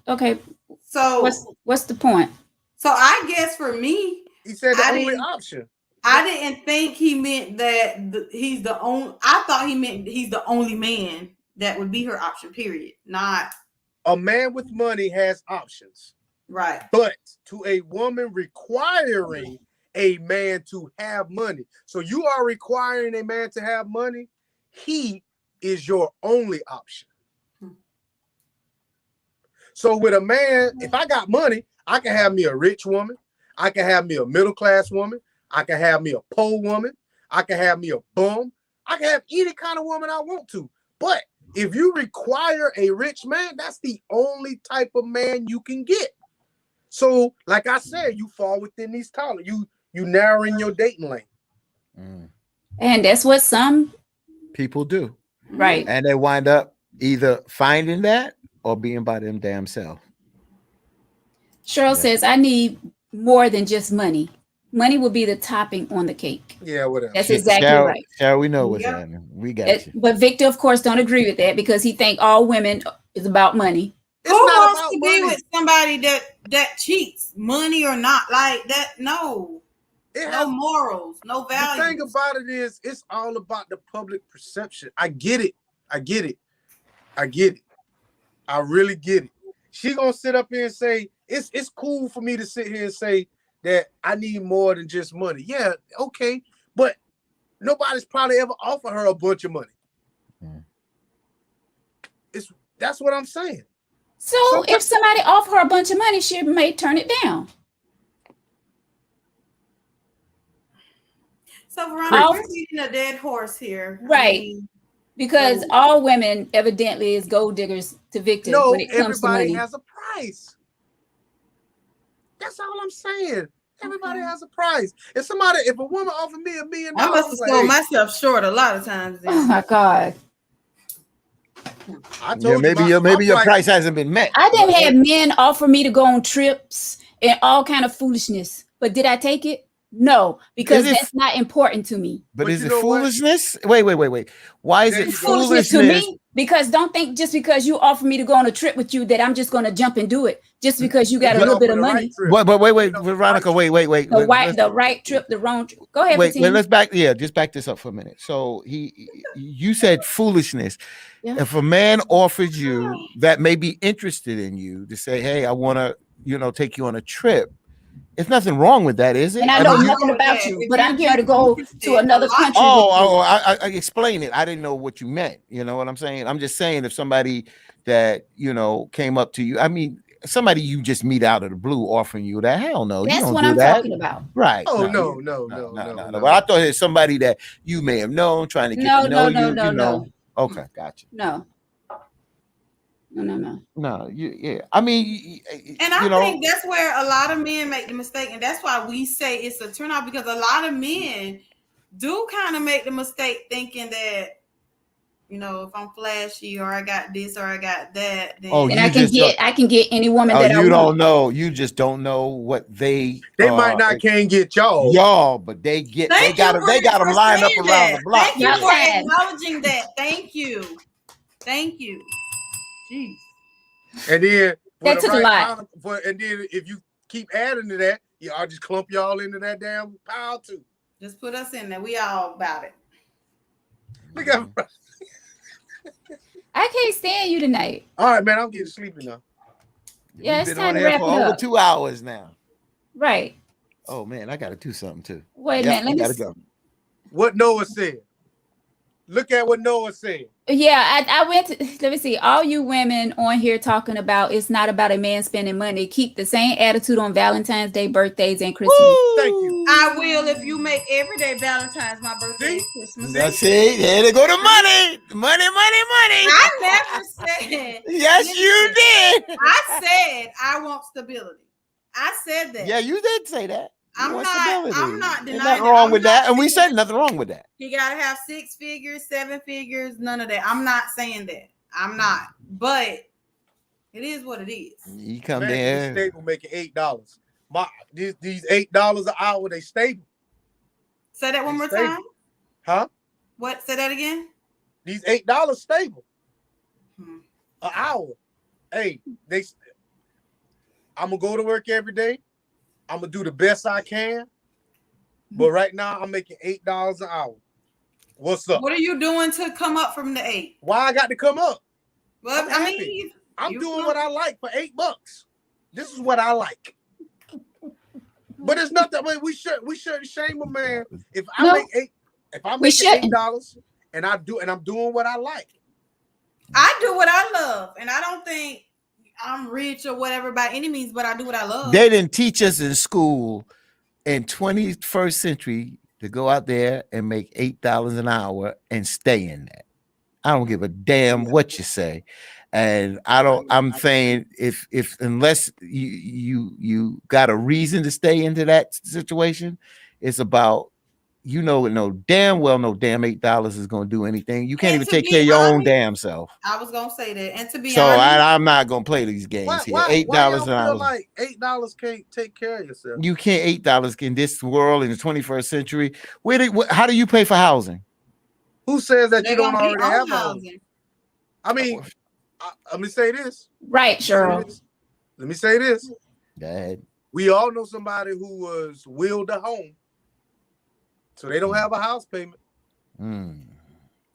Okay. So what's the point? So I guess for me, he said the only option. I didn't think he meant that he's the only. I thought he meant he's the only man that would be her option. Period. Not a man with money has options, right? But to a woman requiring a man to have money, so you are requiring a man to have money. He is your only option. So with a man, if I got money, I can have me a rich woman. I can have me a middle-class woman. I can have me a poor woman. I can have me a bum. I can have any kind of woman I want to. But if you require a rich man, that's the only type of man you can get. So, like I said, you fall within these tolerance. You narrowing your dating lane. And that's what some people do. Right. And they wind up either finding that or being by them damn self. Cheryl says, I need more than just money. Money will be the topping on the cake. Yeah, whatever. That's exactly Cheryl, right. Cheryl, we know what's happening. We got you. But Victor, of course, don't agree with that because he think all women is about money. Who wants to be with somebody that cheats, money or not? Like that, no. No morals, no values. The thing about it is, it's all about the public perception. I get it. I really get it. She gonna sit up here and say, it's cool for me to sit here and say that I need more than just money. Yeah, okay. But nobody's probably ever offered her a bunch of money. That's what I'm saying. So if somebody offer her a bunch of money, she may turn it down. So Veronica, we're beating a dead horse here. Right. Because all women evidently is gold diggers to Victor No, when it comes to everybody money. has a price. That's all I'm saying. Everybody has a price. If a woman offered me $1 million, I must have like, sold hey, myself short a lot of times. Oh Then. my God. I told Yeah, maybe you maybe your price. price hasn't been met. I didn't have men offer me to go on trips and all kind of foolishness. But did I take it? No, because Is it- that's not important to me. But But is you it know what? foolishness? Wait. Why is There it you go. Foolishness foolishness? to me, because don't think just because you offer me to go on a trip with you that I'm just going to jump and do it just because you got a Get little off bit on of the right money. trip. But wait, Get off the Veronica, right wait. The right trip, the wrong trip. Go ahead, Wait, Fatima. let's just back this up for a minute. So you said foolishness. Yeah. If a man offered you that may be interested in you to say, hey, I want to, take you on a trip. There's nothing wrong with that, is it? And I know mean, nothing about you, If but you're I'm here to just go interested, to another a lot- country. I explain it. I didn't know what you meant. You know what I'm saying? I'm just saying if somebody that came up to you, I mean, somebody you just meet out of the blue offering you that, hell no, you That's don't what do I'm that. talking about. Right? Oh no. no. But I thought it's somebody that you may have known, trying to get to know you. No. Okay, gotcha. No. No, yeah. I mean, And I think that's where a lot of men make the mistake, and that's why we say it's a turnoff, because a lot of men do kind of make the mistake thinking that, if I'm flashy or I got this or I got that, then Oh, And you I can get any woman that I you don't want. know. You just don't know what they might not can't get y'all. but they get. Thank They got you them for lined up saying around that. the block. Thank you Yeah. for acknowledging that. Thank you. Jeez. And then That took a lot. and then if you keep adding to that, I'll just clump y'all into that damn pile too. Just put us in there. We all about it. Look at I can't stand you tonight. all right, man. I'm getting sleepy now. Yeah, We've it's been time on to here wrap for it over up. 2 hours now. Right. Oh man, I got to do something too. Wait a Yep, minute. I Let gotta me. go. What Noah said. Look at what Noah said. Yeah, I went to, let me see. All you women on here talking about it's not about a man spending money. Keep the same attitude on Valentine's Day, birthdays, and Christmas. Thank you. I will if you make every day Valentine's, my birthday, and Christmas. That's it. There they go to money. Money. I never said. Yes, you did. I said I want stability. I said that. Yeah, you did say that. You I'm want not stability. denying Ain't nothing wrong it. with I'm that, not and we saying said nothing wrong with that. You gotta have 6 figures, 7 figures, none of that. I'm not saying that. I'm not. But it is what it is. You come Man, there. this stable making $8. These $8 an hour, they stable. Say that one more Stable. time. Huh? What? Say that again. These $8 stable. Hmm. An hour. Hey, I'm gonna go to work every day. I'm gonna do the best I can. But right now I'm making $8 an hour. What's up? What are you doing to come up from the 8? Why I got to come up? Well, I'm I happy. mean, I'm you doing come- what I like for $8. This is what I like. But it's not that way. We shouldn't shame a man if I No. make We shouldn't. $8 and I'm doing what I like. I do what I love, and I don't think I'm rich or whatever by any means, but I do what I love. They didn't teach us in school in 21st century to go out there and make $8 an hour and stay in that. I don't give a damn what you say. And I'm saying if unless you got a reason to stay into that situation, it's about no damn $8 is going to do anything. You can't And even to take be care of your own honest, damn self. I was gonna say that, and to be So honest, I'm not going to play these games here. $8 why y'all an feel hour. like $8 can't take care of yourself? You can't $8 in this world in the 21st century. How do you pay for housing? Who says that they're you don't gonna be already on have a home? housing. I mean, let me say this. Right, Cheryl. Let me say this. Dad. We all know somebody who was willed a home, so they don't have a house payment.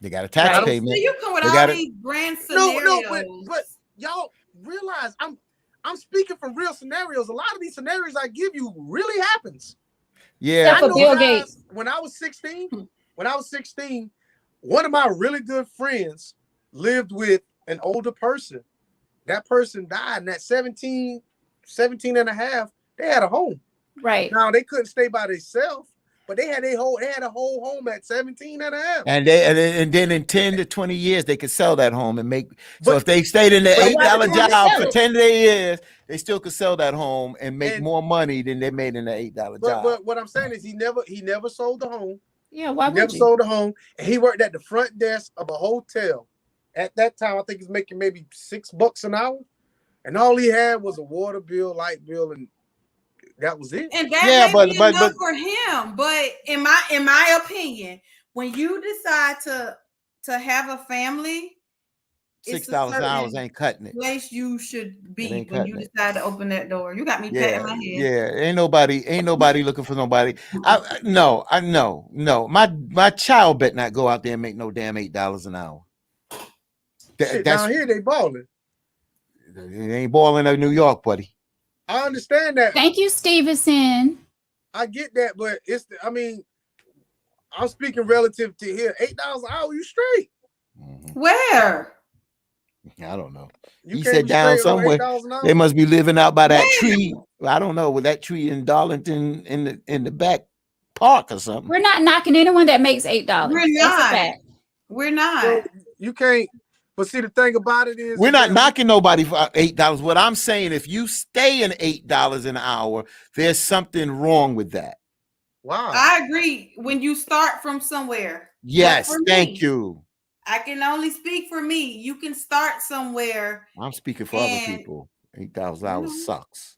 They got a tax Right. payment. So you come with They all got it. these grand scenarios. No, but y'all realize I'm speaking from real scenarios. A lot of these scenarios I give you really happens. Yeah. Except for Bill Gates. When I was 16, one of my really good friends lived with an older person. That person died, and at 17 and a half, they had a home. Right. Now they couldn't stay by themselves, but they had a whole home at 17 and a half. And then in 10 to 20 years, they could sell that home and make. So But- if they stayed in the but $8 why would you job sell for it? 10 years, they still could sell that home and make And- more money than they made in the $8 job. But what I'm saying is he never sold the home. Yeah, why He would never you? sold the home, and he worked at the front desk of a hotel. At that time, I think he's making maybe $6 an hour, and all he had was a water bill, light bill, and that was it. And that Yeah, may be but enough for him. But in my opinion, when you decide to have a family, it's a $6 an hour certain ain't cutting it. place you should be ain't when you cutting it. decide to open that door. You got me Yeah, patting my head. yeah. Ain't nobody looking for nobody. I know. My child bet not go out there and make no damn $8 an hour. Shit, That's down here they balling. it ain't balling in New York, buddy. I understand that. Thank you, Stevenson. I get that, but I'm speaking relative to here. $8 an hour, you straight. Where? I don't know. You He can't said be down straight on somewhere. $8 an hour. They must be living out by that Where? tree. I don't know, with that tree in Darlington in the back park or something. We're not knocking anyone that makes $8. We're That's a not. fact. We're not. So you can't. But see, the thing about it is, We're not that knocking nobody for $8. What I'm saying, if you stay in $8 an hour, there's something wrong with that. Wow. I agree. When you start from somewhere. Yes, for thank me, you. I can only speak for me. You can start somewhere. I'm speaking for other And- people. $8 an hour sucks.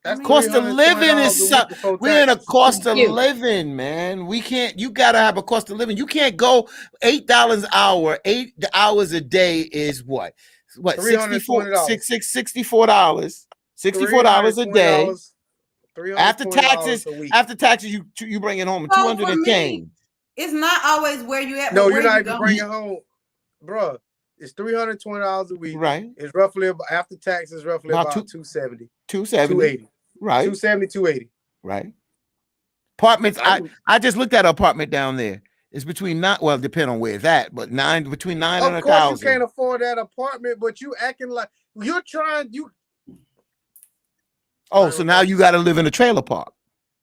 That's Cost of living $320 is a week suck. before We're in a taxes. cost of You. living, man. We can't. You gotta have a cost of living. You can't go $8 an hour. 8 hours a day is what? What? $320. $64. $64 a day. After taxes, $320 a week. after taxes, you bring it home So 200 for and me, change. It's not always where you at. No, but you're where not you even going. bringing home, bruh. It's $320 a week. Right. It's roughly after taxes, roughly About about two- 270, 270. 280, Right. 270, 280. Right. Apartments. I just looked at an apartment down there. It's between depend on where it's at, but between 9 and Of course, you 1,000. can't afford that apartment, but you acting like you're trying. Oh, so now you got to live in a trailer park.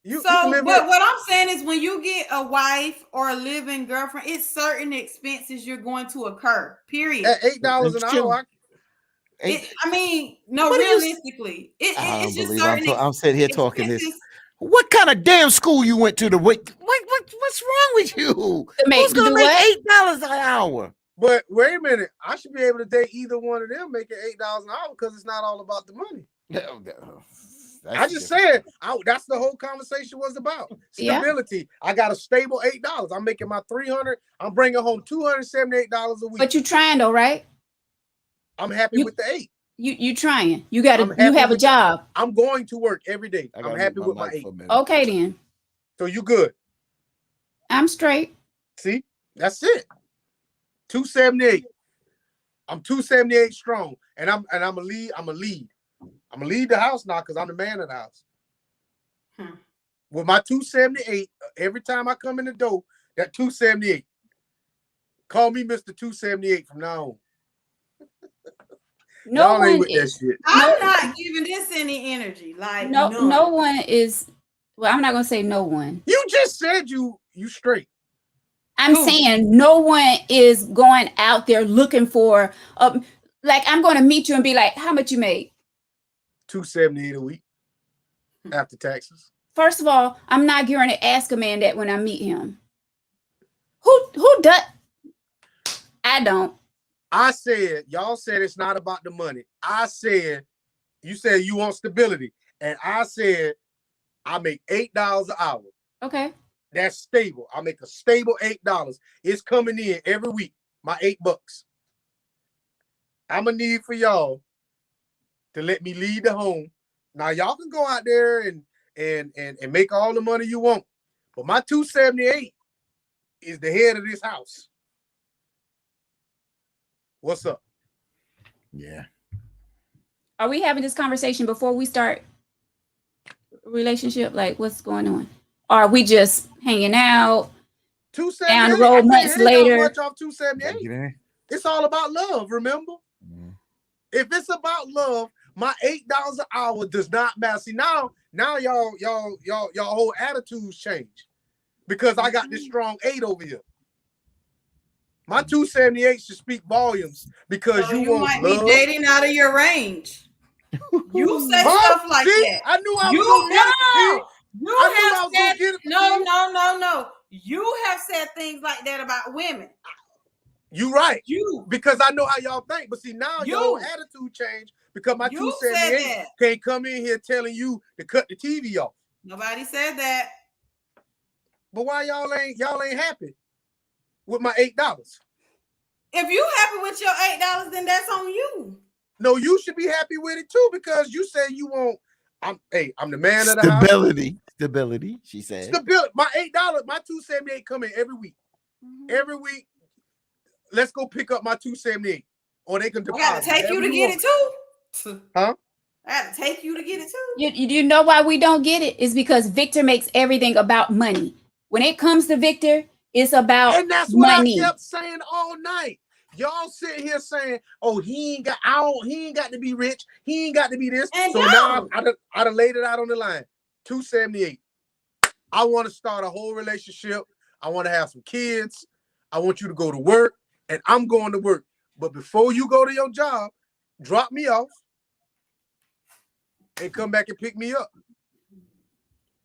You So, can live but in- what I'm saying is, when you get a wife or a living girlfriend, it's certain expenses you're going to occur. Period. at $8 an That's true. hour. I mean, no, What do you- realistically, I it's don't just believe certain. I'm sitting here talking this. expenses. What kind of damn school you went to? What's wrong with you? To make- Who's gonna do make what? $8 an hour? But wait a minute, I should be able to date either one of them making $8 an hour because it's not all about the money. I just said that's the whole conversation was about. Yeah. Stability. I got a stable $8. I'm making my 300. I'm bringing home $278 a week. But you trying though, right? I'm happy you- with the 8. You trying. You got I'm to. happy You have a with job. I'm going to work every day. I'm happy with my 8. Okay, then So you good? I'm straight. See, that's it. 278. I'm 278 strong, and I'm a lead. I'm a lead. I'm gonna lead the house now because I'm the man of the house. With my 278, every time I come in the door, that 278. Call me Mr. 278 from now on. No Y'all ain't one with that is. shit. I'm not giving this any energy. Like No, none. no one is. Well, I'm not gonna say no one. You just said you straight. I'm Who? saying no one is going out there looking for. Like I'm going to meet you and be like, "How much you made?" 278 a week after taxes. First of all, I'm not going to ask a man that when I meet him. Who does? I don't. I said, y'all said it's not about the money. I said, you said you want stability. And I said, I make $8 an hour. Okay. That's stable. I make a stable $8. It's coming in every week. My $8. I'm gonna need for y'all to let me lead the home. Now y'all can go out there and make all the money you want. But my 278 is the head of this house. What's up? Yeah. Are we having this conversation before we start relationship? Like, what's going on? Or are we just hanging out? 278. Down the road I can't months hang out later. much off 278. It's all about love, remember? If it's about love, my $8 an hour does not matter. See, now Now y'all whole attitudes change because I got this strong 8 over here. My 278 should speak volumes because So you you won't might love. be dating out of your range. You say Huh? stuff like See, that. I knew I was You gonna get it. no. You I knew I have was gonna said get it. no. You have said things like that about women. You right. You Because I know how y'all think. But see, now your whole You. attitude changed because my You said 278 that. can't come in here telling you to cut the TV off. Nobody said that. But why y'all ain't happy with my $8? If you happy with your $8, then that's on you. No, you should be happy with it too because you say you want. I'm the man of the house. Stability. She said. Stability. My $8, my 278 come in every week. Every week, let's go pick up my 278, or they can I deposit. got to take you to get it too. Huh? I got to take you to get it too. You know why we don't get it? It's because Victor makes everything about money. When it comes to Victor, it's about And that's what money. I kept saying all night. Y'all sitting here saying, "Oh, he ain't got to be rich. He ain't got to be this." And so no. now I done laid it out on the line. 278. I want to start a whole relationship. I want to have some kids. I want you to go to work, and I'm going to work. But before you go to your job, drop me off and come back and pick me up.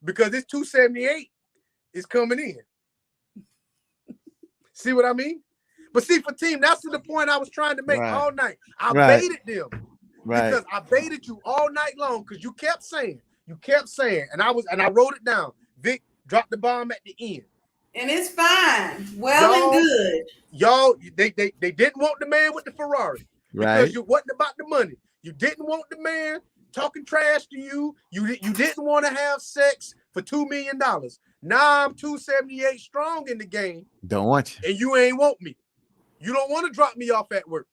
Because this 278 is coming in. See what I mean? But see, for team, that's the point I was trying to make all night. I baited them. Right. Because I baited you all night long because you kept saying, and I wrote it down. Vic dropped the bomb at the end. And it's fine. Well and good. Y'all, they didn't want the man with the Ferrari. Right. Because you wasn't about the money. You didn't want the man talking trash to you. You didn't want to have sex for $2 million. Now I'm 278 strong in the game. Don't want you. And you ain't want me. You don't want to drop me off at work.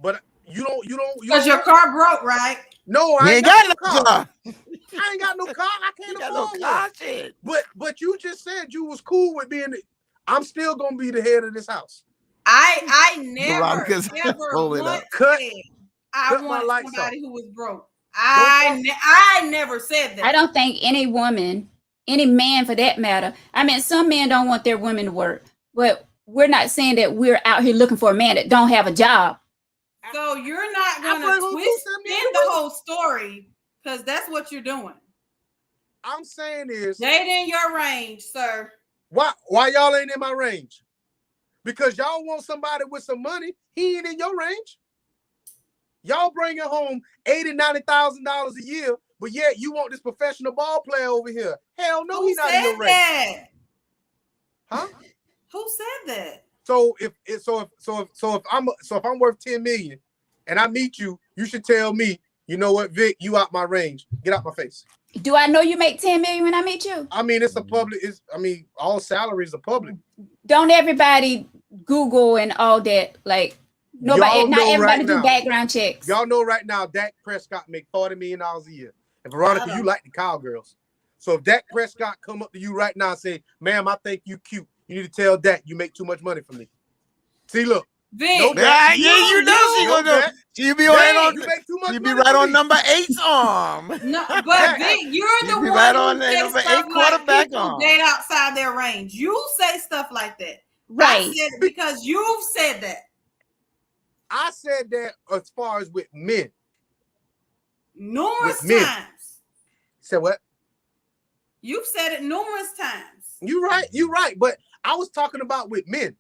But you don't Because your car broke, right? No, I ain't got no car. I ain't got no car. I can't afford car shit. But you just said you was cool with being. I'm still gonna be the head of this house. I never Veronica's ever hold it once up. said I Cut my want lights somebody off. who was broke. I never said that. I don't think any woman, any man for that matter. I mean, some men don't want their women to work, but we're not saying that we're out here looking for a man that don't have a job. So you're not I gonna bring twist them in in the the whole story because that's what you're doing. I'm saying is They ain't in your range, sir. why y'all ain't in my range? Because y'all want somebody with some money. He ain't in your range. Y'all bringing home $80,000-$90,000 a year, but yet you want this professional ball player over here. Hell no, Who he's not in your said range. that? Huh? Who said that? So if I'm worth 10 million and I meet you, you should tell me, you know what, Vic, you out my range. Get out my face. Do I know you make 10 million when I meet you? I mean, it's a public, all salaries are public. Don't everybody Google and all that? Like nobody, Y'all not know everybody right do now. background checks. Y'all know right now Dak Prescott make $40 million a year. And Veronica, you like the cowgirls. So if Dak Prescott come up to you right now and say, ma'am, I think you cute. You need to tell Dak you make too much money for me. See, look. Vic, No, Dak. You know she gonna go. Dak. She be Dak, on. you make too much She be money right for on me. number 8's arm. No, but Vic, you're You the be one right who on there, say number stuff 8 like quarterback people on. date outside their range. You say stuff like that. Right. I said it because you've said that. I said that as far as with men. Numerous With men. times. Said what? You've said it numerous times. You're right. But I was talking about with men.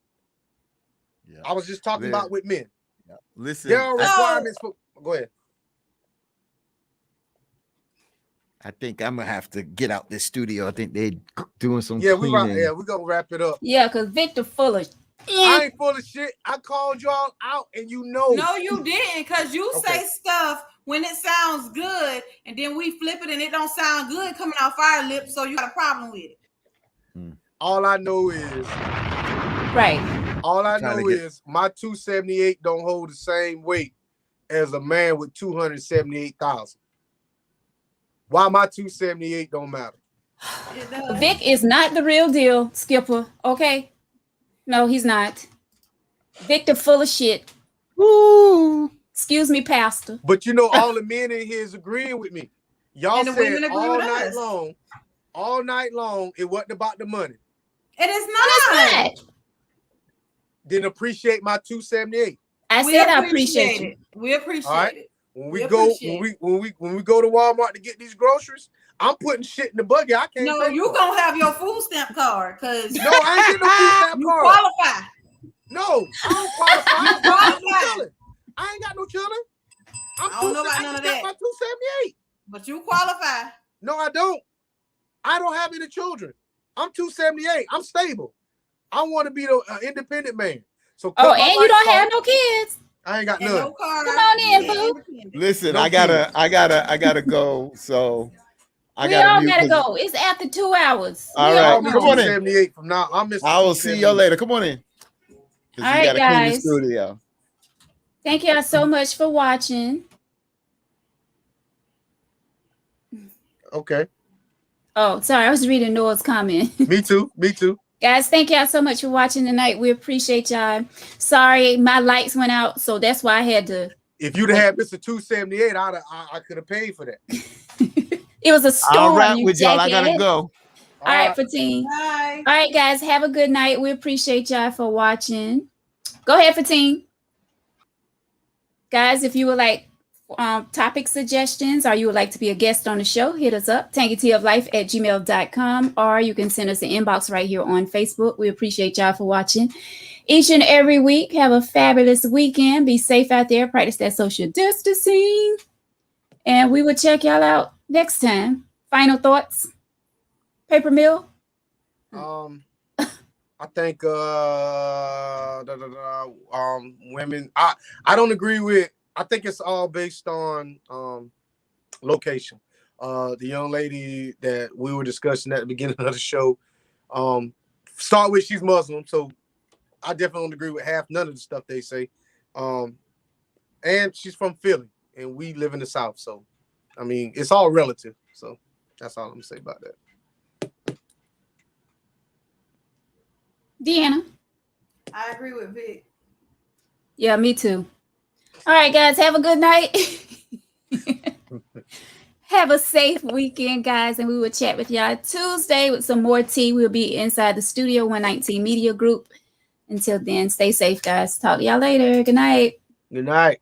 Yeah. I was just talking about with men. Yeah. Listen, There are requirements for. Go ahead. I think I'm gonna have to get out this studio. I think they're doing some Yeah, cleaning. we're gonna wrap it up. Yeah, because Victor full of I ain't full of shit. I called y'all out, and you know. No, you didn't, because you Okay. say stuff when it sounds good, and then we flip it and it don't sound good coming off our lips, so you got a problem with it. All I know is right. All I Trying to know get- is my 278 don't hold the same weight as a man with 278,000. Why my 278 don't matter? It does. Vic is not the real deal, Skipper. Okay. No, he's not. Victor full of shit. Woo. Excuse me, Pastor. But you know, all the men in here is agreeing with me. Y'all And the women said agree all with night us. long, it wasn't about the money. It is It's not. not. Didn't appreciate my 278. I We said I appreciate you. it. We appreciate All right. it. When We we go, appreciate when we go to Walmart to get these groceries, I'm putting shit in the buggy. I can't. No, pay you for. gonna have your food stamp card because No, I ain't getting no food stamp you card. qualify. No, I don't qualify. You I ain't got no qualify. children. I ain't got no children. I don't know about I none just of got that. my 278. But you qualify. No, I don't. I don't have any children. I'm 278. I'm stable. I want to be the independent man. So Oh, cut my and you lights don't off. have no kids. I ain't got And none. no car. Come on in, Yeah, boo. independent. Listen, No I gotta go. So I We gotta all mute gotta 'cause- go. It's after 2 hours. All We right, all I'll be come go. on in. 278 from now. I'm Mr. I will see you 278. later. Come on in. 'Cause All you right, gotta clean the guys. studio. Thank y'all so much for watching. Okay. Oh, sorry, I was reading Noah's comment. Me too. Me too. Guys, thank y'all so much for watching tonight. We appreciate y'all. Sorry, my lights went out, so that's why I had to. If you'd have had Mr. 278, I could have paid for that. It was a storm. I'll wrap You with y'all. I jackass. gotta go. All right, Fatine. Bye. All right, guys, have a good night. We appreciate y'all for watching. Go ahead, Fatine. Guys, if you would like topic suggestions or you would like to be a guest on the show, hit us up, tankyteaoflife@gmail.com, or you can send us an inbox right here on Facebook. We appreciate y'all for watching each and every week. Have a fabulous weekend. Be safe out there. Practice that social distancing. And we will check y'all out next time. Final thoughts? Paper Mill? I think women. I don't agree with. I think it's all based on location. The young lady that we were discussing at the beginning of the show, start with she's Muslim, so I definitely don't agree with none of the stuff they say. And she's from Philly, and we live in the South, so I mean it's all relative. So that's all I'm gonna say about that. Deanna? I agree with Vic. Yeah, me too. All right, guys, have a good night. Have a safe weekend, guys, and we will chat with y'all Tuesday with some more tea. We'll be inside the Studio 119 Media Group. Until then, stay safe, guys. Talk to y'all later. Good night. Good night.